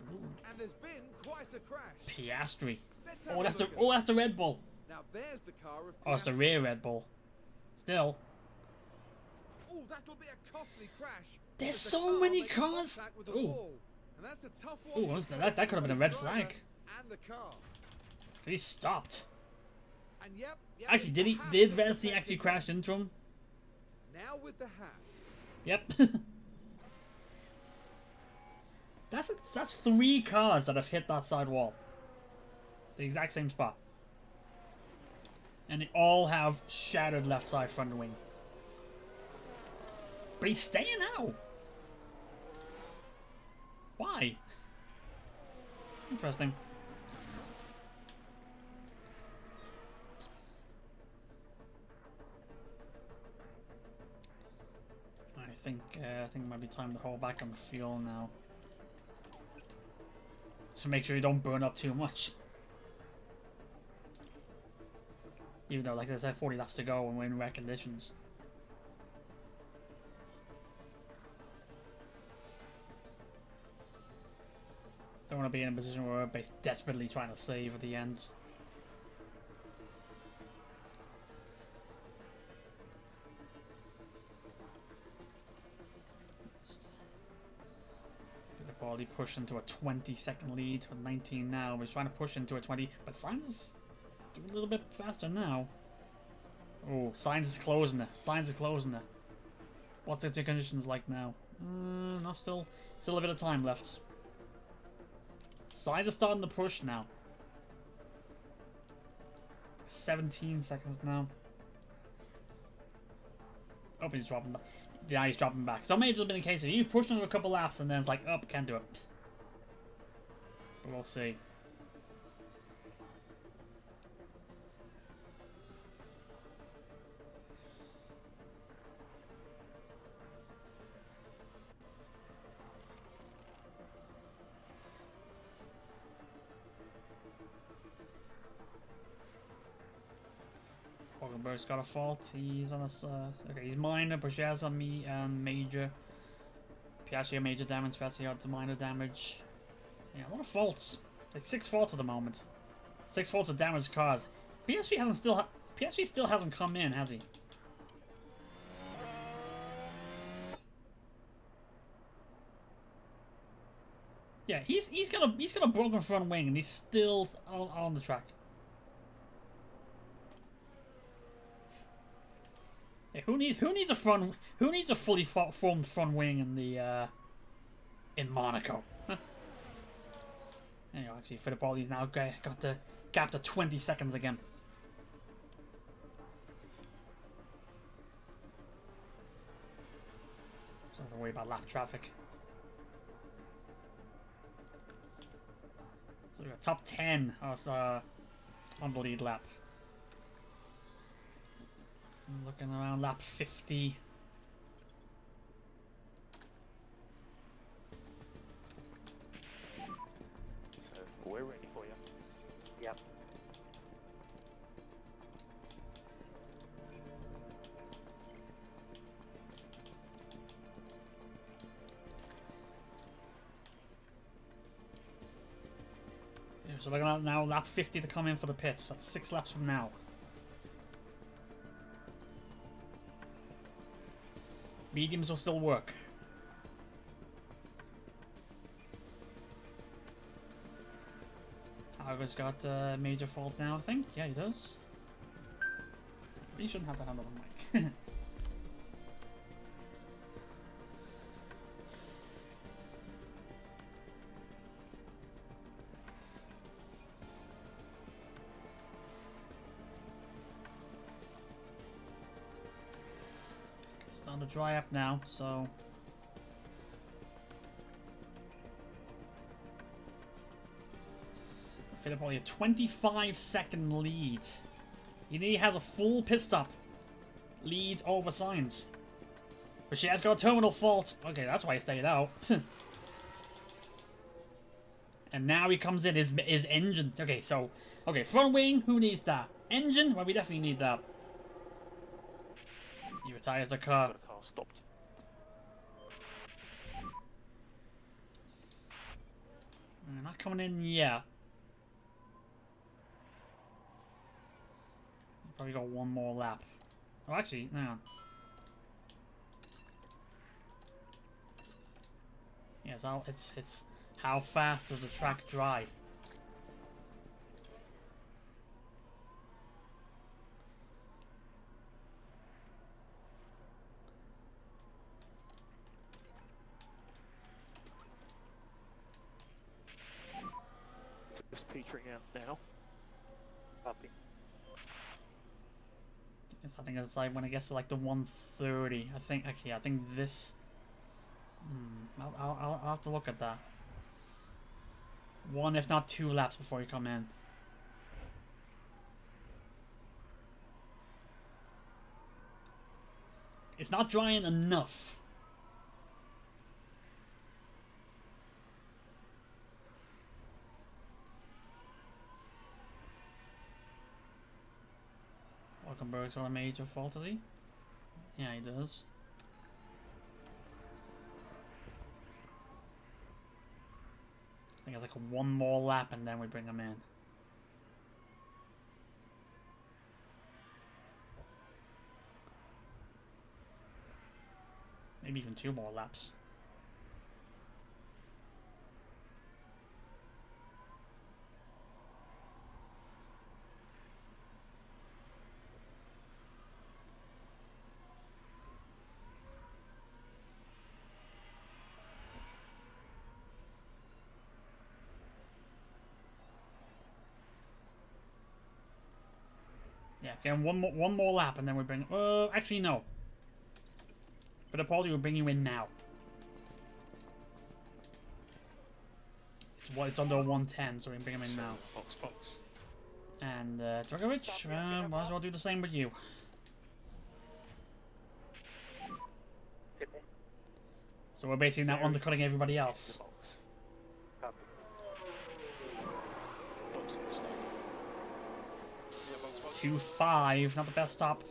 S5: there's been quite a crash.
S1: Piastri.
S5: Let's have
S1: Oh,
S5: a
S1: that's the
S5: look at it.
S1: Red Bull.
S5: Now there's the car of
S1: Oh, it's the
S5: Piastri.
S1: rear Red Bull. Still,
S5: Oh, that'll be a costly crash.
S1: there's
S5: as the
S1: so
S5: car
S1: many
S5: makes
S1: cars.
S5: contact with the
S1: Ooh,
S5: wall. And that's a tough one
S1: ooh,
S5: to
S1: that could have been a
S5: for
S1: red
S5: the
S1: flag.
S5: driver and the car.
S1: He stopped.
S5: And yep,
S1: Actually,
S5: it's
S1: did
S5: the
S1: he?
S5: Haas
S1: Did
S5: that's
S1: Vesty actually
S5: affected
S1: crash
S5: them.
S1: into him?
S5: Now with the Haas.
S1: Yep. That's 3 cars that have hit that side wall. The exact same spot. And they all have shattered left side front wing. But he's staying out. Why? Interesting. I think it might be time to hold back on the fuel now. To make sure you don't burn up too much. Even though, like I said, 40 laps to go and we're in wet conditions. Don't want to be in a position where we're desperately trying to save at the end. Could probably push into a 20-second lead with 19 now. We're trying to push into a 20, but Sainz is doing a little bit faster now. Oh, Sainz is closing it. Sainz is closing it. What's the conditions like now? No, still a bit of time left. Sainz is starting to push now. 17 seconds now. Oh, he's dropping back. Yeah, he's dropping back. So it may have just been the case of you push him a couple laps and then it's like, oh, can't do it. But we'll see. Hulkenberg's got a fault. He's on us. Okay, he's minor. Berger's on me and major. Piastri on major damage. Vessi on the minor damage. Yeah, a lot of faults. Like 6 faults at the moment. 6 faults of damaged cars. Piastri still hasn't come in, has he? Yeah, he's got a broken front wing and he's still on the track. Yeah, who needs a fully formed front wing in the in Monaco? Huh? Anyway, actually, Fittipaldi's now got the gap to 20 seconds again. So don't have to worry about lap traffic. So we got top 10 on the lead lap. Looking around lap 50.
S2: So we're ready for you.
S3: Yep.
S1: Yeah, so looking at now lap 50 to come in for the pits. That's 6 laps from now. Mediums will still work. Argo's got a major fault now, I think. Yeah, he does. He shouldn't have to handle the mic. Starting to dry up now, so Fittipaldi a 25-second lead. He has a full pit stop lead over Sainz. But she has got a terminal fault. Okay, that's why he stayed out. And now he comes in his engine. Okay, so front wing, who needs that? Engine, well, we definitely need that. He retires the car.
S2: The car stopped.
S1: Not coming in yet. Probably got one more lap. Oh, actually, hang on. Yes, it's how fast does the track dry?
S2: Just petering out now.
S3: Copy.
S1: I think it's like when it gets to like the 130. I think this. I'll have to look at that. 1, if not 2 laps before you come in. It's not drying enough. Hulkenberg's got a major fault, does he? Yeah, he does. I think it's like 1 more lap and then we bring him in. Maybe even 2 more laps. Yeah, again, one more lap and then we bring. Actually no. Fittipaldi will bring you in now. It's under 110, so we can bring him in now.
S2: Box.
S1: And Dragovic, might as well do the same with you. So we're basically now undercutting everybody else.
S3: Copy.
S2: Box in the snow.
S1: 2.5, not the best stop.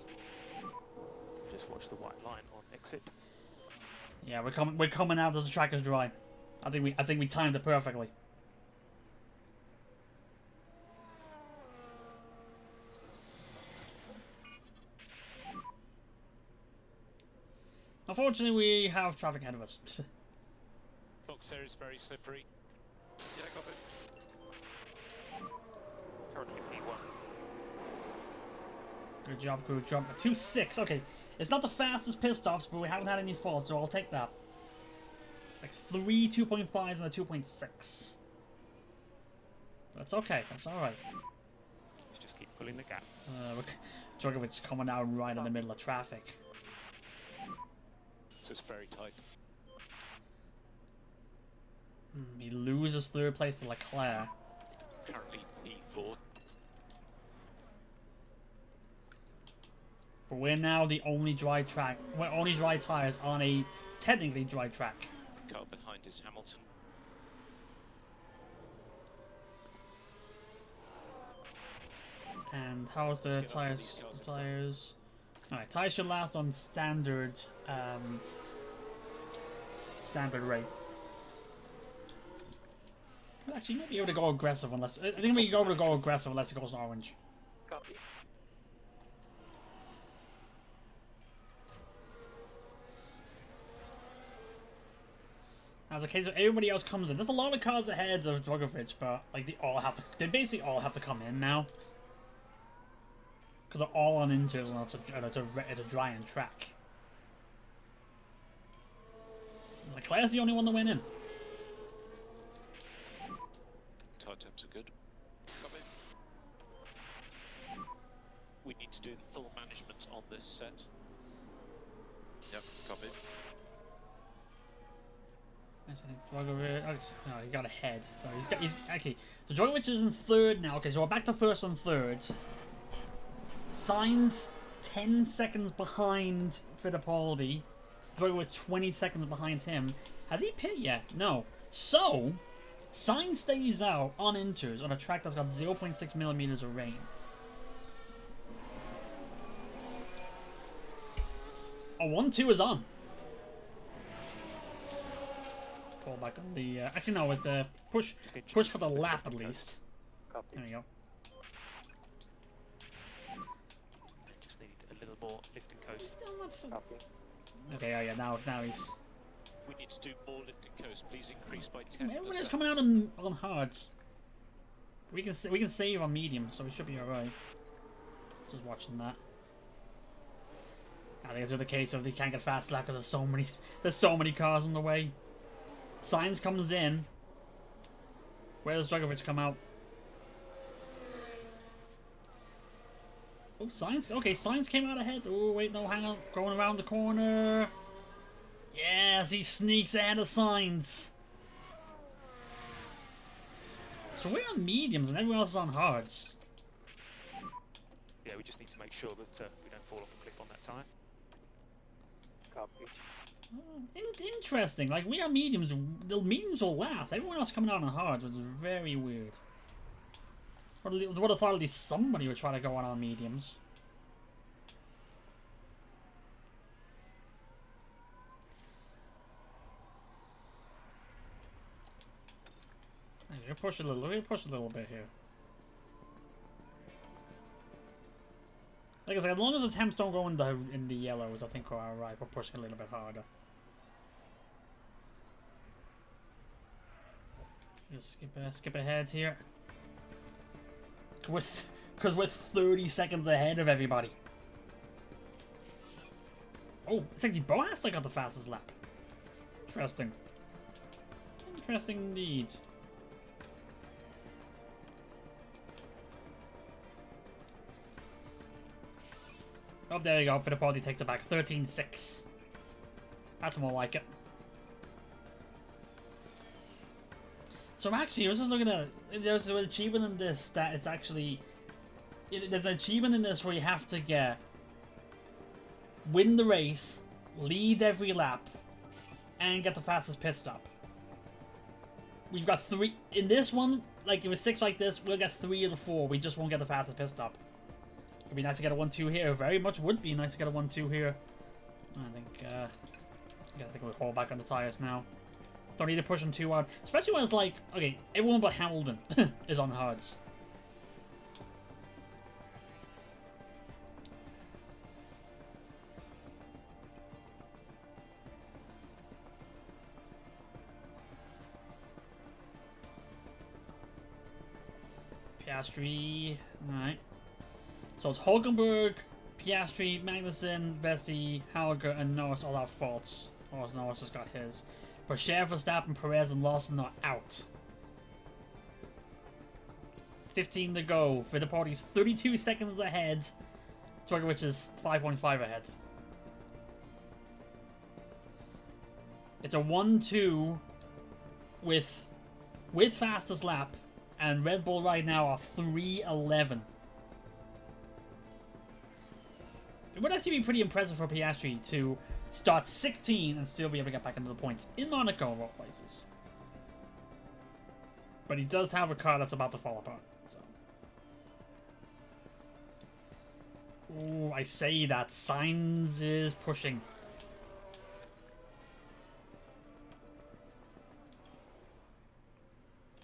S7: Just watch the white line on exit.
S1: Yeah, we're coming out as the track is dry. I think we timed it perfectly. Unfortunately, we have traffic ahead of us.
S2: Box area is very slippery.
S4: Yeah, copy.
S7: Currently P1.
S1: Good job, crew. Jump 2.6. Okay, it's not the fastest pit stops, but we haven't had any faults, so I'll take that. Like 3 2.5s and a 2.6. That's okay. That's all right.
S7: Let's just keep pulling the gap.
S1: Drogovic's coming out right in the middle of traffic.
S2: So it's very tight.
S1: He loses third place to Leclerc.
S2: Currently P4.
S1: But we're now the only dry track. We're only dry tires on a technically dry track.
S2: Car behind is Hamilton.
S1: And how's the
S2: Let's get up to
S1: tires?
S2: these cars in front.
S1: Tires. Alright, tires should last on standard standard rate. Well, actually, you might be able to go aggressive unless I think we can go able to go aggressive unless it goes orange.
S3: Copy.
S1: As a case of everybody else comes in. There's a lot of cars ahead of Drogovic, but like they basically all have to come in now. Because they're all on inters and it's a drying track. Leclerc's the only one to win in.
S2: Tire temps are good.
S4: Copy.
S2: We need to do the full management on this set.
S4: Yep, copy.
S1: Drogovic, no, he got ahead. So he's actually. So Drogovic is in third now. Okay, so we're back to first and third. Sainz 10 seconds behind Fittipaldi. Drogovic 20 seconds behind him. Has he pit yet? No. So Sainz stays out on inters on a track that's got 0.6 millimeters of rain. A 1-2 is on. Fall back on the. Actually, no. With the push for the lap at least.
S3: Copy.
S1: There we go.
S7: Just need a little more lift and coast.
S1: Still not.
S3: Copy.
S1: Okay. Yeah. Now he's.
S2: We need to do more lift and coast. Please increase by 10%.
S1: Everyone is coming out on hards. We can save on medium, so we should be alright. Just watching that. I think it's the case of they can't get fast lap because there's so many cars on the way. Sainz comes in. Where does Drogovic come out? Oh, Sainz. Okay, Sainz came out ahead. Oh, wait, no, hang on. Going around the corner. Yes, he sneaks ahead of Sainz. So we're on mediums and everyone else is on hards.
S7: Yeah, we just need to make sure that we don't fall off the cliff on that tyre.
S3: Copy.
S1: Interesting. Like, we are mediums. The mediums will last. Everyone else coming out on hards, which is very weird. I would have thought at least somebody would try to go on mediums. We're gonna push a little bit here. Like I said, as long as the temps don't go in the yellows, I think we're alright. We're pushing a little bit harder. Just skip ahead here. Because we're 30 seconds ahead of everybody. Oh, it's actually Boas that got the fastest lap. Interesting. Interesting indeed. Oh, there you go. Fittipaldi takes it back. 13.6. That's more like it. So actually, I was just looking at it. There's an achievement in this that is actually... There's an achievement in this where you have to win the race, lead every lap, and get the fastest pit stop. We've got 3... In this one, like, if it's 6 like this, we'll get 3 of the 4. We just won't get the fastest pit stop. It'd be nice to get a 1-2 here. Very much would be nice to get a 1-2 here. I think, I think we'll hold back on the tires now. Don't need to push them too hard. Especially when it's like, okay, everyone but Hamilton is on hards. Piastri, alright. So it's Hulkenberg, Piastri, Magnussen, Vesti, Hauger, and Norris all have faults. Norris just got his. But Cher, Verstappen, Perez, and Lawson are out. 15 to go. Fittipaldi's 32 seconds ahead. Drogovic is 5.5 ahead. It's a 1-2 with fastest lap. And Red Bull right now are 3:11. It would actually be pretty impressive for Piastri to start 16 and still be able to get back into the points in Monaco of all places. But he does have a car that's about to fall apart. So. Ooh, I say that. Sainz is pushing.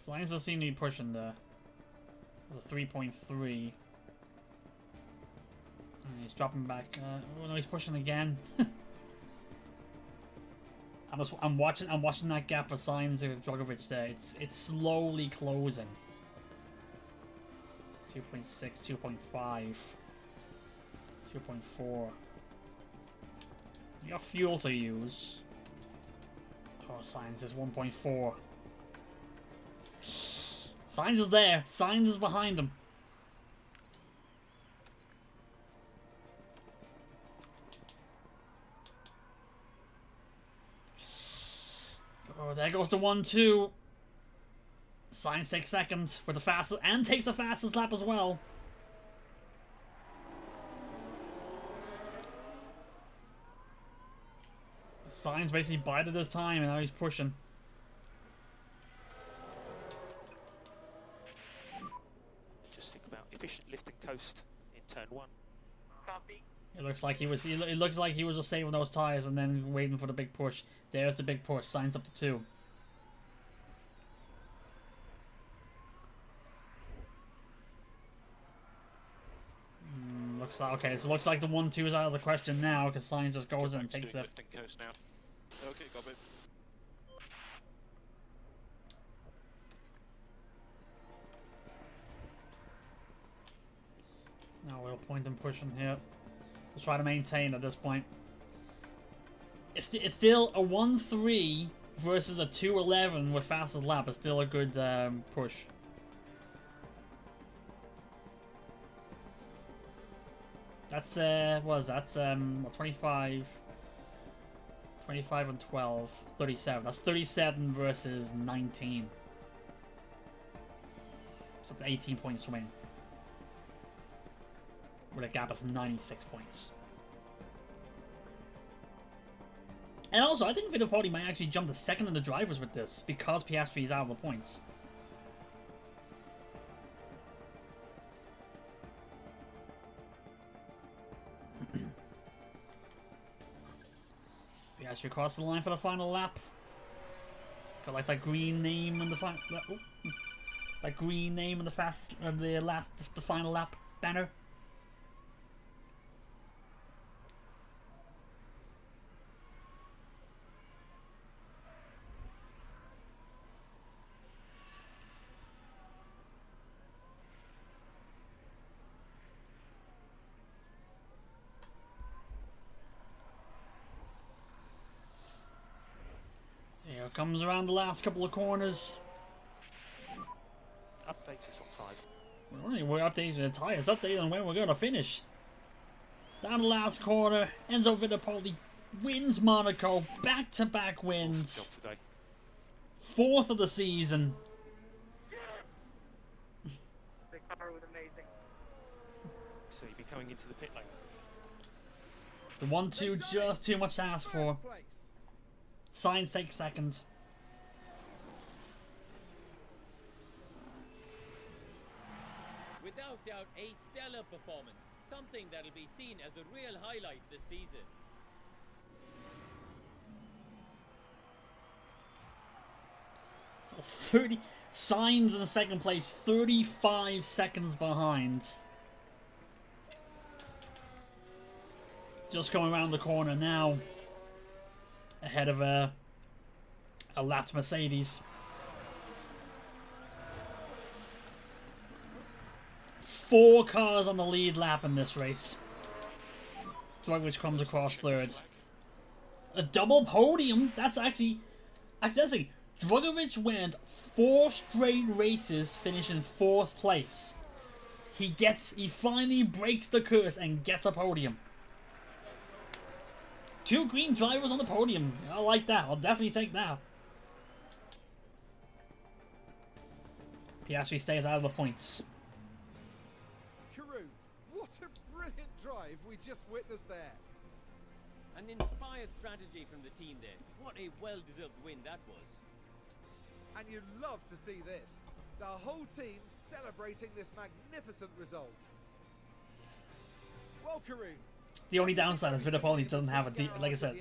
S1: Sainz does seem to be pushing the 3.3. He's dropping back. Oh no, he's pushing again. I'm watching that gap for Sainz and Drogovic there. It's slowly closing. 2.6, 2.5, 2.4. You got fuel to use. Oh, Sainz is 1.4. Sainz is there. Sainz is behind him. Oh, there goes the 1-2. Sainz takes second with the fastest and takes the fastest lap as well. Sainz basically bided his time and now he's pushing.
S7: Just think about efficient lift and coast in turn 1.
S3: Copy.
S1: It looks like he was. It looks like he was just saving those tires and then waiting for the big push. There's the big push. Sainz up to 2. Looks like okay. So it looks like the 1-2 is out of the question now because Sainz just goes in and takes it.
S4: Lift and coast now. Okay, got it.
S1: No, we'll point and pushing here. Let's try to maintain at this point. It's still a 1-3 versus a 2-11 with fastest lap. It's still a good push. That's that's 25 and 12, 37. That's 37 versus 19. So it's an 18-point swing. With a gap of 96 points. And also, I think Fittipaldi might actually jump to second in the drivers with this because Piastri is out of the points. Piastri crossed the line for the final lap. Got like that green name in the final. That green name in the the final lap banner. Here comes around the last couple of corners.
S7: Update us on tyres.
S1: We're updating the tyres, updating on when we're going to finish. Down the last corner, Enzo Fittipaldi wins Monaco, back-to-back wins. 4th of the season.
S3: The car was amazing.
S7: So you'll be coming into the pit lane.
S1: The 1-2 just too much to ask for. Sainz takes second.
S6: Without doubt, a stellar performance. something that'll be seen as a real highlight this season.
S1: So 30 Signs in second place, 35 seconds behind. Just coming around the corner now, ahead of a lapped Mercedes. 4 cars on the lead lap in this race. Drugovich comes across third. A double podium. That's actually Drugovich went 4 straight races, finishing 4th place. He finally breaks the curse and gets a podium. 2 green drivers on the podium. I like that. I'll definitely take that. Piastri stays out of the points.
S5: Karun, what a brilliant drive we just witnessed there.
S6: An inspired strategy from the team there. What a well-deserved win that was.
S5: And you love to see this. The whole team celebrating this magnificent result. Well, Karun.
S1: The only downside is Fittipaldi doesn't have like I said,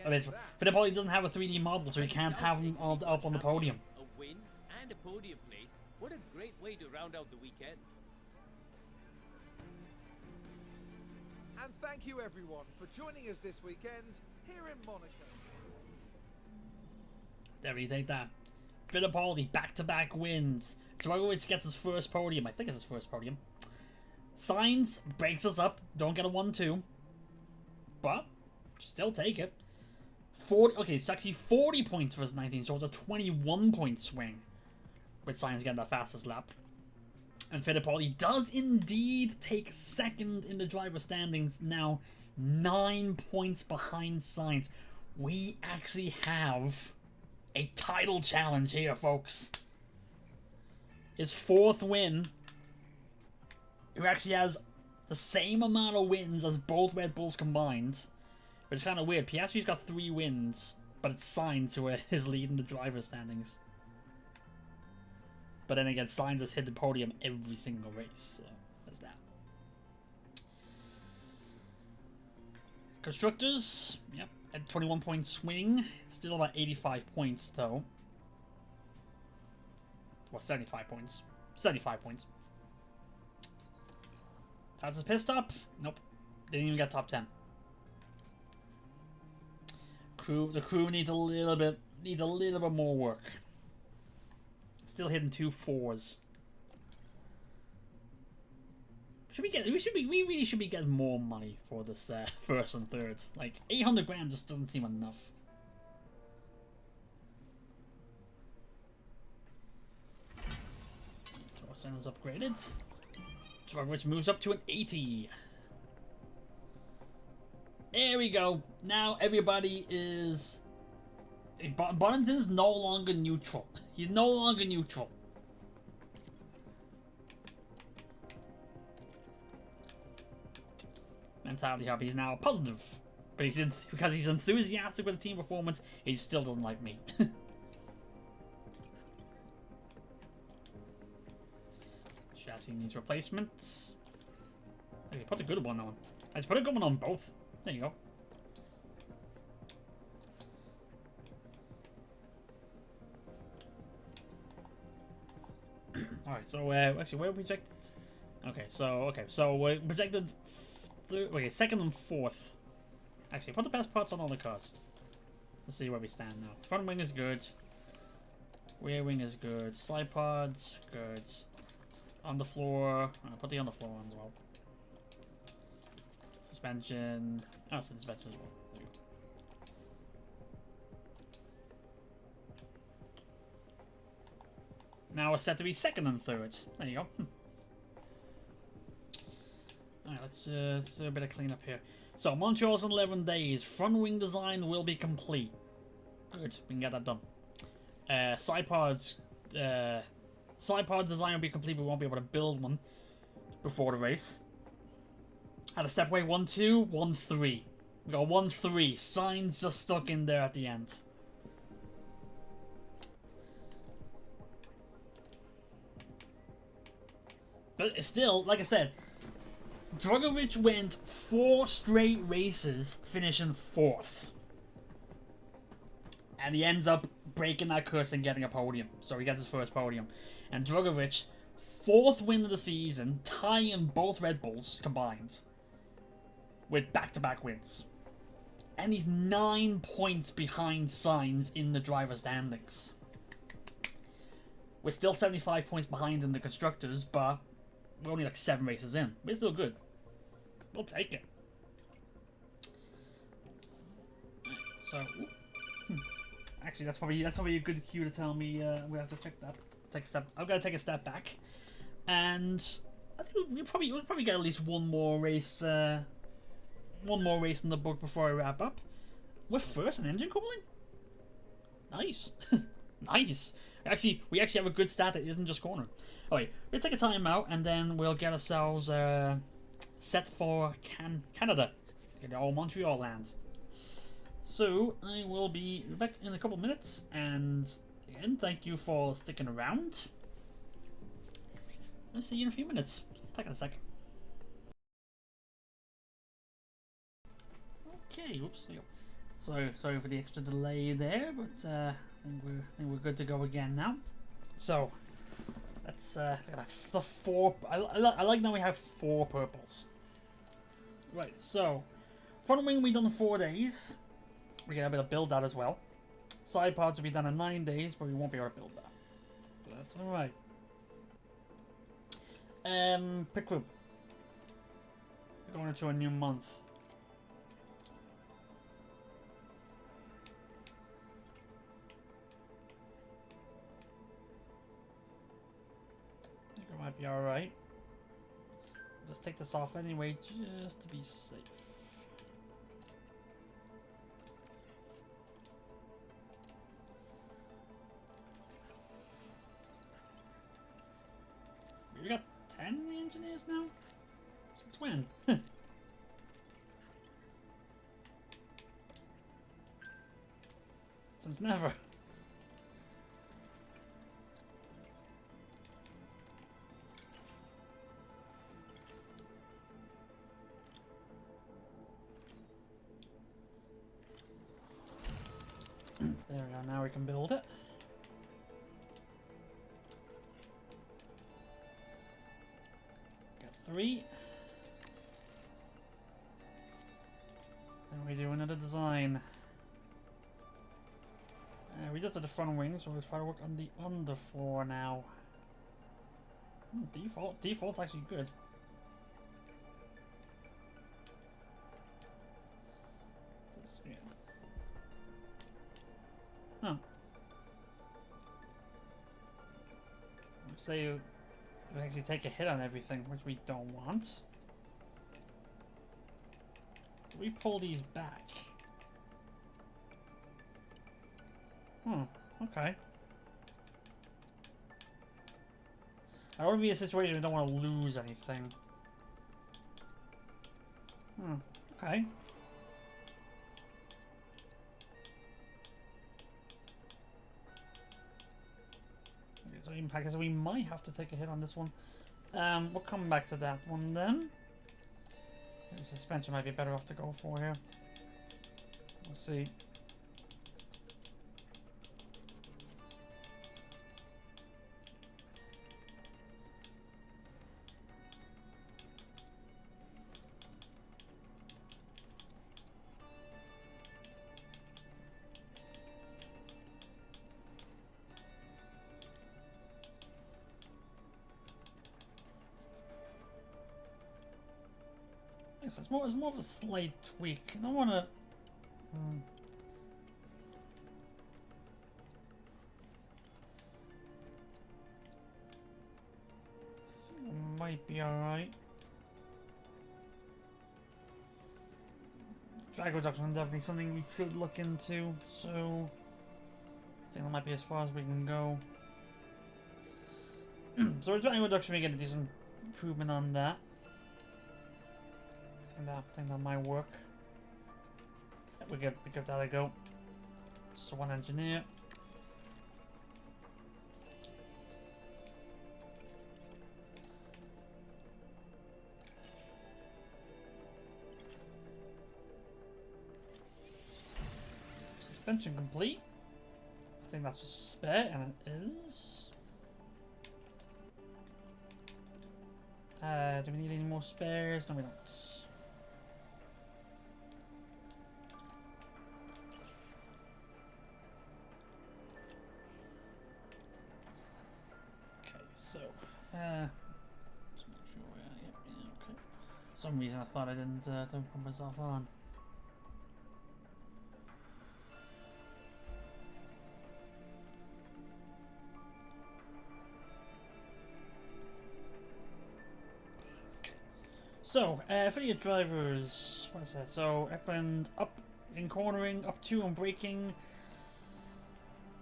S1: Fittipaldi doesn't have a 3D model, so he can't have him all up on the podium.
S6: A win and a podium place. What a great way to round out the weekend.
S5: And thank you everyone for joining us this weekend here in Monaco.
S1: There you take that. Fittipaldi back-to-back wins. Drugovich gets his first podium. I think it's his first podium. Sainz breaks us up. Don't get a 1-2. But still take it. 40. Okay, it's actually 40 points versus 19, so it's a 21-point swing. With Sainz getting the fastest lap. And Fittipaldi does indeed take second in the driver standings now. 9 points behind Sainz. We actually have a title challenge here, folks. His 4th win. Who actually has the same amount of wins as both Red Bulls combined. Which is kind of weird. Piastri's got 3 wins, but it's Sainz who is leading the driver standings. But then again, Sainz has hit the podium every single race, so there's that. Constructors, yep, at 21-point swing. It's still about 85 points, though. Well, 75 points. 75 points. That's his pit stop. Nope. Didn't even get top 10. The crew needs a little bit more work. Still hitting 2 4s. We really should be getting more money for this first and third. Like 800 grand just doesn't seem enough. So is upgraded. Drugovich moves up to an 80. There we go. Now everybody is. Bonington's no longer neutral. He's no longer neutral. Mentality Hub, he's now positive. But because he's enthusiastic with the team performance, he still doesn't like me. Chassis needs replacements. Okay, put a good one on. I just put a good one on both. There you go. Alright, so actually, where are we projected? Okay, so we're projected second and 4th. Actually, put the best parts on all the cars. Let's see where we stand now. Front wing is good. Rear wing is good. Side pods, good. On the floor. Put the on the floor on as well. Suspension. Oh, suspension as well. There you go. Now we're set to be second and third. There you go. Alright, let's do a bit of cleanup here. So, Montreal's in 11 days. Front wing design will be complete. Good, we can get that done. Side pod design will be complete, but we won't be able to build one before the race. At a stepway 1-2, 1-3. We got 1-3. Sainz just stuck in there at the end. But it's still, like I said, Drugovich went 4 straight races, finishing 4th. And he ends up breaking that curse and getting a podium. So he gets his first podium. And Drugovich, 4th win of the season, tying both Red Bulls combined. With back-to-back wins. And he's 9 points behind Sainz in the driver standings. We're still 75 points behind in the constructors, but we're only like 7 races in. We're still good. We'll take it. So, actually, that's probably a good cue to tell me we have to check that. Take a step. I've got to take a step back, and I think we'll probably get at least one more race in the book before I wrap up. We're first in engine cooling. Nice, nice. We actually have a good stat that isn't just corner. Okay, we'll take a time out and then we'll get ourselves set for Canada, in the old Montreal land. So I will be back in a couple minutes, and again, thank you for sticking around. I'll see you in a few minutes. Back in a second. Okay, oops, there you go. So sorry for the extra delay there, but I think we're good to go again now. So let's look at that. The 4. I like now we have 4 purples. Right, so front wing we done in 4 days. We get a bit of build that as well. Side pods will be done in 9 days, but we won't be able to build that. But that's all right. Pit crew. We're going into a new month. I think it might be all right. Let's take this off anyway, just to be safe. We got 10 engineers now? Since when? Since never. There we go, now we can build it. Got 3. Then we do another design. We just did the front wing, so we'll try to work on the underfloor now. Default's actually good. Huh. Say you actually take a hit on everything, which we don't want. Do we pull these back? Okay. I don't want to be in a situation where we don't want to lose anything. Okay. So impact, so we might have to take a hit on this one. We'll come back to that one then. Maybe suspension might be better off to go for here. Let's see. It's more of a slight tweak. I don't want to. Might be alright. Drag reduction is definitely something we should look into. So I think that might be as far as we can go. So we're drag reduction, we get a decent improvement on that. I think that might work. We give that a go. Just one engineer. Suspension complete. I think that's a spare, and it is. Do we need any more spares? No, we don't. Okay, so just make sure yeah, okay. For some reason I thought I didn't don't put myself on. So, affiliate drivers, what is that? So, Eckland up in cornering, up 2 on braking.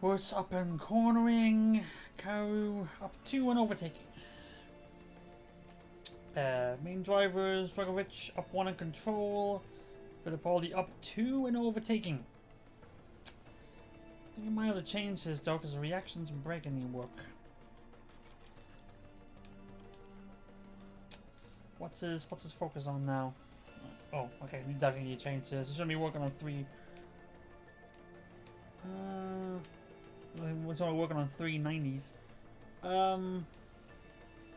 S1: Worse up in cornering. Cow up 2 on overtaking. Main drivers, Dragovic up 1 on control. Fittipaldi up 2 in overtaking. I think I might have to change this though, because the reactions and braking need work. What's his focus on now? Oh, okay, we definitely need to change this. He's gonna be working on 3. We're only working on 390s.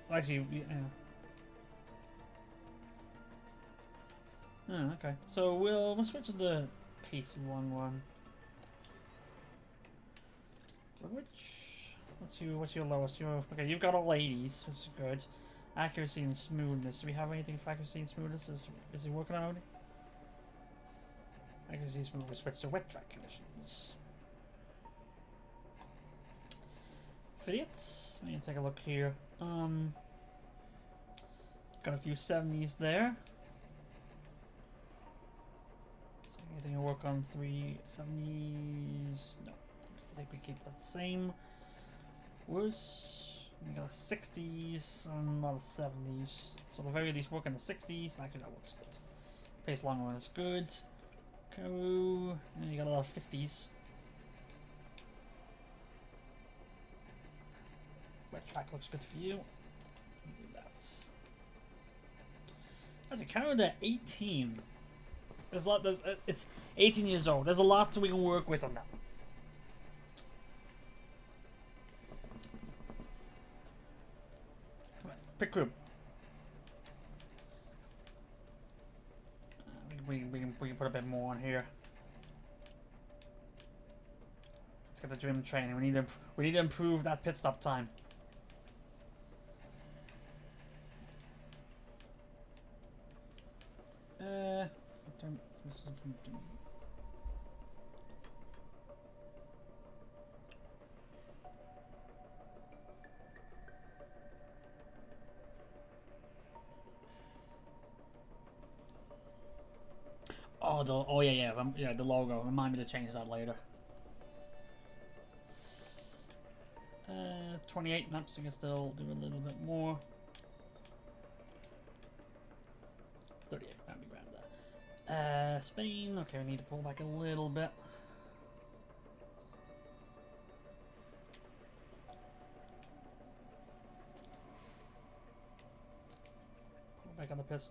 S1: Actually, yeah. Okay. So we'll switch to the pace one. What's your lowest? Okay, you've got all 80s, which is good. Accuracy and smoothness. Do we have anything for accuracy and smoothness? Is he working on it? Accuracy and smoothness. Switch to wet track conditions. Affiliates. Let me take a look here. Got a few 70s there. So anything to work on 370s? No. I think we keep that same. Worse. We got a 60s and not a 70s. So the very least work on the 60s. Actually, that works good. Pace long run is good. Karoo. And you got a lot of 50s. Wet track looks good for you. That's a Canada 18. There's a lot. It's 18 years old. There's a lot that we can work with on that. Pit crew. We can put a bit more on here. Let's get the gym training. We need to improve that pit stop time. Yeah, the logo. Remind me to change that later. 28 maps, we can still do a little bit more. 38, that'd be grand there. Spain, okay, we need to pull back a little bit. Pull back on the pist,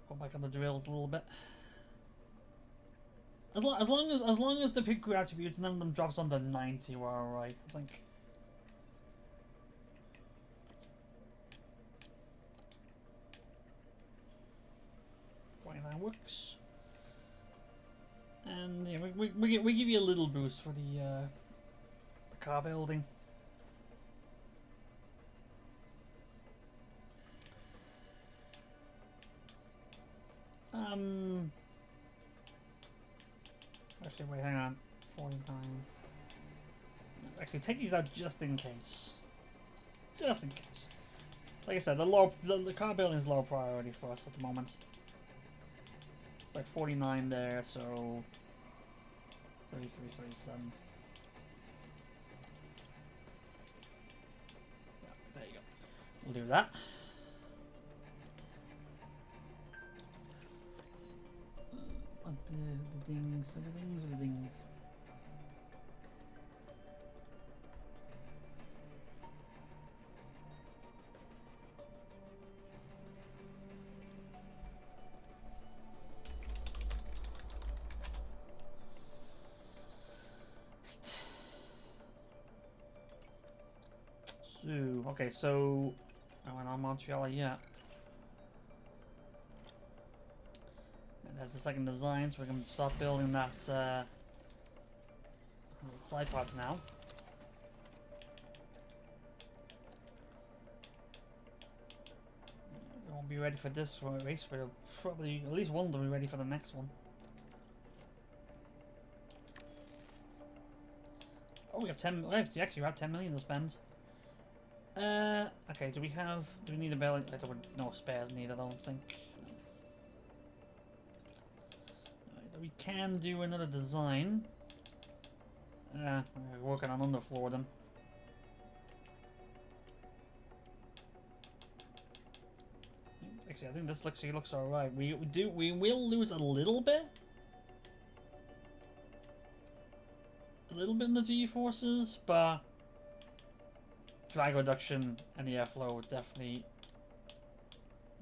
S1: pull back on the drills a little bit. As long as the pit crew attributes none of them drops under 90, we're alright, I think. That works. And yeah, we give you a little boost for the car building. Actually, wait, hang on. 49. Actually, take these out just in case. Just in case. Like I said, the car building is low priority for us at the moment. Like 49 there, so 33, 37. Yeah, there you go. We'll do that. What the dings? Are the dings or the dings? So, okay, so I went on Montreal yet. And that's the second design, so we can start building that side parts now. We won't be ready for this race, but it'll probably at least one of them will be ready for the next one. Oh, we have 10. We actually have 10 million to spend. Okay. Do we need a belly? I don't. No spares needed. I don't think. We can do another design. We're working on underfloor them. Actually, I think this looks alright. We will lose a little bit. A little bit in the G-forces, but drag reduction and the airflow would definitely.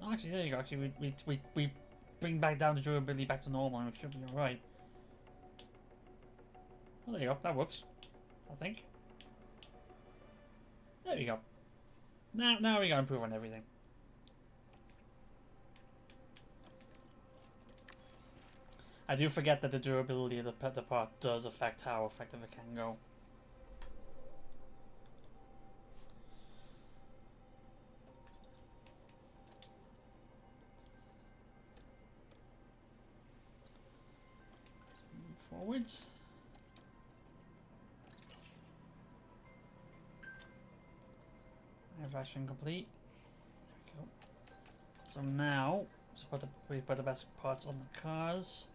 S1: Oh, actually, there you go. Actually, we bring back down the durability back to normal, and it should be all right. Well, there you go. That works, I think. There we go. Now we gotta improve on everything. I do forget that the durability of the part does affect how effective it can go. Move forwards. Version complete. There we go. So now, we put the best parts on the cars.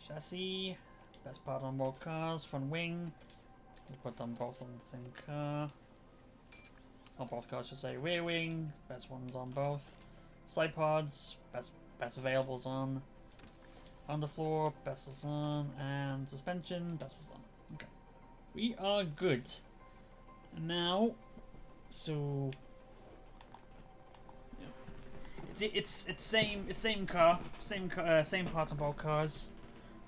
S1: Chassis, best part on both cars, front wing. We put them both on the same car. On both cars, should say. Rear wing, best ones on both. Side pods, best availables on. Underfloor, best is on, and suspension, best is on. Okay, we are good. And now, so yeah. it's same car, same parts on both cars.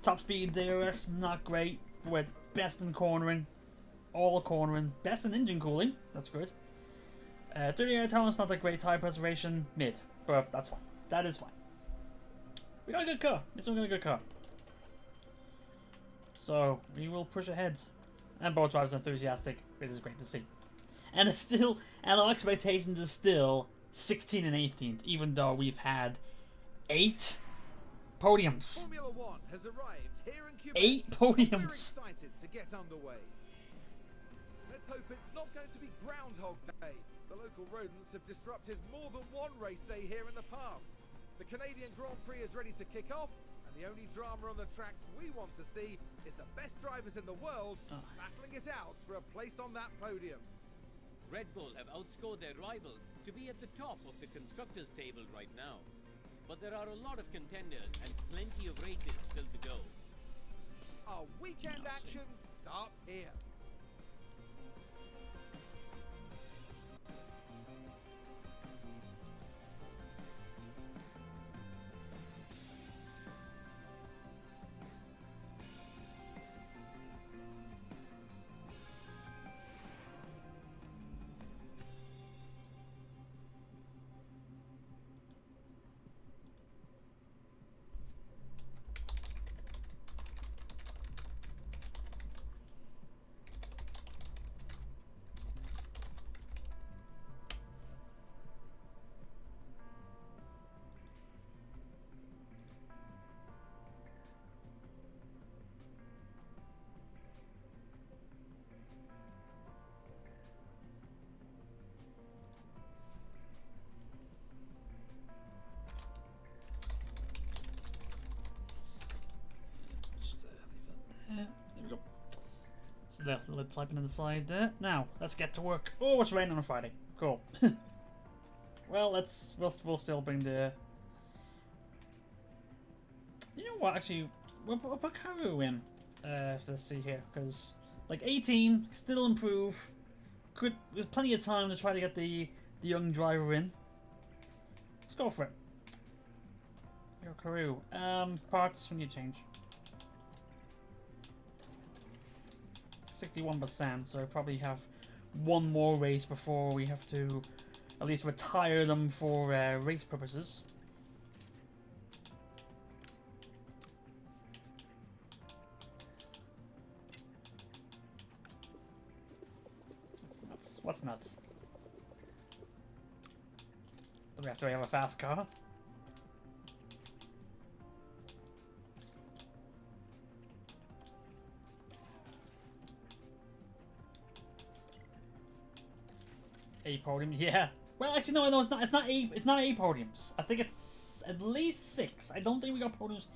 S1: Top speed DRS, not great. We're best in cornering. All cornering. Best in engine cooling. That's good. 30 air tolerance, not that great. Tire preservation, mid. But that's fine. That is fine. We got a good car. This one got a good car. So, we will push ahead. And both drivers are enthusiastic. It is great to see. And it's still, and our expectations are still 16th and 18th, even though we've had 8 podiums.
S5: Formula One has arrived here in Quebec.
S1: 8 podiums.
S5: We're excited to get underway. Let's hope it's not going to be Groundhog Day. The local rodents have disrupted more than one race day here in the past. The Canadian Grand Prix is ready to kick off, and the only drama on the tracks we want to see is the best drivers in the world battling it out for a place on that podium.
S6: Red Bull have outscored their rivals to be at the top of the constructors' table right now. But there are a lot of contenders and plenty of races still to go.
S5: Our weekend action starts here.
S1: There we go. So there, let's type it in the side there. Now, let's get to work. Oh, it's raining on a Friday. Cool. Well, we'll still bring the. You know what? Actually, we'll put Karu in. Let's see here, because like 18, still improve. There's plenty of time to try to get the young driver in. Let's go for it. Yo, Karu. Parts we need to change. 61%, so we one more race before we have to at least retire them for race purposes. What's nuts? Do we have to have a fast car? A podium, yeah. Well, actually, no, it's not. It's not eight. It's not 8 podiums. I think it's at least 6. I don't think we got podiums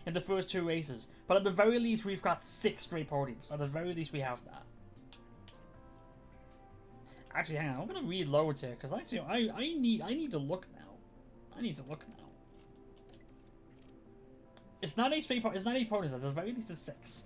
S1: in the first 2 races, but at the very least, we've got 6 straight podiums. At the very least, we have that. Actually, hang on. I'm gonna read loads here because actually, I need to look now. I need to look now. It's not 8 straight. It's not 8 podiums. At the very least, it's 6.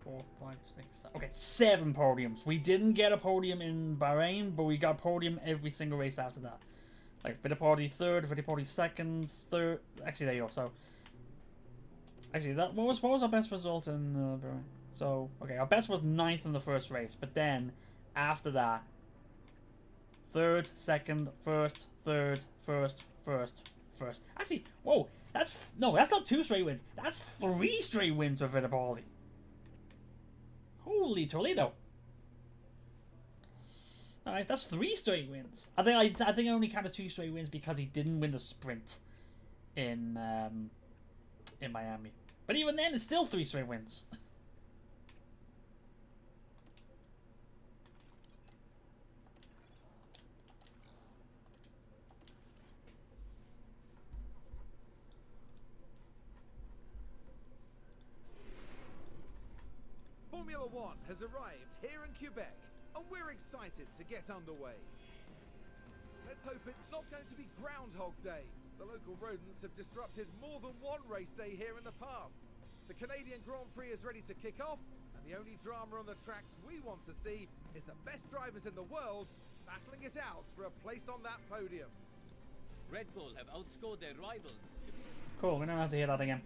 S1: 4, 5, 6. Okay, 7 podiums. We didn't get a podium in Bahrain, but we got a podium every single race after that. Like Fittipaldi 3rd, Fittipaldi 2nd, 3rd. Actually, there you go. So, actually, what was our best result in Bahrain? So, okay, our best was 9th in the first race, but then after that, 3rd, 2nd, 1st, 3rd, 1st, 1st, 1st. Actually, whoa, that's not 2 straight wins. That's 3 straight wins for Fittipaldi. Holy Toledo! All right, that's 3 straight wins. I think I only counted 2 straight wins because he didn't win the sprint in Miami. But even then, it's still 3 straight wins.
S5: Formula One has arrived here in Quebec, and we're excited to get underway. Let's hope it's not going to be Groundhog Day. The local rodents have disrupted more than one race day here in the past. The Canadian Grand Prix is ready to kick off, and the only drama on the tracks we want to see is the best drivers in the world battling it out for a place on that podium.
S6: Red Bull have outscored their rivals.
S1: Cool, we don't have to hear that again.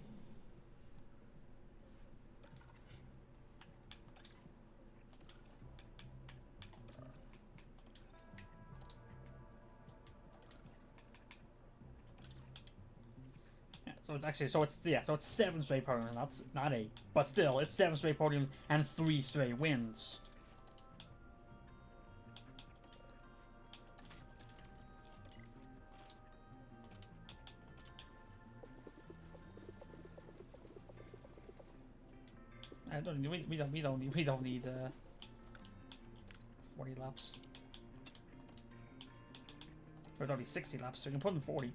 S1: So it's actually so it's 7 straight podiums. That's not 8, but still it's 7 straight podiums and 3 straight wins. We don't need 40 laps. We're only 60 laps, so we can put in 40.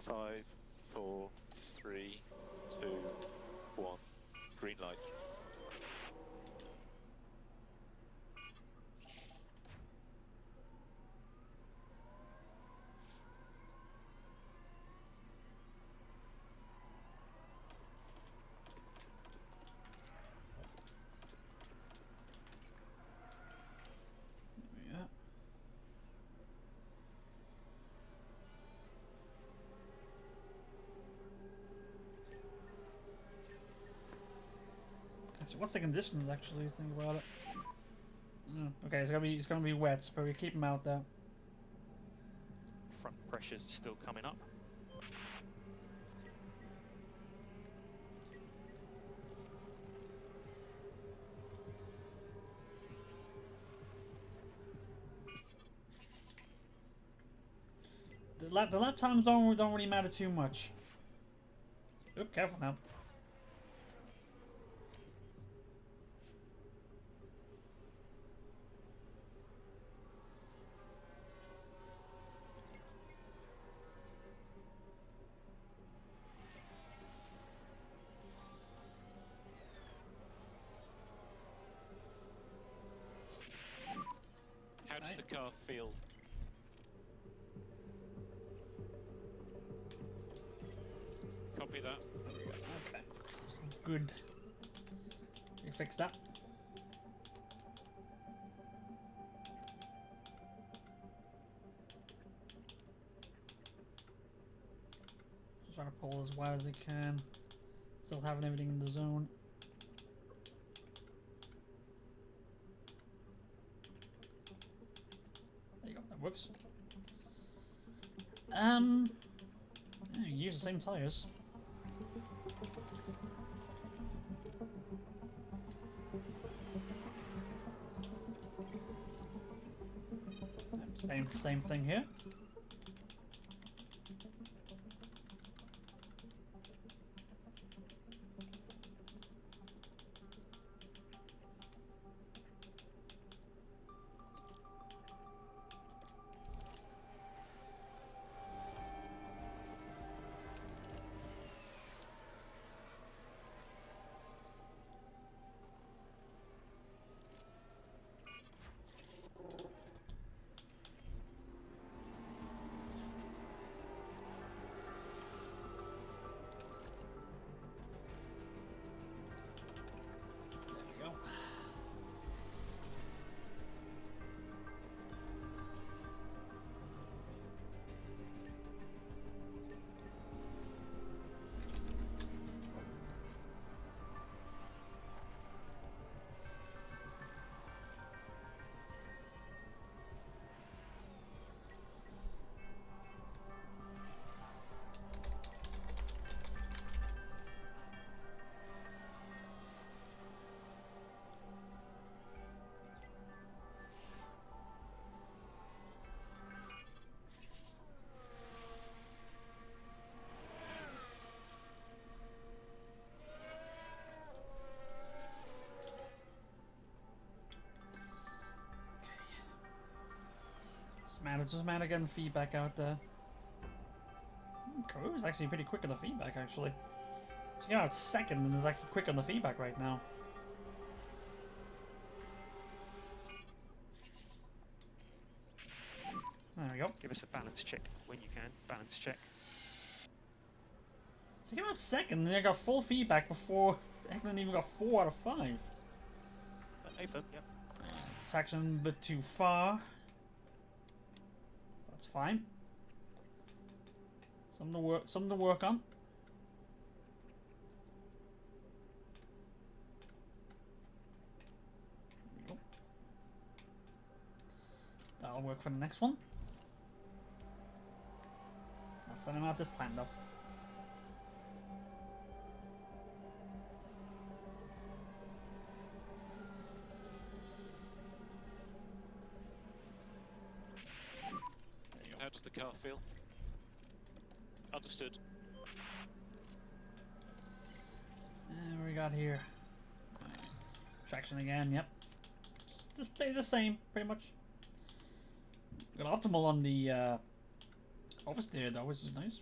S2: Five, 4, 3, 2, 1. Green light.
S1: Yeah. What's the conditions actually? Think about it. Okay, it's gonna be wet, but we keep them out there.
S7: Front pressure's still coming up.
S1: The lap times don't really matter too much. Oop, careful now.
S2: car feel? Copy that.
S1: Okay. Good. You fix that. Try to pull as wide as I can. Still having everything in the zone. There you go, that works. Yeah, you use the same tires. Same thing here. Just matter getting feedback out there. Karoo is actually pretty quick on the feedback, actually. She got out second and is actually quick on the feedback right now. There we go.
S7: Give us a balance check when you can. Balance check.
S1: She came out second and I got full feedback before Ekman even got 4 out of 5.
S7: Nathan, yep.
S1: It's actually a bit too far. That's fine. Something to work on. There we go. That'll work for the next one. I'll send him out this time though.
S2: How does the car feel? Understood.
S1: What we got here? Traction again, yep. Just play the same, pretty much. Got optimal on the oversteer though, which is nice.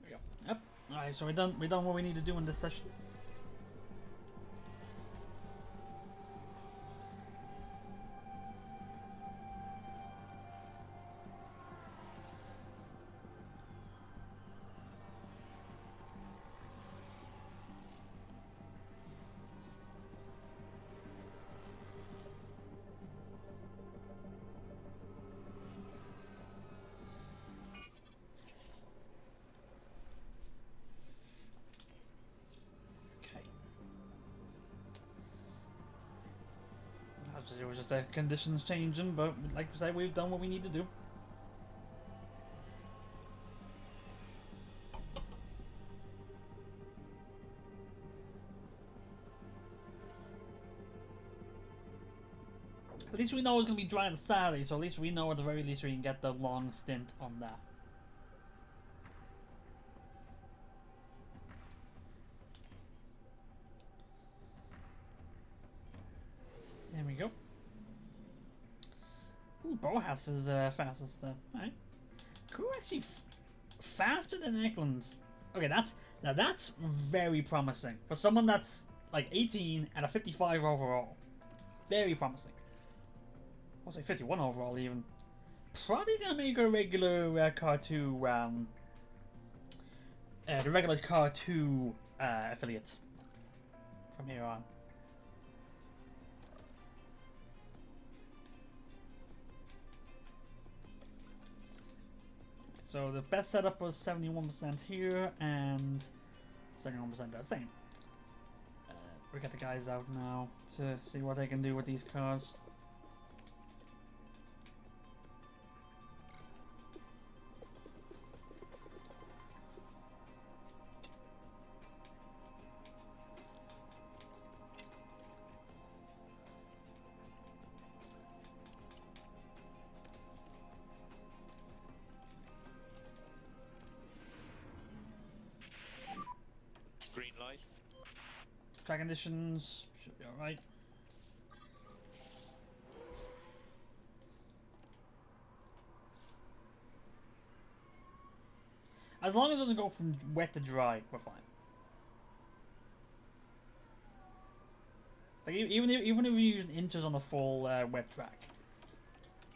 S1: There we go. Yep. Alright, so we done what we need to do in this session. It was just conditions changing, but like I said, we've done what we need to do. At least we know it's going to be dry on Saturday, so at least we know at the very least we can get the long stint on that. There we go. Ooh, Boas is fastest. Alright. Crew actually faster than Eklund's. Okay, that's very promising for someone that's like 18 and a 55 overall. Very promising. I'll say 51 overall even. Probably gonna make a regular Car 2 the regular Car 2 affiliates from here on. So the best setup was 71% here and 71% the same. We got the guys out now to see what they can do with these cars.
S2: Green light.
S1: Track conditions should be alright. As long as it doesn't go from wet to dry, we're fine. Like even if you're using inters on the full wet track,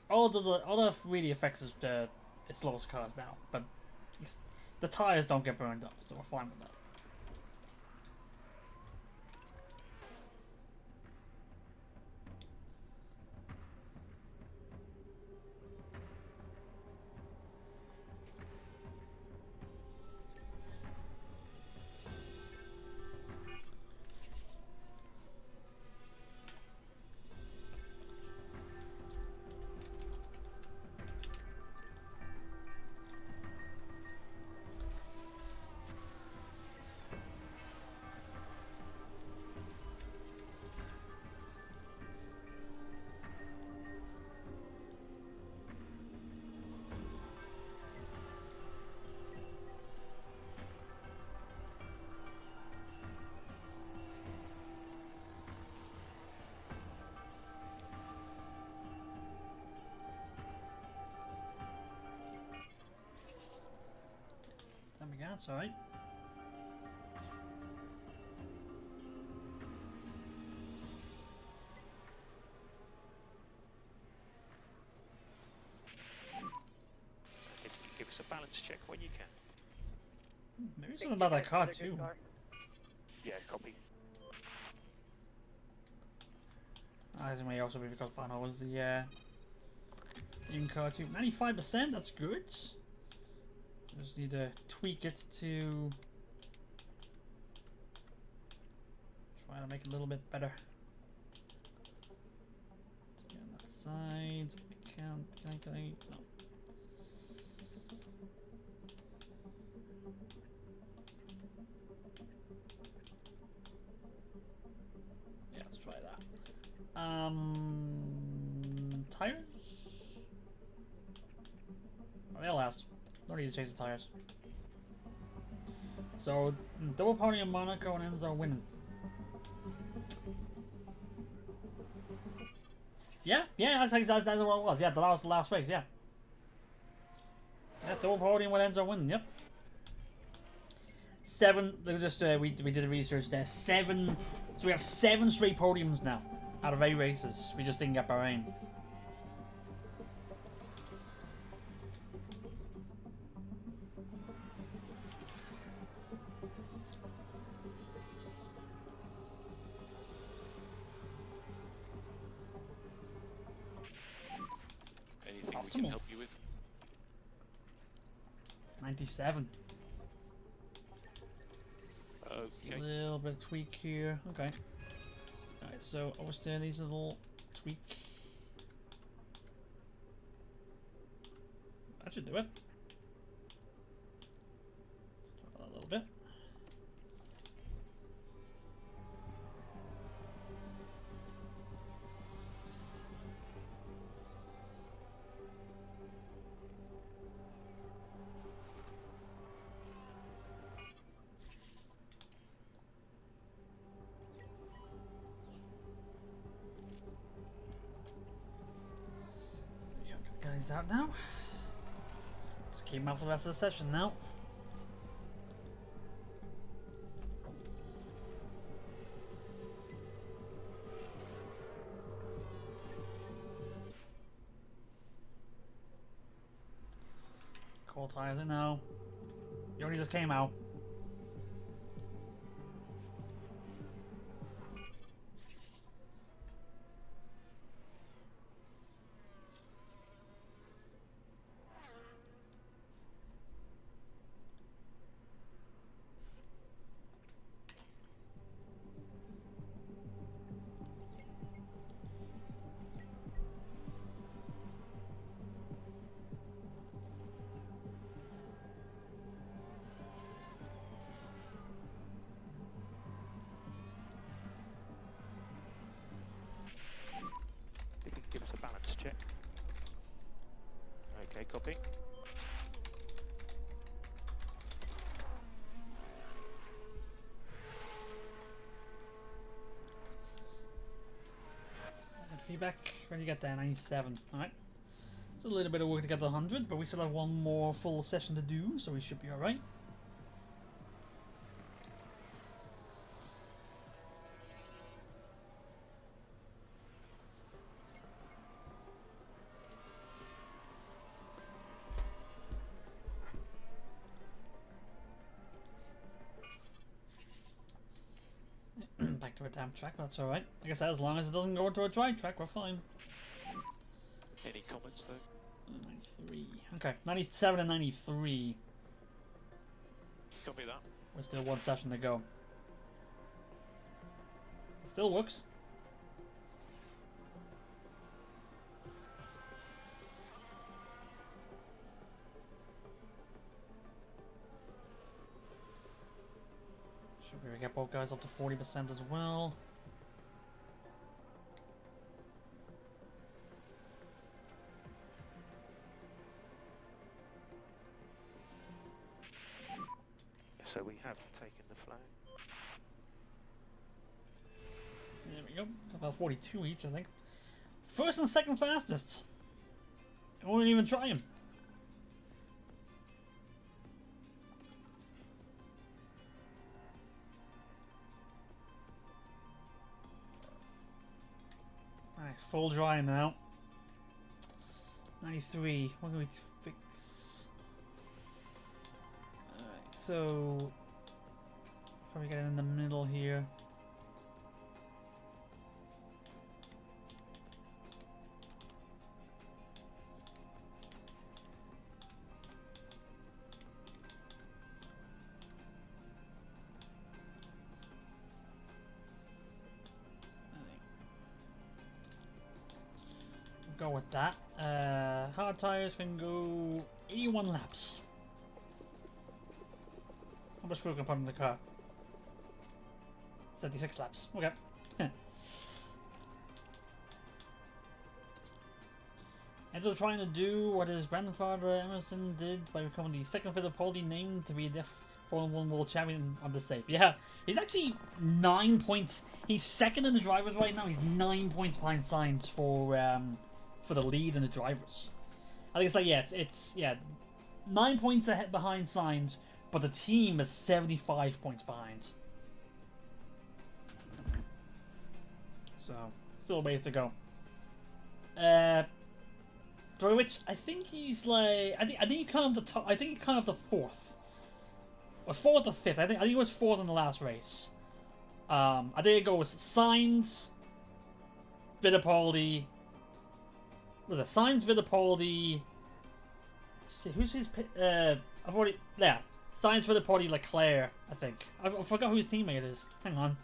S1: all that really affects is it slows cars down, but the tires don't get burned up, so we're fine with that. That's alright.
S7: Give us a balance check when you can.
S1: Maybe something about that car too.
S7: Yeah, copy.
S1: It may also be because Bono was the in car too. 95%, that's good. Just need to tweak it to try to make it a little bit better. On that side, can I? No. Yeah, let's try that. Tires? Oh, they'll last. Don't need to change the tires. So, double podium Monaco and Enzo winning. Yeah, that's what it was. Yeah, that was the last race, yeah. Yeah, double podium with Enzo winning, yep. 7, we did the research there. 7, so we have 7 straight podiums now out of 8 races. We just didn't get Bahrain.
S2: Anything we can help you with?
S1: 97.
S2: Okay.
S1: A little bit of tweak here. Okay. Alright, so oversteer these little tweak. That should do it. A little bit. He's out now. Just keep him out for the rest of the session now. Cold tires in now. You only just came out.
S7: If you can give us a balance check. Okay, copy.
S1: Feedback, when you get there, 97. Alright. It's a little bit of work to get to 100, but we still have one more full session to do, so we should be alright. Back to a damn track, that's alright. Like I said, as long as it doesn't go into a dry track, we're fine.
S2: Any comments though?
S1: 93. Okay, 97 and 93.
S2: Copy that.
S1: We're still one session to go. It still works. Should we get both guys up to 40% as well?
S7: So we have taken the flag.
S1: There we go. About 42 each, I think. First and second fastest. I won't even try him. Alright, full dry now. 93. What can we fix? Alright, so probably get it in the middle here. Go with that. Hard tires can go 81 laps. How much fuel can I put in the car? 76 laps. Okay. Ends up trying to do what his grandfather Emerson did by becoming the second Fittipaldi named to be the Formula 1 World Champion on the safe. Yeah, he's actually 9 points. He's second in the drivers right now. He's 9 points behind Sainz for the lead in the drivers. I think it's like, yeah, it's 9 points ahead behind Sainz, but the team is 75 points behind. So, still a ways to go. Which I think he's like, I think he climbed up the top. I think he climbed up to fourth, or fourth or fifth. I think he was fourth in the last race. I think it goes Sainz, Fittipaldi. Was it Sainz, Fittipaldi? See, who's his? I've already, yeah, Sainz, Fittipaldi, Leclerc. I think I forgot who his teammate is. Hang on.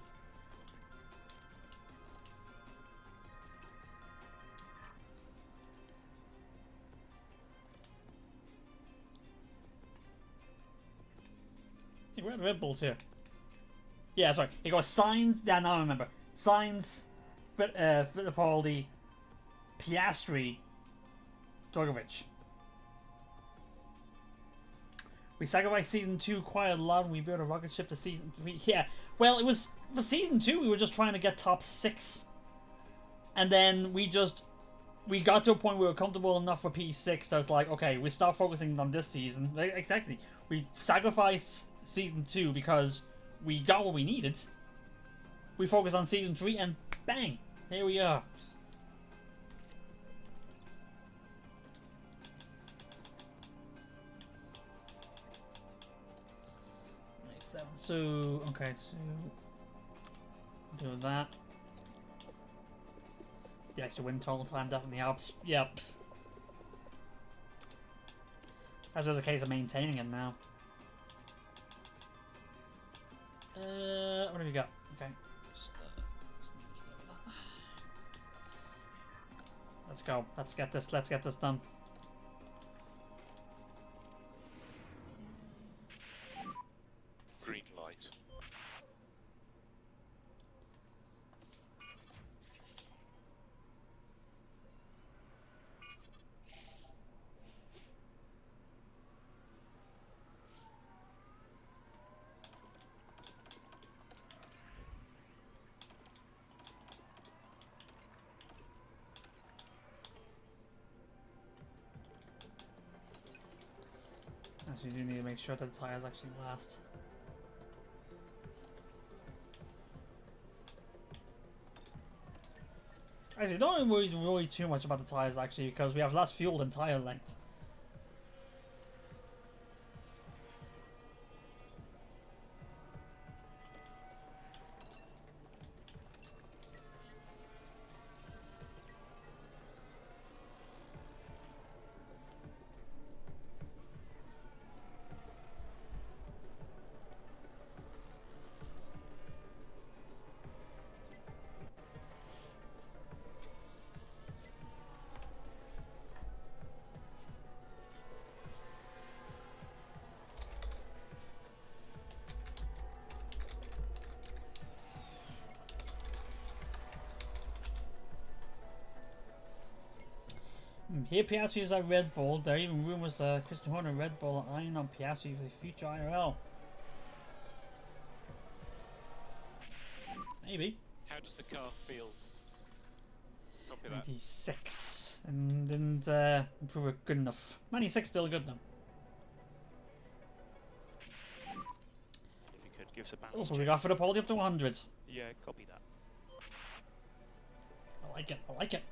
S1: Hey, where are the Red Bulls here? Yeah, sorry. It goes Sainz. Yeah, now I remember. Sainz, Fittipaldi, Piastri, Drogovic. We sacrificed season 2 quite a lot when we built a rocket ship to season 3. Yeah, well, it was for season 2. We were just trying to get top 6, and then we just we got to a point where we were comfortable enough for P6 that it's like, okay, we start focusing on this season. Exactly. We sacrificed season 2 because we got what we needed. We focused on season 3 and bang! Here we are. Nice. So, okay, so do that. The extra win total time definitely helps. Yep. That's just a case of maintaining it now. What have we got? Okay. Let's go. Let's get this done.
S4: Green light.
S1: Actually, you do need to make sure that the tires actually last. Actually, don't worry too much about the tires actually, because we have less fuel than tire length. Here Piastri is at Red Bull. There are even rumours that Christian Horner and Red Bull are eyeing on Piastri for the future IRL. Maybe.
S2: How does the car feel? Copy that.
S1: 96. And didn't improve it good enough. 96 still good though.
S7: If you could give us a
S1: Oh,
S7: balance
S1: but we
S7: check.
S1: got for the pole up to 100.
S7: Yeah, copy that.
S1: I like it. I like it.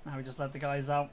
S1: Now we just let the guys out.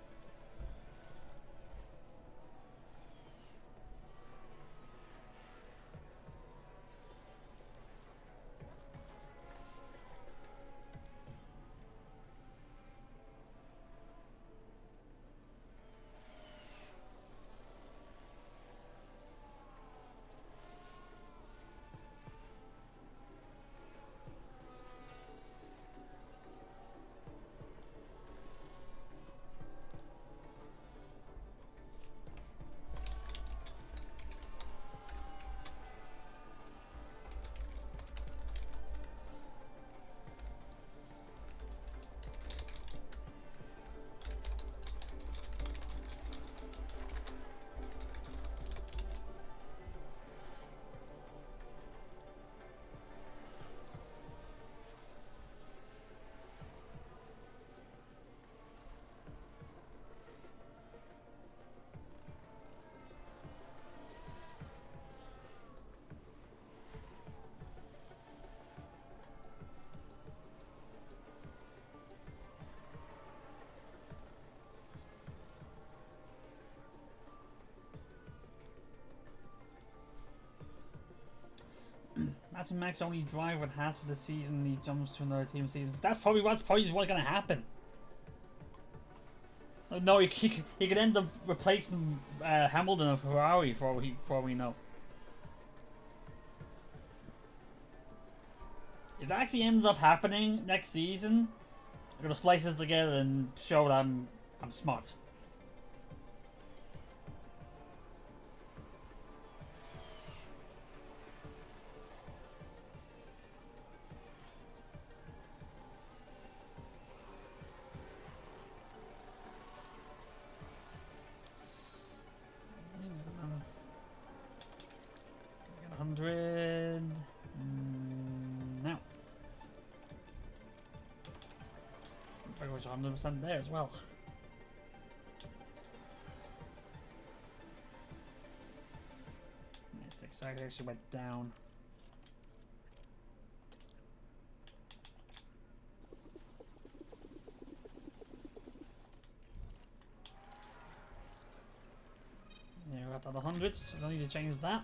S1: Imagine Max only drive what has for the season and he jumps to another team season. That's probably what's going to happen. No, he could end up replacing Hamilton of Ferrari for we know. If that actually ends up happening next season, I'm gonna splice this together and show that I'm smart. Get 100 now. I go to 100% there as well. Six actually went down. Yeah, we got the other 100, so we don't need to change that.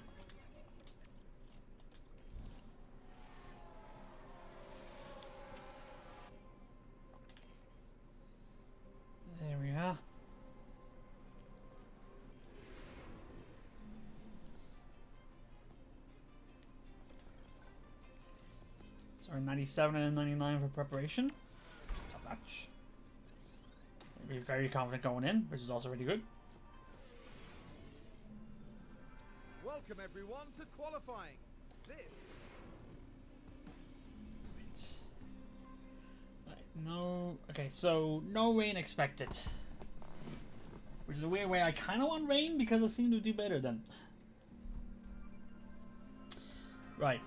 S1: There we are. So we're 97 and 99 for preparation. Top notch. We're very confident going in, which is also really good.
S5: Welcome everyone to qualifying. This
S1: No, okay, so no rain expected. Which is a weird way. I kind of want rain because I seem to do better then. Right.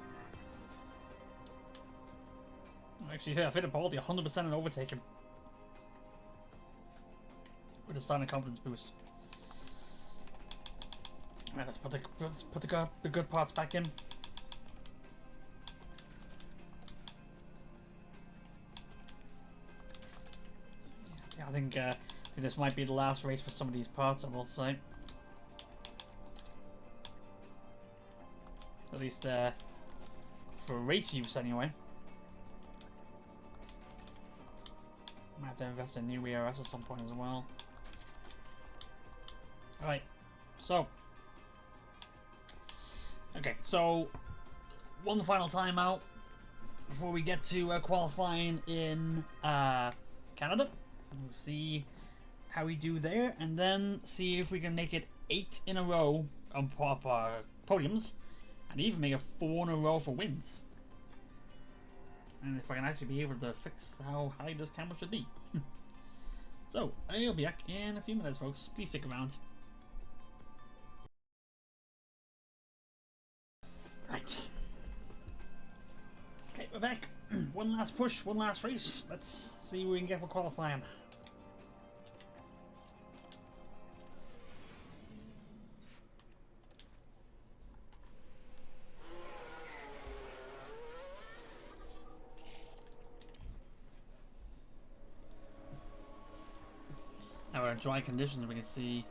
S1: Actually, yeah, Fittipaldi 100% and overtake him. With a starting confidence boost. Alright, let's put the good parts back in. Yeah, I think this might be the last race for some of these parts, I will say. At least for race use, anyway. Might have to invest in new ERS at some point as well. Alright, so. Okay, so one final timeout before we get to qualifying in Canada. We'll see how we do there, and then see if we can make it 8 in a row on podiums, and even make it 4 in a row for wins. And if I can actually be able to fix how high this camera should be. So, I'll be back in a few minutes, folks. Please stick around. Right. Okay, we're back. One last push, one last race. Let's see what we can get for qualifying. Now we're in dry conditions. We can see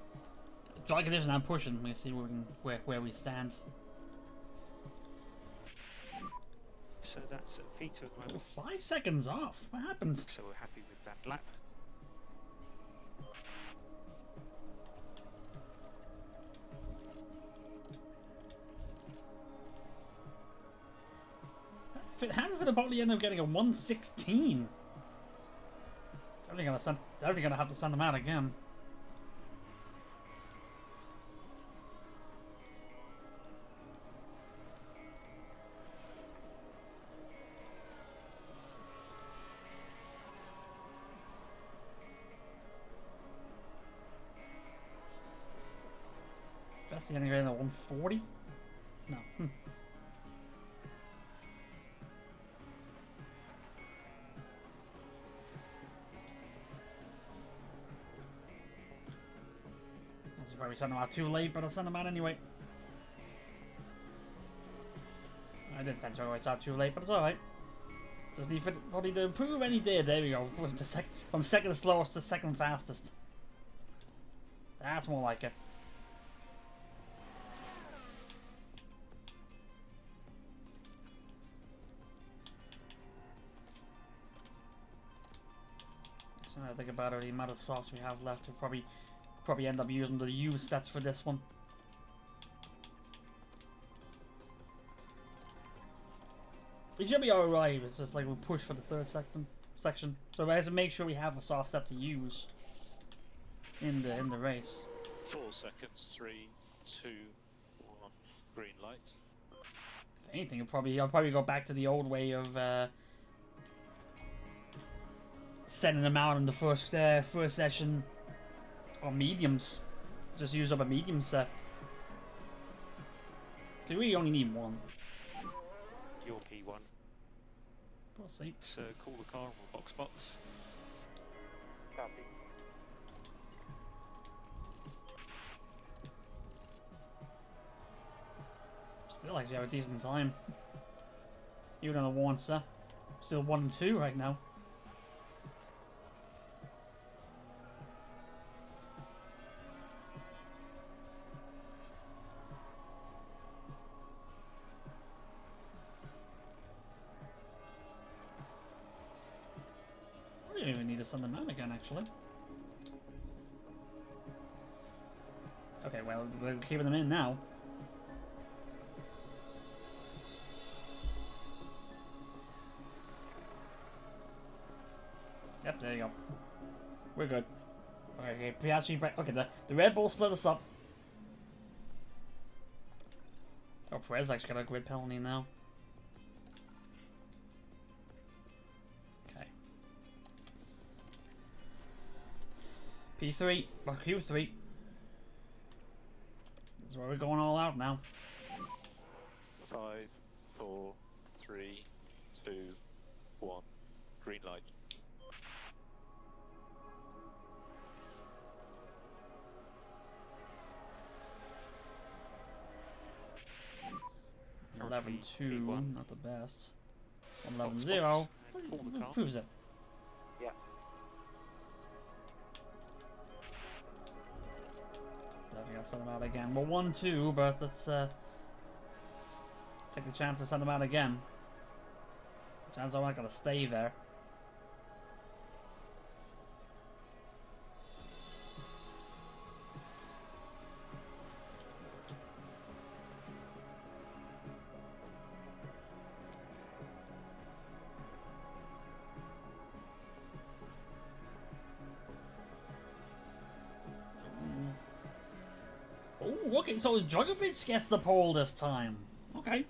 S1: dry conditions and pushing. We can see where we stand.
S7: So that's Peter at the moment.
S1: 5 seconds off. What happened?
S7: So we're happy with that lap.
S1: How did Fittipaldi end up getting a 116? Definitely gonna have to send them out again. That's the ending in a 140? No. Probably send them out too late, but I'll send them out anyway. I didn't send Joe out too late, but it's alright. Just need Fittipaldi to improve, and he did. There we go. From second slowest to second fastest. That's more like it. So now I think about it, the amount of sauce we have left, we'll probably end up using the used sets for this one. It should be alright, it's just like we push for the third section. So we have to make sure we have a soft set to use in the race.
S2: 4 seconds, 3, 2, 1, green light.
S1: If anything, I'll probably go back to the old way of sending them out in the first session. Or mediums. Just use up a medium set. Because we only need one.
S7: Your P1.
S1: We'll see.
S7: So call the car and we'll box.
S3: Copy.
S1: Still actually have a decent time. Even on the Warnster. Still 1 and 2 right now. We don't even need to send them out again, actually. Okay, well, we're keeping them in now. Yep, there you go. We're good. Okay, Piastri break. Okay, the Red Bull split us up. Oh, Perez actually got a grid penalty now. Okay. P3, or Q3. This is where we're going all out now.
S2: 5, 4, 3, 2, 1. Green light.
S1: Currently 11-2,
S7: P1.
S1: not the best. 11-0. Proves it.
S3: Yeah.
S1: Definitely gotta send them out again. We're 1-2, but let's take the chance to send them out again. Chance I'm not gonna stay there. Oh, okay, so Drugovich gets the pole this time. Okay.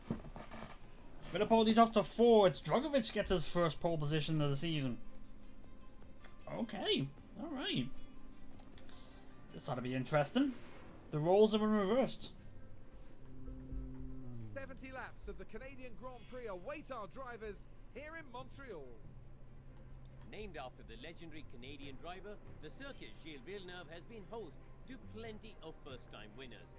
S1: Fittipaldi drops to 4. It's Drugovich gets his first pole position of the season. Okay, alright. This ought to be interesting. The roles have been reversed.
S5: 70 laps of the Canadian Grand Prix await our drivers here in Montreal.
S6: Named after the legendary Canadian driver, the circuit Gilles Villeneuve has been host to plenty of first-time winners.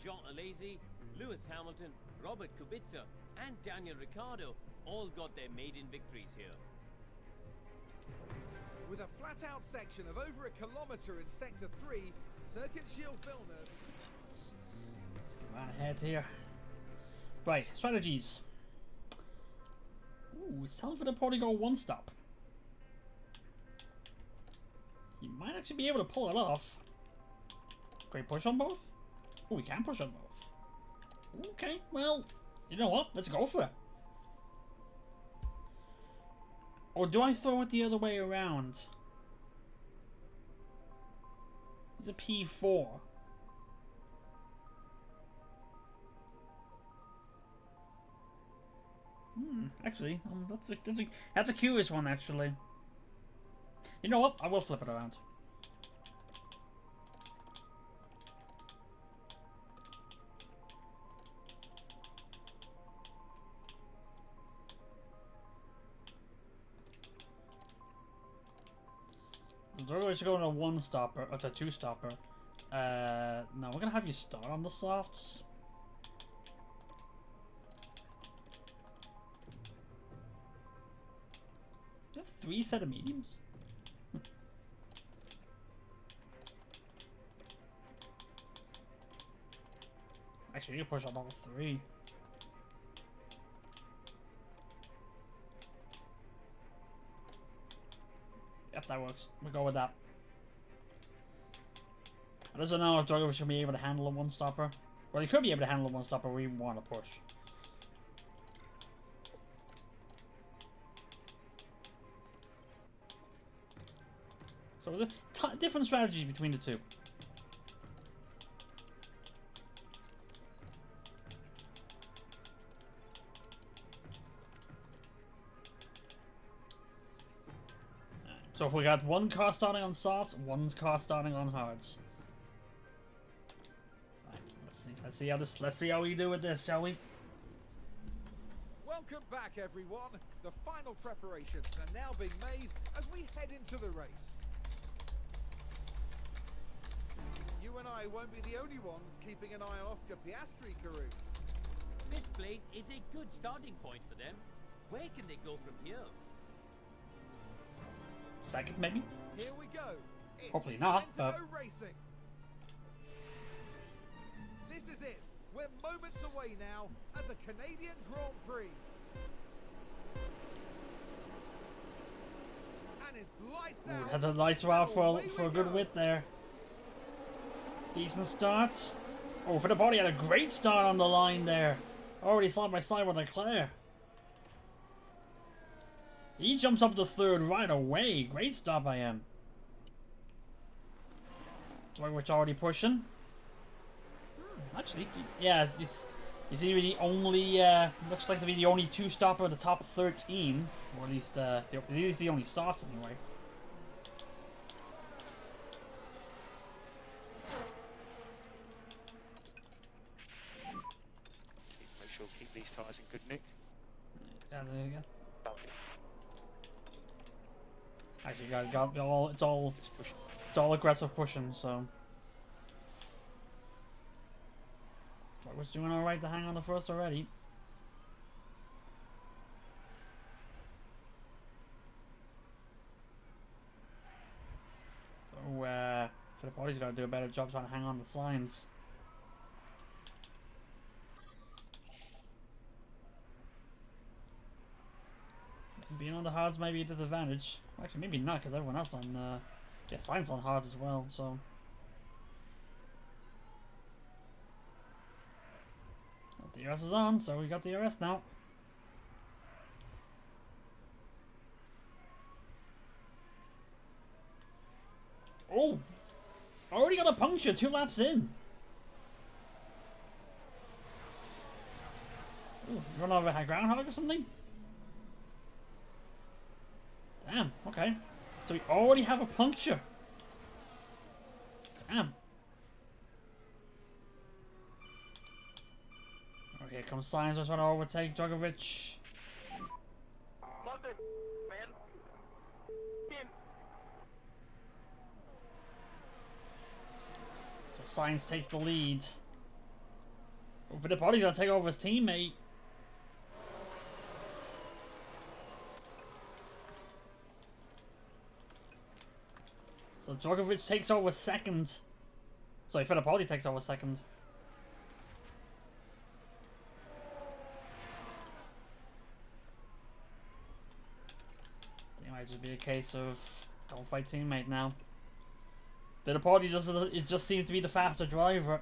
S6: Jean Alesi, Lewis Hamilton, Robert Kubica, and Daniel Ricciardo all got their maiden victories here.
S5: With a flat-out section of over a kilometre in Sector 3, Circuit Gilles Villeneuve.
S1: Let's get right ahead here. Right, strategies. Ooh, it's telling Fittipaldi to go one stop. He might actually be able to pull it off. Great push on both? Oh, we can push on both. Okay, well, you know what? Let's go for it. Or do I throw it the other way around? It's a P4. Actually, that's a curious one, actually. You know what? I will flip it around. We're going to a one stopper, or to a two stopper. No, we're gonna have you start on the softs. Do you have 3 set of mediums? Actually, you push on all 3. Yep, that works. We'll go with that. I don't know if Drugovich should be able to handle a one-stopper. Well, he could be able to handle a one-stopper we want to push. So there's different strategies between the two. So if we got one car starting on softs, one's car starting on hards. Right, let's see how we do with this, shall we?
S5: Welcome back, everyone. The final preparations are now being made as we head into the race. you and I won't be the only ones keeping an eye on Oscar Piastri, Karoo.
S6: 5th place is a good starting point for them. Where can they go from here?
S1: Second, maybe?
S5: Here we go. It's
S1: Hopefully
S5: time
S1: not,
S5: to
S1: but...
S5: go racing. This is it. We're moments away now at the Canadian Grand Prix. And it's lights
S1: Ooh,
S5: out.
S1: had the lights were out
S5: and
S1: for
S5: away
S1: a
S5: we
S1: good
S5: go.
S1: width there. Decent start. Oh, for the body had a great start on the line there. Already side by side with Leclerc. He jumps up to third right away. Great start by him. Drogovic already pushing. Actually, yeah, you see the only, looks like to be the only 2-stopper in the top 13. Or at least the only stops anyway.
S7: Make sure keep these tyres in good nick.
S1: Yeah, there you go.
S7: Lovely.
S1: Actually, got all it's
S7: Just push.
S1: all aggressive pushing. So, was doing all right to hang on the first already. So, Fittipaldi's got to do a better job trying to hang on the signs. Being on the hards might be a disadvantage. Actually, maybe not, because everyone else on, yeah, Sainz on hards as well, so. Well, the DRS is on, so we got the DRS now. Oh! Already got a puncture 2 laps in. Ooh, run over a groundhog or something? Damn, okay. So we already have a puncture. Damn. Oh, here comes Sainz, trying to overtake Drogovic.
S3: Love this, man. In.
S1: So Sainz takes the lead. Oh, Fittipaldi's gonna take over his teammate. So Drogovic takes over second. Sorry, Fittipaldi takes over second. It might just be a case of don't fight teammate now. Fittipaldi just seems to be the faster driver.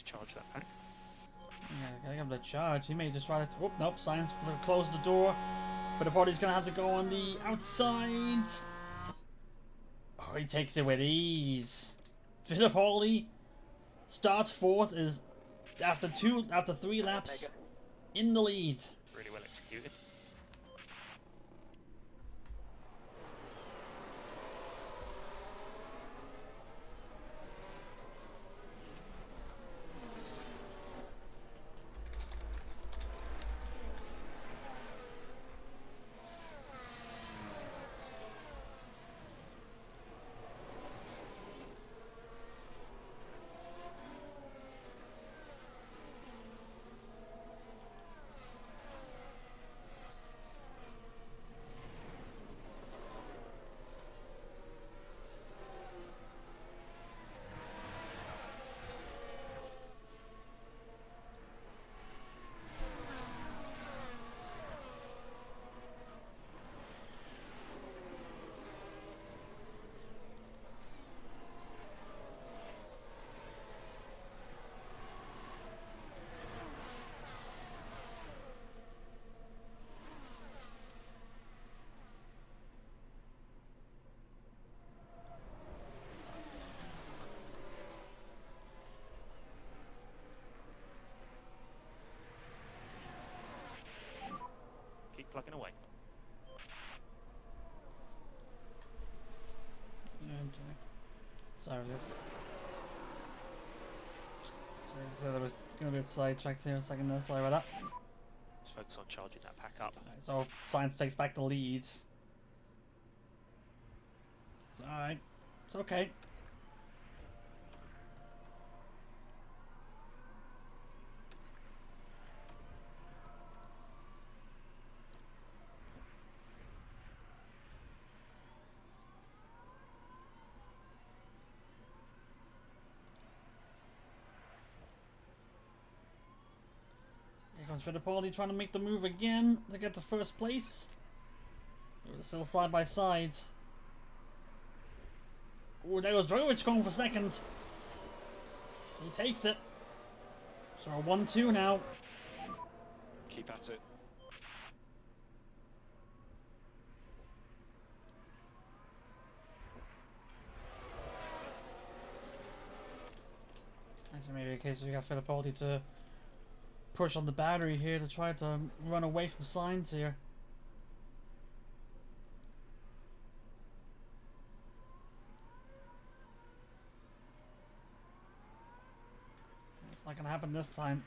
S7: Charge that pack.
S1: Yeah, gotta give him the charge. He may just try to. Oh, nope, Sainz closed the door. Fittipaldi's gonna have to go on the outside. Oh, he takes it with ease. Fittipaldi starts fourth, is after 3 laps in the lead.
S7: Really well executed. Keep plugging away.
S1: Sorry, this. So there was Gonna be a bit sidetracked here a second there, sorry about that.
S7: Let's focus on charging that pack up.
S1: Alright, so Science takes back the lead. It's alright. It's okay. Here comes Fittipaldi trying to make the move again to get to first place. They're still side by side. Oh, there goes Drogovic going for second. He takes it. So a 1-2 now.
S4: Keep at it.
S1: So maybe a case where you got Fittipaldi to push on the battery here to try to run away from Sainz here. It's not gonna happen this time.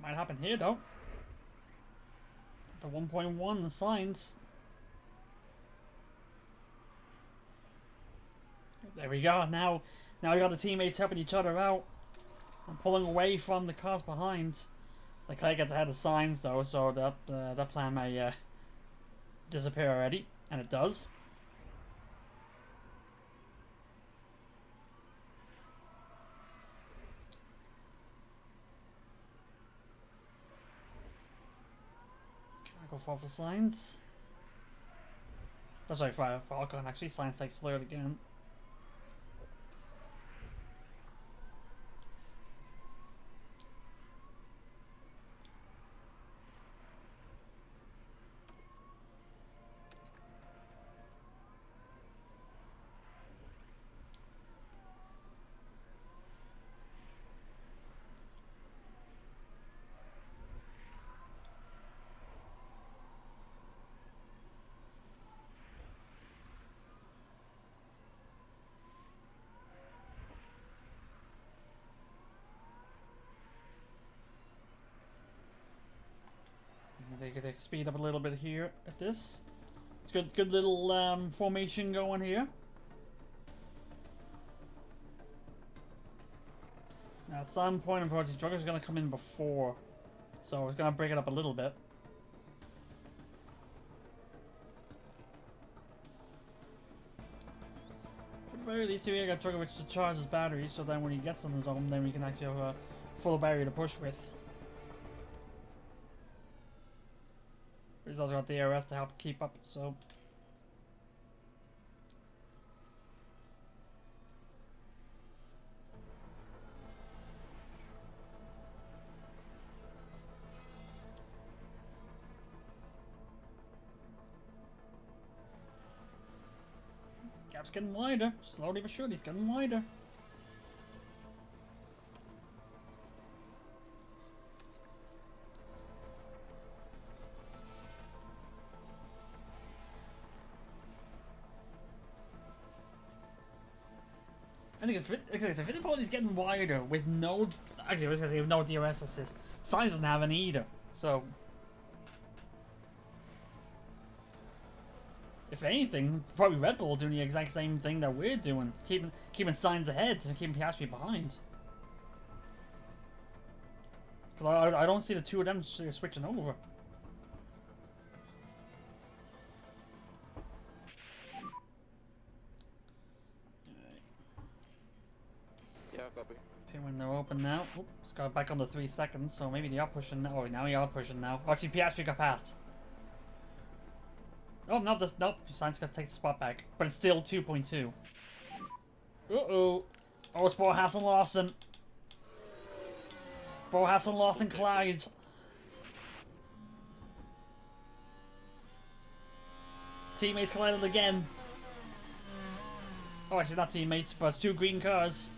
S1: Might happen here though. The 1.1, the signs. There we go. Now we got the teammates helping each other out and pulling away from the cars behind. Leclerc gets ahead of signs though, so that plan may disappear already, and it does. Go for Sainz. Oh, sorry, for Ocon actually. Sainz takes third again. They speed up a little bit here at this. It's good little formation going here. Now at some point in Project Drugger's going to come in before, so it's going to break it up a little bit. At the very least, we got Drogovic to charge his battery, so then when he gets on his own, then we can actually have a full battery to push with. He's also got the ARS to help keep up, so. Gap's getting wider, slowly but surely, it's getting wider. I think it's Fittipaldi's getting wider with no. Actually, I was going to say with no DRS assist. Sainz doesn't have any either. So, if anything, probably Red Bull doing the exact same thing that we're doing, keeping Sainz ahead and keeping Piastri behind. Because I don't see the two of them switching over. Pit window open now. Oops, it's got back under 3 seconds, so maybe they are pushing now. Oh, now we are pushing now. Actually, Piastri got past. Oh, no, nope. Sainz got to take the spot back. But it's still 2.2. Uh-oh. Oh, it's Bottas and Lawson. Bottas and Lawson collide. Teammates collided again. Oh, actually, not teammates, but it's two green cars.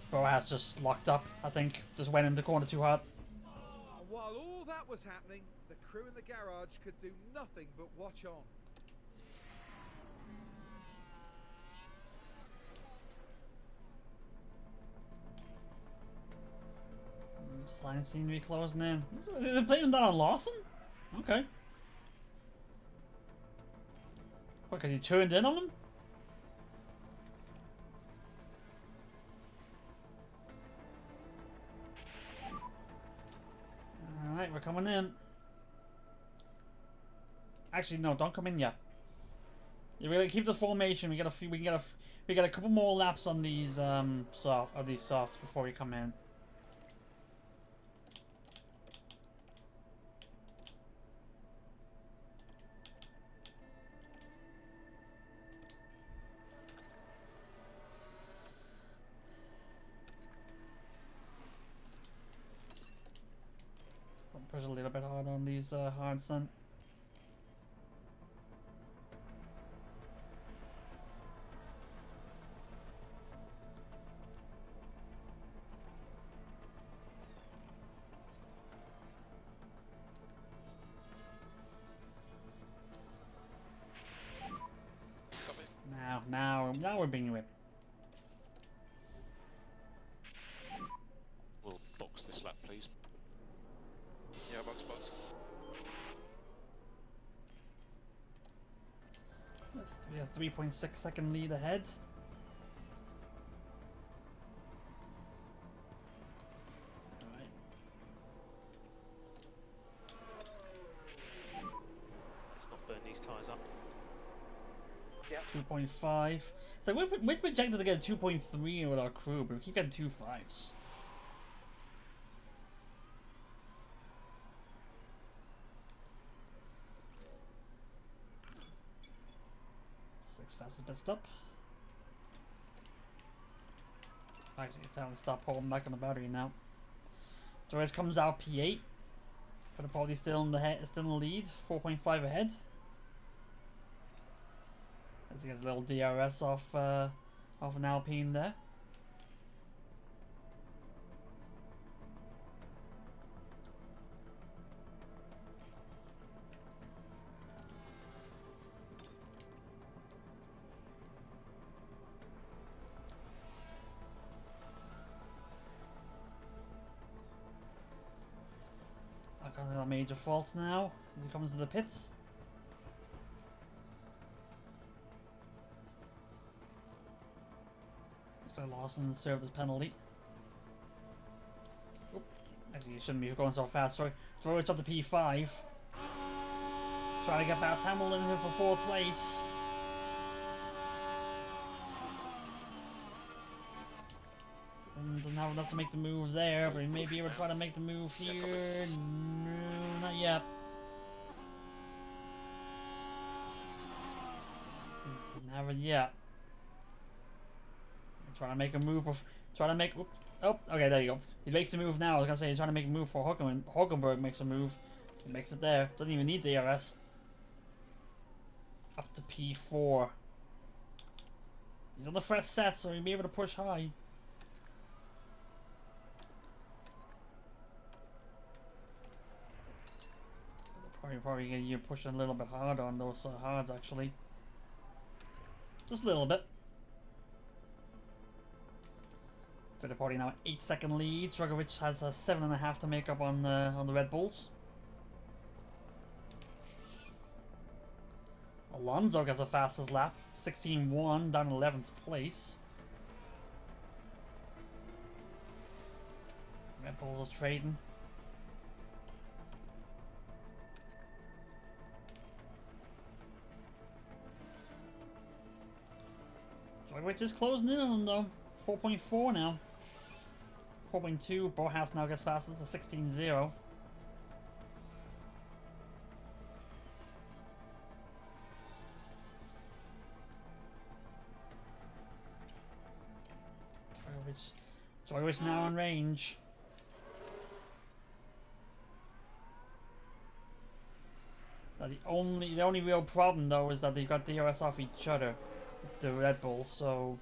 S1: Boas just locked up, I think. Just went in the corner too hard.
S5: And while all that was happening, the crew in the garage could do nothing but watch on.
S1: Signs seem to be closing in. They're playing that on Lawson? Okay. What, because he turned in on him? Alright, we're coming in. Actually, no, don't come in yet. You really keep the formation. We got a couple more laps on these softs before we come in. Push a little bit hard on these hard sun. Now we're being whipped.
S2: We'll box this lap, please.
S4: Yeah, box.
S1: We have 3.6 second lead ahead. Alright.
S7: Let's not burn these tyres up.
S3: Yeah.
S1: 2.5. So we're projected to get 2.3 with our crew, but we keep getting 2.5s. Fastest best up. Actually, it's time to stop holding back on the battery now. Torres comes out P8. Fittipaldi still in the lead, 4.5 ahead. As he gets a little DRS off an Alpine there. Major faults now as he comes to the pits. So Lawson served his penalty. Oop. Actually, you shouldn't be going so fast. Sorry. Throw it up to P5. Try to get past Hamilton here for 4th place. Doesn't have enough to make the move there, but he may be able to try to make the move here. No, not yet. Doesn't have it yet. Trying to make a move. Trying to make. Oh, okay, there you go. He makes the move now. I was gonna say he's trying to make a move for Hulkenberg makes a move. He makes it there. Doesn't even need DRS. Up to P4. He's on the fresh set, so he'll be able to push high. Probably you're pushing a little bit harder on those hards actually. Just a little bit. Fittipaldi now 8-second lead. Drugovich has a 7.5 to make up on the Red Bulls. Alonso gets the fastest lap, 16.1 down 11th place. Red Bulls are trading. Drugovich is closing in on them though. 4.4 now. 4.2. Boas now gets fastest to 16.0. Drugovich now in range. Now the only real problem though is that they got DRS off each other, the Red Bull, so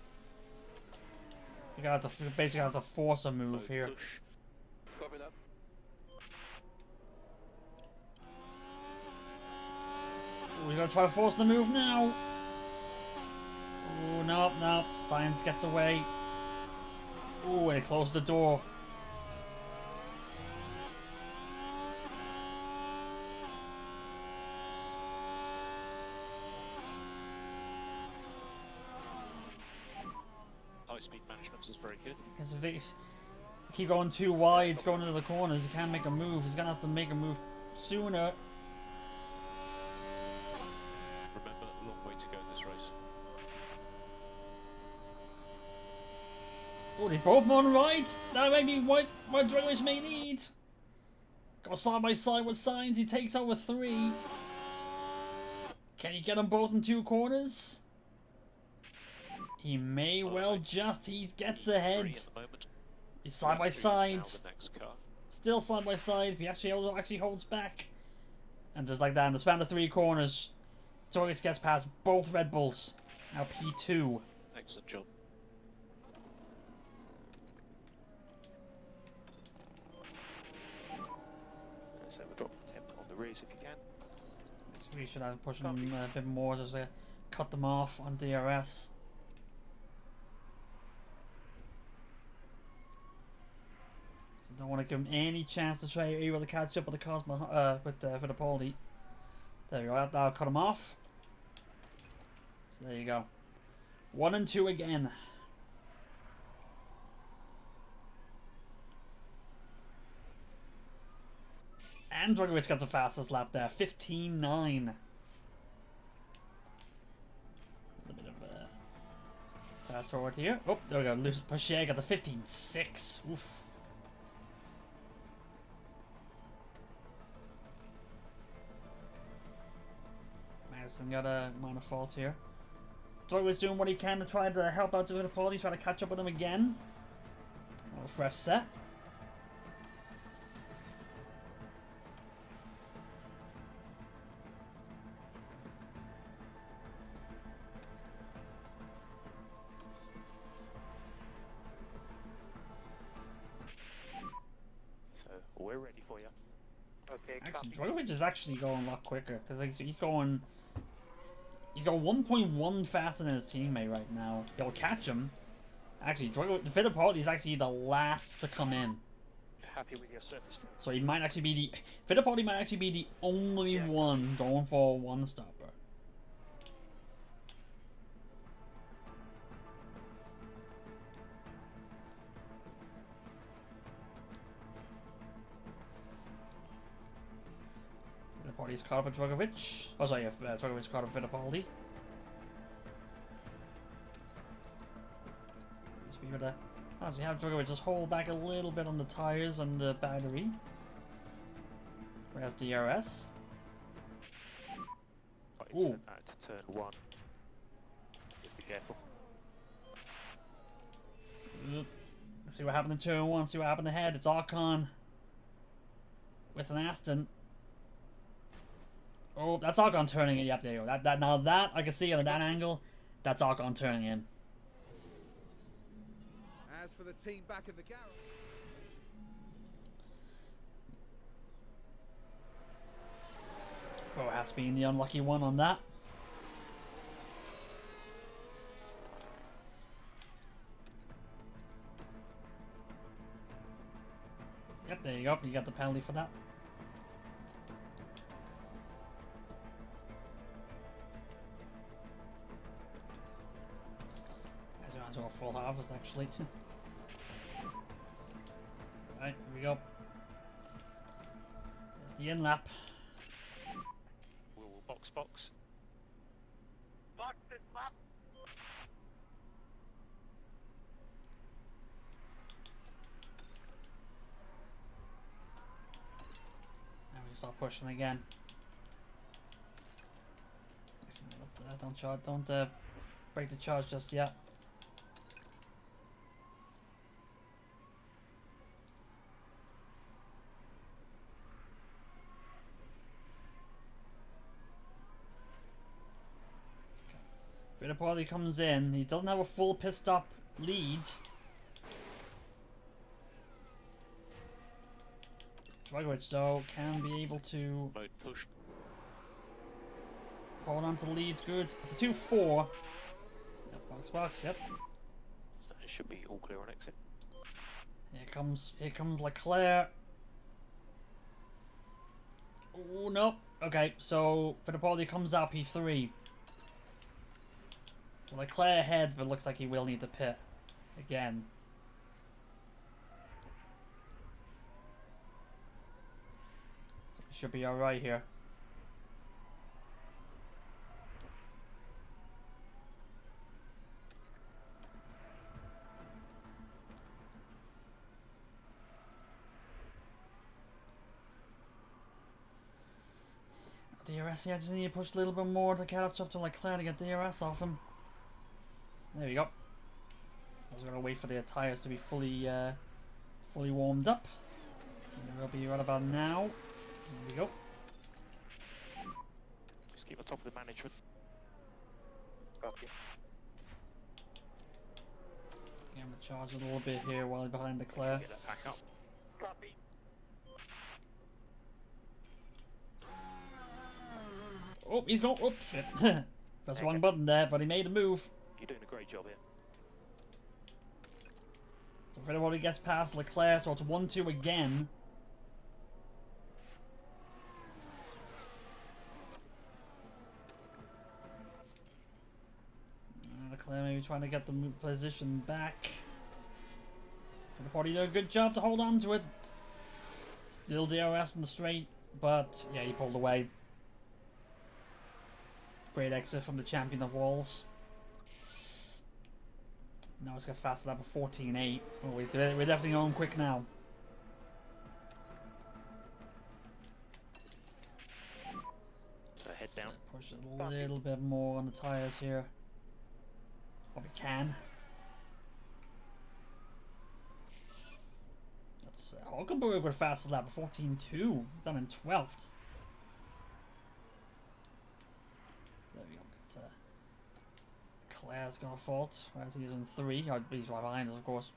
S1: You gotta have to basically have to force a move
S2: Low
S1: here.
S2: push.
S4: Copy that.
S1: Ooh, you gotta try to force the move now. Ooh, no, no. Science gets away. Ooh, and it closed the door.
S2: High speed management is very good.
S1: Because if they keep going too wide, going into the corners, he can't make a move. He's gonna have to make a move sooner.
S2: Remember, a long way to go in this race.
S1: Oh, they both on right. That may be what Dragovich may need. Go side by side with Signs. He takes over 3. Can he get them both in 2 corners? He may well just. He gets ahead.
S2: 3 at the moment.
S1: He's side by
S2: Piastri is
S1: side.
S2: now the next car.
S1: Still side by side. He actually holds back. And just like that, in the span of 3 corners, Dragovich gets past both Red Bulls. Now P2.
S2: Excellent job.
S7: So we'll drop temp on the rears if you can.
S1: We should have pushed them a bit more just to cut them off on DRS. Don't want to give him any chance to try able to catch up with the Cosmo with Fittipaldi. There you go. That'll cut him off. So there you go. 1 and 2 again. And Dragovich got the fastest lap there. 15.9. A bit of a fast forward here. Oh, there we go. Luis Pache got the 15.6. Oof. Madison got a minor fault here. Dragovich doing what he can to try to help out Fittipaldi, try to catch up with him again. A fresh set.
S7: So we're ready for you.
S3: Okay,
S1: Actually,
S3: copy.
S1: Dragovich is actually going a lot quicker because he's going 1.1 faster than his teammate right now. He'll catch him. Actually, Fittipaldi is actually the last to come in,
S7: Happy with your service team?
S1: so he might actually be Fittipaldi might actually be the only one going for a 1-stopper. Fittipaldi's caught up with Dragovich. Oh, sorry, Dragovich caught up with Fittipaldi. Just be able to actually have Dragovich just hold back a little bit on the tires and the battery. Whereas DRS.
S7: Right,
S1: Ooh.
S7: send that to turn 1. Just be careful.
S1: Let's see what happened in turn 1, see what happened ahead. It's Ocon with an Aston. Oh, that's Ocon turning it. Yep, there you go. Now that I can see on that angle, that's Ocon turning in.
S5: As for the team back in the garage.
S1: Oh, has been the unlucky one on that. Yep, there you go. You got the penalty for that. As well as a full harvest, actually. Right, here we go. There's the in lap.
S7: We'll box.
S3: Box this lap.
S1: And we can start pushing again. Don't break the charge just yet. Fittipaldi comes in. He doesn't have a full pit stop lead. Drugovich, though, can be able to
S2: Mode push.
S1: hold on to the lead. Good. The 2-4. Yep, box, yep.
S7: So it should be all clear on exit.
S1: Here comes Leclerc. Oh, no. Okay, so Fittipaldi comes out P3. So Leclerc ahead, but looks like he will need to pit again. So he should be alright here. DRS, yeah, just need to push a little bit more to catch up to Leclerc to get DRS off him. There we go. I was gonna wait for the tires to be fully warmed up. And they'll be right about now. There we go.
S7: Just keep on top of the management.
S3: Copy.
S1: I'm gonna charge a little bit here while behind Leclerc.
S7: Get that back up.
S3: Copy.
S1: Oh, he's gone. Oh, shit. Press the wrong button there, but he made a move.
S7: You're doing a great job here.
S1: So if anybody gets past Leclerc, so it's 1-2 again. Leclerc maybe trying to get the position back. Fittipaldi did a good job to hold on to it. Still DRS in the straight, but yeah, he pulled away. Great exit from the champion of walls. Now it's got faster than 14.8. Oh, we're definitely going quick now.
S7: So head down.
S1: Push it a little bit more on the tires here. What we can. That's Hulkenberg with fastest lap, 14.2. Done in 12th. There we go. Claire's got a fault, whereas he's in 3. He's right behind us, of course.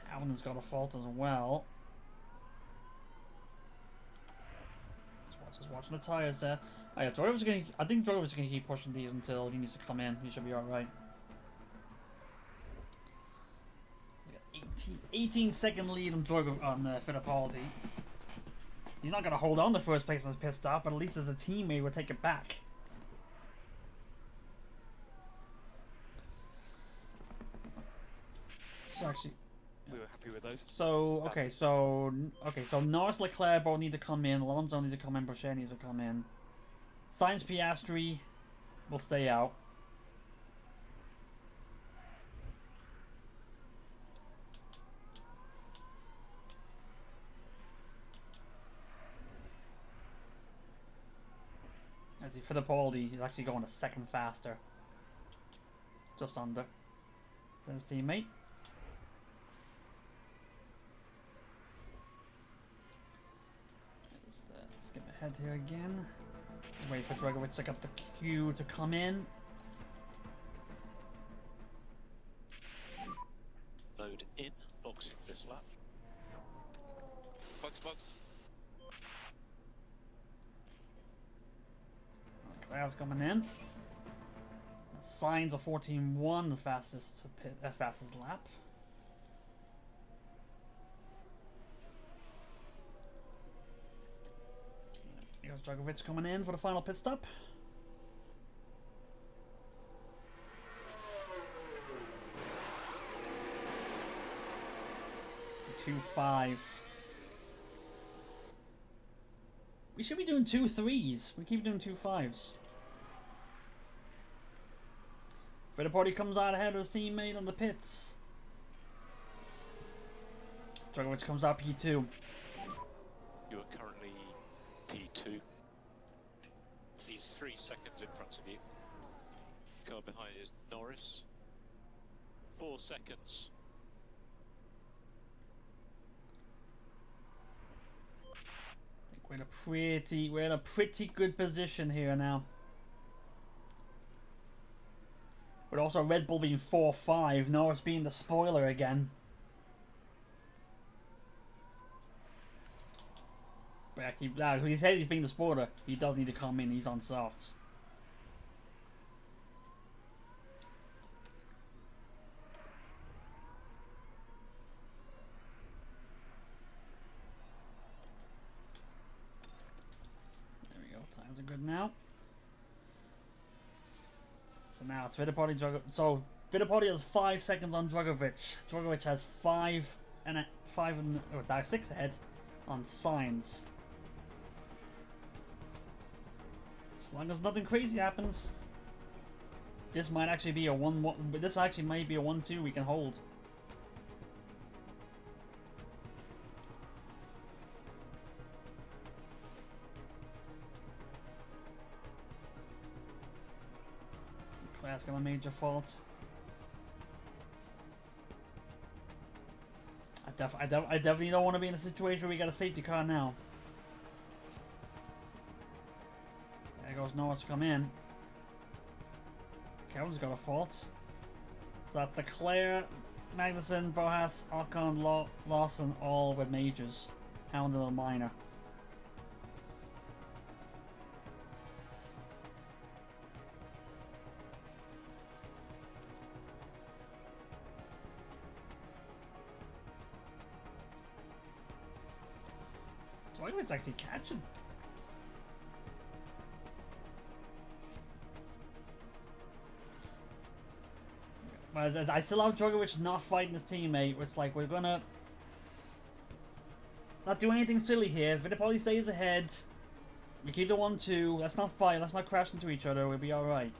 S1: Alvin's got a fault as well. Just watching the tyres there. Oh, yeah, I think Drogovich's going to keep pushing these until he needs to come in. He should be alright. 18-second lead on Fittipaldi. He's not going to hold on to first place on his pit stop, but at least as a teammate will take it back. So actually,
S7: We were happy with those.
S1: so so Norris, Leclerc both need to come in. Alonso needs to come in. Brochet needs to come in. Sainz, Piastri will stay out. As Fittipaldi, he's actually going a second faster. Just under. Than his teammate. Just skip ahead here again. Just wait for Drugovich to get the cue to come in.
S2: Load in. Boxing this lap.
S4: Box.
S1: Leclerc's coming in. Signs of 14.1, the fastest fastest lap. Here's Drugovich coming in for the final pit stop. Two 2.5. We should be doing 2 3s. We keep doing 2 5s. Fittipaldi comes out ahead of his teammate on the pits. Drugovich comes out P2.
S2: You are currently P2. He's 3 seconds in front of you. Car behind is Norris. 4 seconds.
S1: I think we're in a pretty good position here now. But also Red Bull being 4-5, Norris being the spoiler again. But actually, he said he's being the spoiler. He does need to come in, he's on softs. There we go, times are good now. So now it's Fittipaldi, so Fittipaldi has 5 seconds on Drugovich. Drugovich has 6 ahead on Sainz. As long as nothing crazy happens, this might actually be a 1-1. This actually might be a 1-2 we can hold. Leclerc's got a major fault. I definitely don't want to be in a situation where we got a safety car now. There goes Norris to come in. Kevin's got a fault. So that's Leclerc, Magnussen, Boas, Ocon, Lawson, all with majors. Hamilton a minor. It's actually catching. But I still have Drugovich not fighting his teammate. It's like we're gonna not do anything silly here. Fittipaldi stays ahead. We keep the 1-2. Let's not fight. Let's not crash into each other. We'll be all right.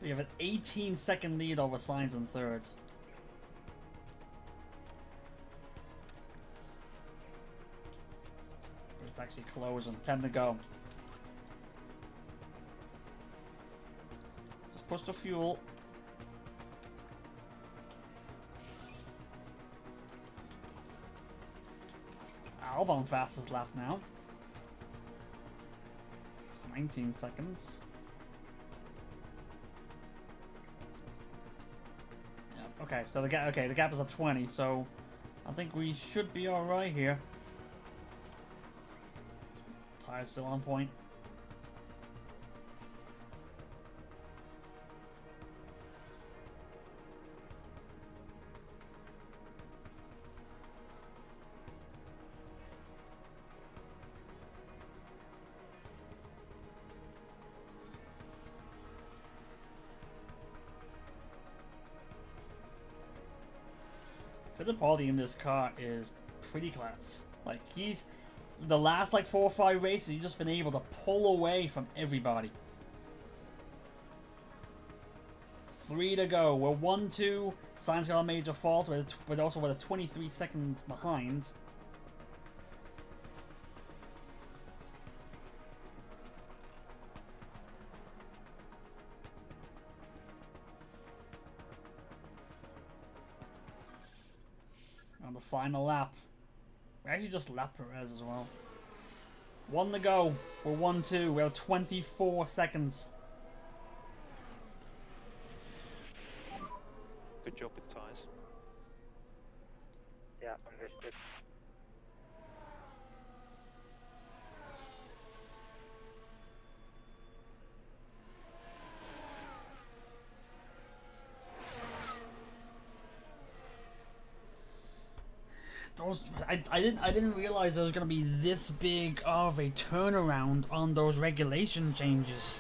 S1: We have an 18-second lead over Sainz in third. But it's actually closing. 10 to go. Just push the fuel. Albon fastest lap now. It's 19 seconds. Okay, so the gap is at 20, so I think we should be all right here. Tire's still on point. Fittipaldi in this car is pretty class. Like, he's the last like 4 or 5 races, he's just been able to pull away from everybody. 3 to go. We're 1-2. Sainz got a major fault, but also with a 23 seconds behind. On the final lap. We actually just lapped Perez as well. 1 to go. We're 1-2. We have 24 seconds.
S7: Good job with tyres.
S3: Yeah, understood.
S1: I didn't realize there was gonna be this big of a turnaround on those regulation changes.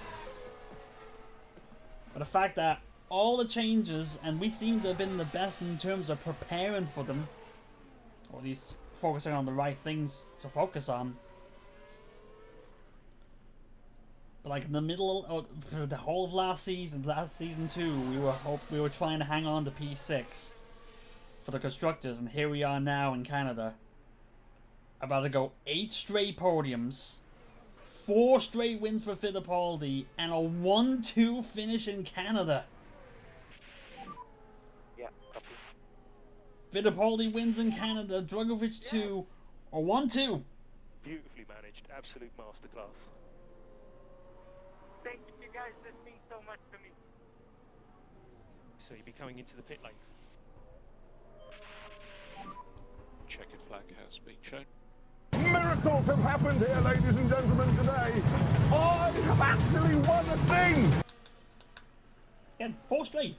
S1: But the fact that all the changes, and we seem to have been the best in terms of preparing for them, or at least focusing on the right things to focus on. But like in the middle of for the whole of last season 2, we were trying to hang on to P6 for the constructors, and here we are now in Canada, about to go 8 straight podiums, 4 straight wins for Fittipaldi, and a 1-2 finish in Canada.
S3: Yeah, copy.
S1: Fittipaldi wins in Canada, Drugovich 2, or 1-2.
S7: Beautifully managed, absolute masterclass.
S3: Thank you guys, this means so much to me.
S7: So you'll be coming into the pit lane.
S2: Checkered flag has been shown.
S8: Miracles have happened here, ladies and gentlemen, today. I have actually won a thing!
S1: Again, 4 straight.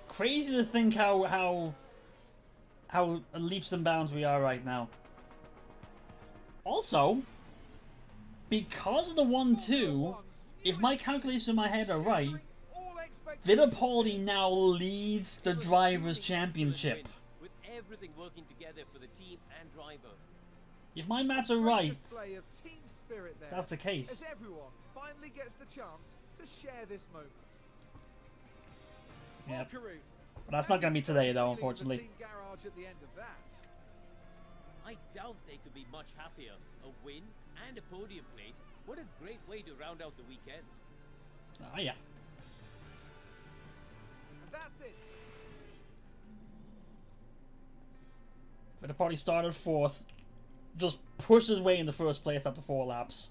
S1: Crazy to think how leaps and bounds we are right now. Also, because of the 1-2, if my calculations in my head are right, Fittipaldi now leads the Drivers' Championship.
S6: With everything working together for the team and driver.
S1: If my maths are right,
S5: Display of team spirit there,
S1: that's the case.
S5: as everyone finally gets the chance to share this moment.
S1: Yep.
S5: Walkeroo,
S1: But that's not going to be today, though,
S5: feeling
S1: unfortunately.
S5: the team garage at the end of that.
S6: I doubt they could be much happier. A win and a podium place. What a great way to round out the weekend.
S1: Ah, yeah.
S5: And that's it.
S1: Fittipaldi started 4th, just pushed his way in the first place after 4 laps.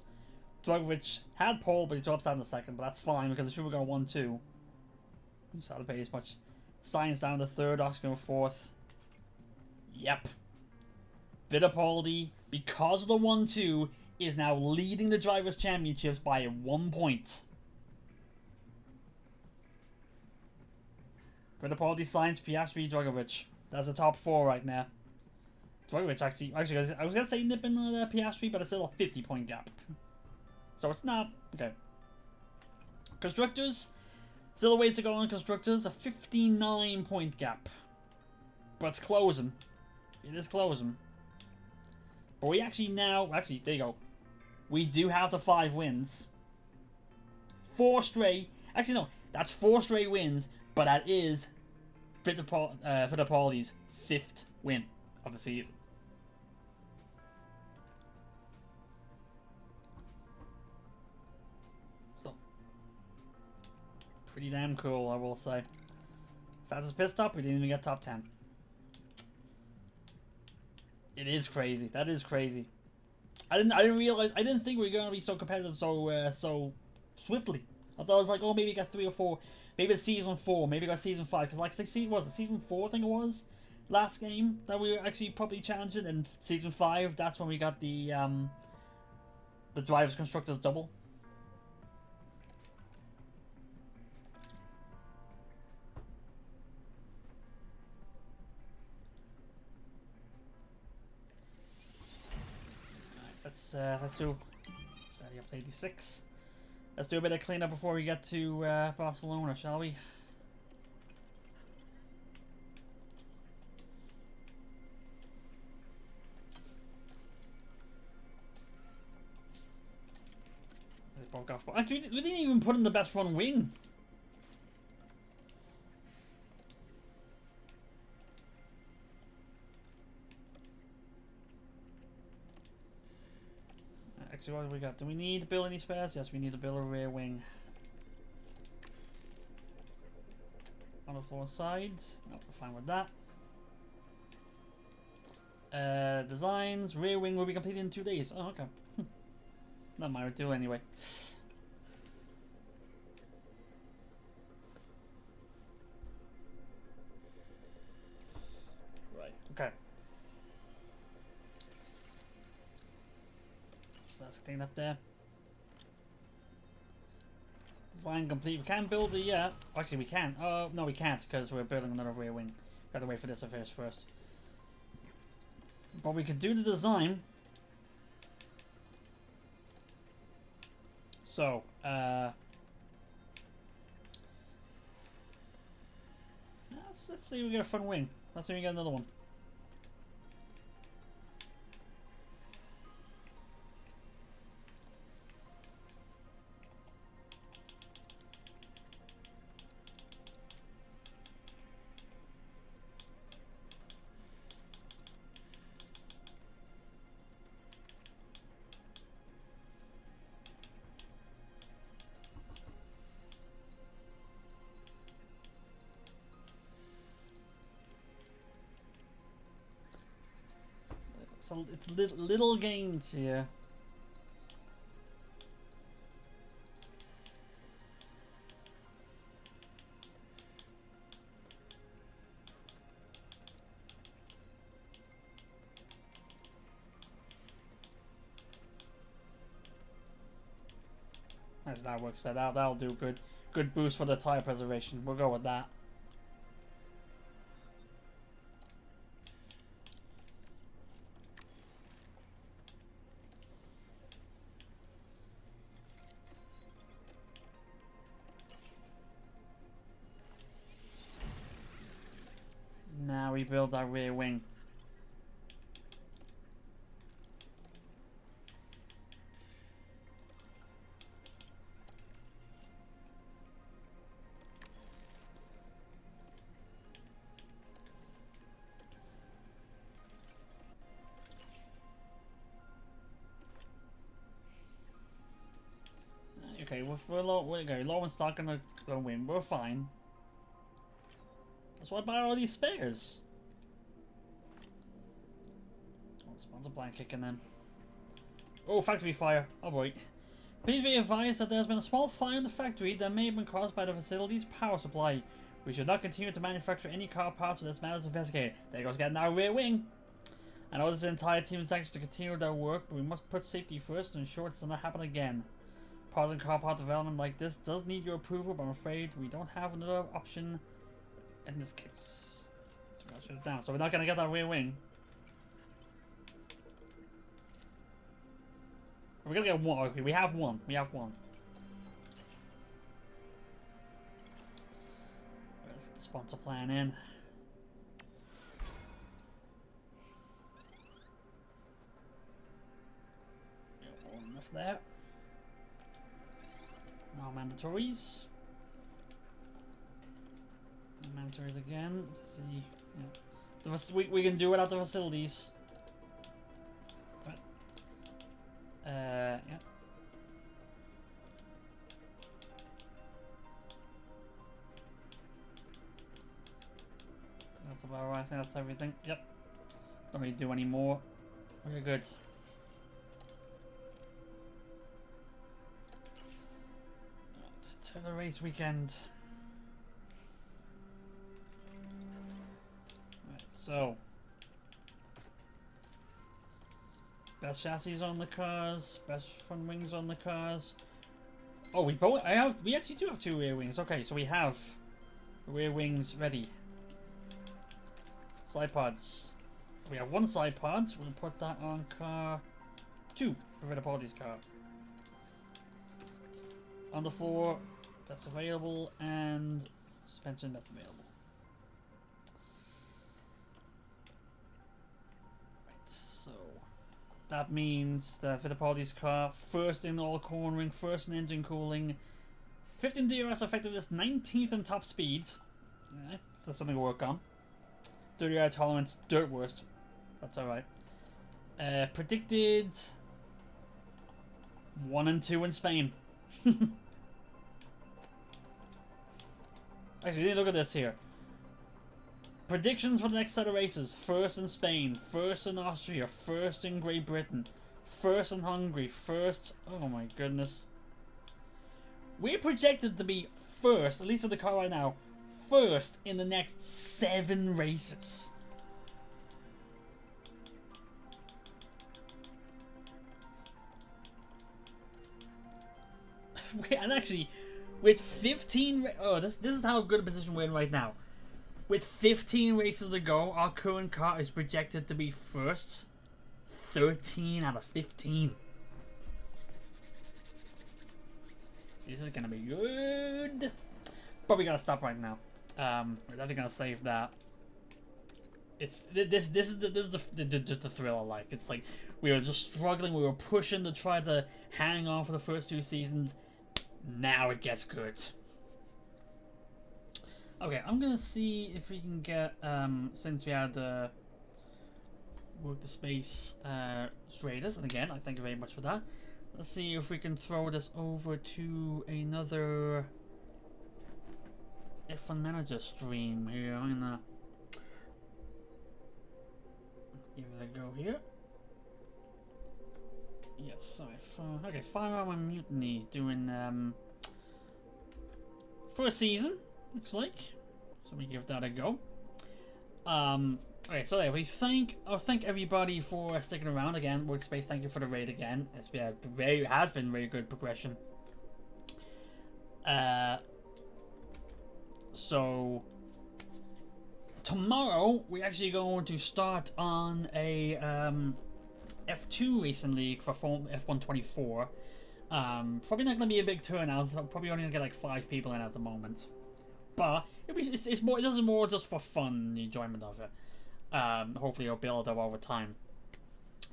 S1: Drugovich had pole, but he drops out in the second, but that's fine because if we were going 1-2, he started to pay as much. Sainz down to 3rd, Ox going 4th. Yep. Fittipaldi, because of the 1-2, is now leading the Drivers' Championships by 1 point. Fittipaldi, Sainz, Piastri, Drugovich. That's the top 4 right now. Drugovich actually, I was going to say nipping the Piastri, but it's still a 50-point gap. So it's not, okay. Constructors, still a ways to go on Constructors, a 59-point gap. But it's closing. It is closing. But we actually now, actually, there you go. We do have the 5 wins. 4 straight, actually no, that's 4 straight wins, but that is Fittipaldi's 5th win of the season. So, pretty damn cool, I will say. Fastest pit stop, we didn't even get top 10. It is crazy. That is crazy. I didn't realize. I didn't think we were going to be so competitive so swiftly. I thought it was like, oh, maybe we got 3 or 4. Maybe it's season 4. Maybe we got season 5. Because like was it season 4? I think it was last game that we were actually probably challenging. And season 5, that's when we got the Drivers Constructors double. Let's do ready up to 86. Let's do a bit of cleanup before we get to Barcelona, shall we? Actually, we didn't even put in the best front wing. Actually, what do we got? Do we need to build any spares? Yes, we need to build a rear wing. On the 4 sides. No, we're fine with that. Designs. Rear wing will be completed in 2 days. Oh, okay. Not my do anyway. Right, okay. That's clean up there. Design complete. We can't build it yet. Actually, we can. Oh, no, we can't because we're building another rear wing. Gotta wait for this to finish first. But we can do the design. So, let's see if we get a front wing. Let's see if we get another one. it's little gains here. As that works that out, that'll do good boost for the tire preservation. We'll go with that. Now we build our rear wing. Okay, we're low in stock and gonna win. We're fine. That's why I buy all these spares. Oh, spawns a blind kicking them. Oh, factory fire. Oh boy. Please be advised that there has been a small fire in the factory that may have been caused by the facility's power supply. We should not continue to manufacture any car parts unless matters investigated. There goes getting our rear wing. I know this entire team is anxious to continue their work, but we must put safety first to ensure it does not happen again. Pausing car part development like this does need your approval, but I'm afraid we don't have another option in this case. So we'll shut it down. So we're not going to get that rear wing. We're going to get one. Okay, we have one. We have one. Let's get the sponsor plan in. Enough there. Now mandatories. Mandatories again. Let's see. Yeah. We can do without the facilities. Yeah. That's about right. I think that's everything. Yep. Don't need to do any more. We're good. To the race weekend. Right, so best chassis on the cars, best front wings on the cars. Oh, we actually do have 2 rear wings. Okay, so we have rear wings ready. Side pods. We have 1 side pod. We'll put that on car 2, Fittipaldi's car. On the floor, that's available, and suspension, that's available. Right, so that means that Fittipaldi's car, first in all cornering, first in engine cooling, 15 DRS effectiveness, 19th in top speed. Yeah, that's something to work on. 30 hour tolerance, dirt worst. That's alright. Predicted 1 and 2 in Spain. Actually, look at this here. Predictions for the next set of races. First in Spain, first in Austria, first in Great Britain, first in Hungary, first... Oh my goodness. We're projected to be first, at least with the car right now, first in the next 7 races. And actually, with 15... Oh, this is how good a position we're in right now. With 15 races to go, our current car is projected to be first. 13 out of 15. This is gonna be good. But we gotta stop right now. We're definitely gonna save that. This is the thrill I like. It's like we were just struggling. We were pushing to try to hang on for the first 2 seasons. Now it gets good. Okay, I'm gonna see if we can get since we had work the space traders, and again, I thank you very much for that. Let's see if we can throw this over to another F1 Manager stream here. I'm gonna give it a go here. Yes, sorry. Okay, Firearm and Mutiny doing first season, looks like. So we give that a go. Okay, so yeah, we thank everybody for sticking around again. Workspace, thank you for the raid again. It's been has been very good progression. So tomorrow we're actually going to start on a F2 racing league for F124. Probably not going to be a big turnout. So probably only going to get like 5 people in at the moment. But it's more. It does more just for fun, the enjoyment of it. Hopefully it'll build up over time.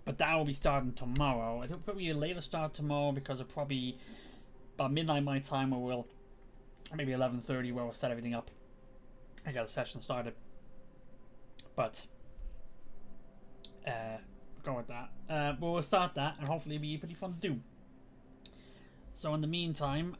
S1: But that will be starting tomorrow. I think probably a later start tomorrow because of probably about midnight my time, or we'll maybe 11:30 where we'll set everything up. I got a session started. But go with that. But we'll start that, and hopefully it'll be pretty fun to do. So in the meantime,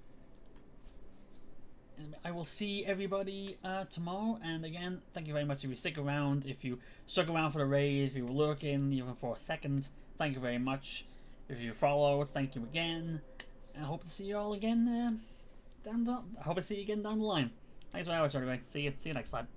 S1: I will see everybody tomorrow. And again, thank you very much if you stick around. If you stuck around for the raid, if you were lurking even for a second, thank you very much. If you followed, thank you again. And I hope to see you all again I hope to see you again down the line. Thanks very much, everybody. See you next time.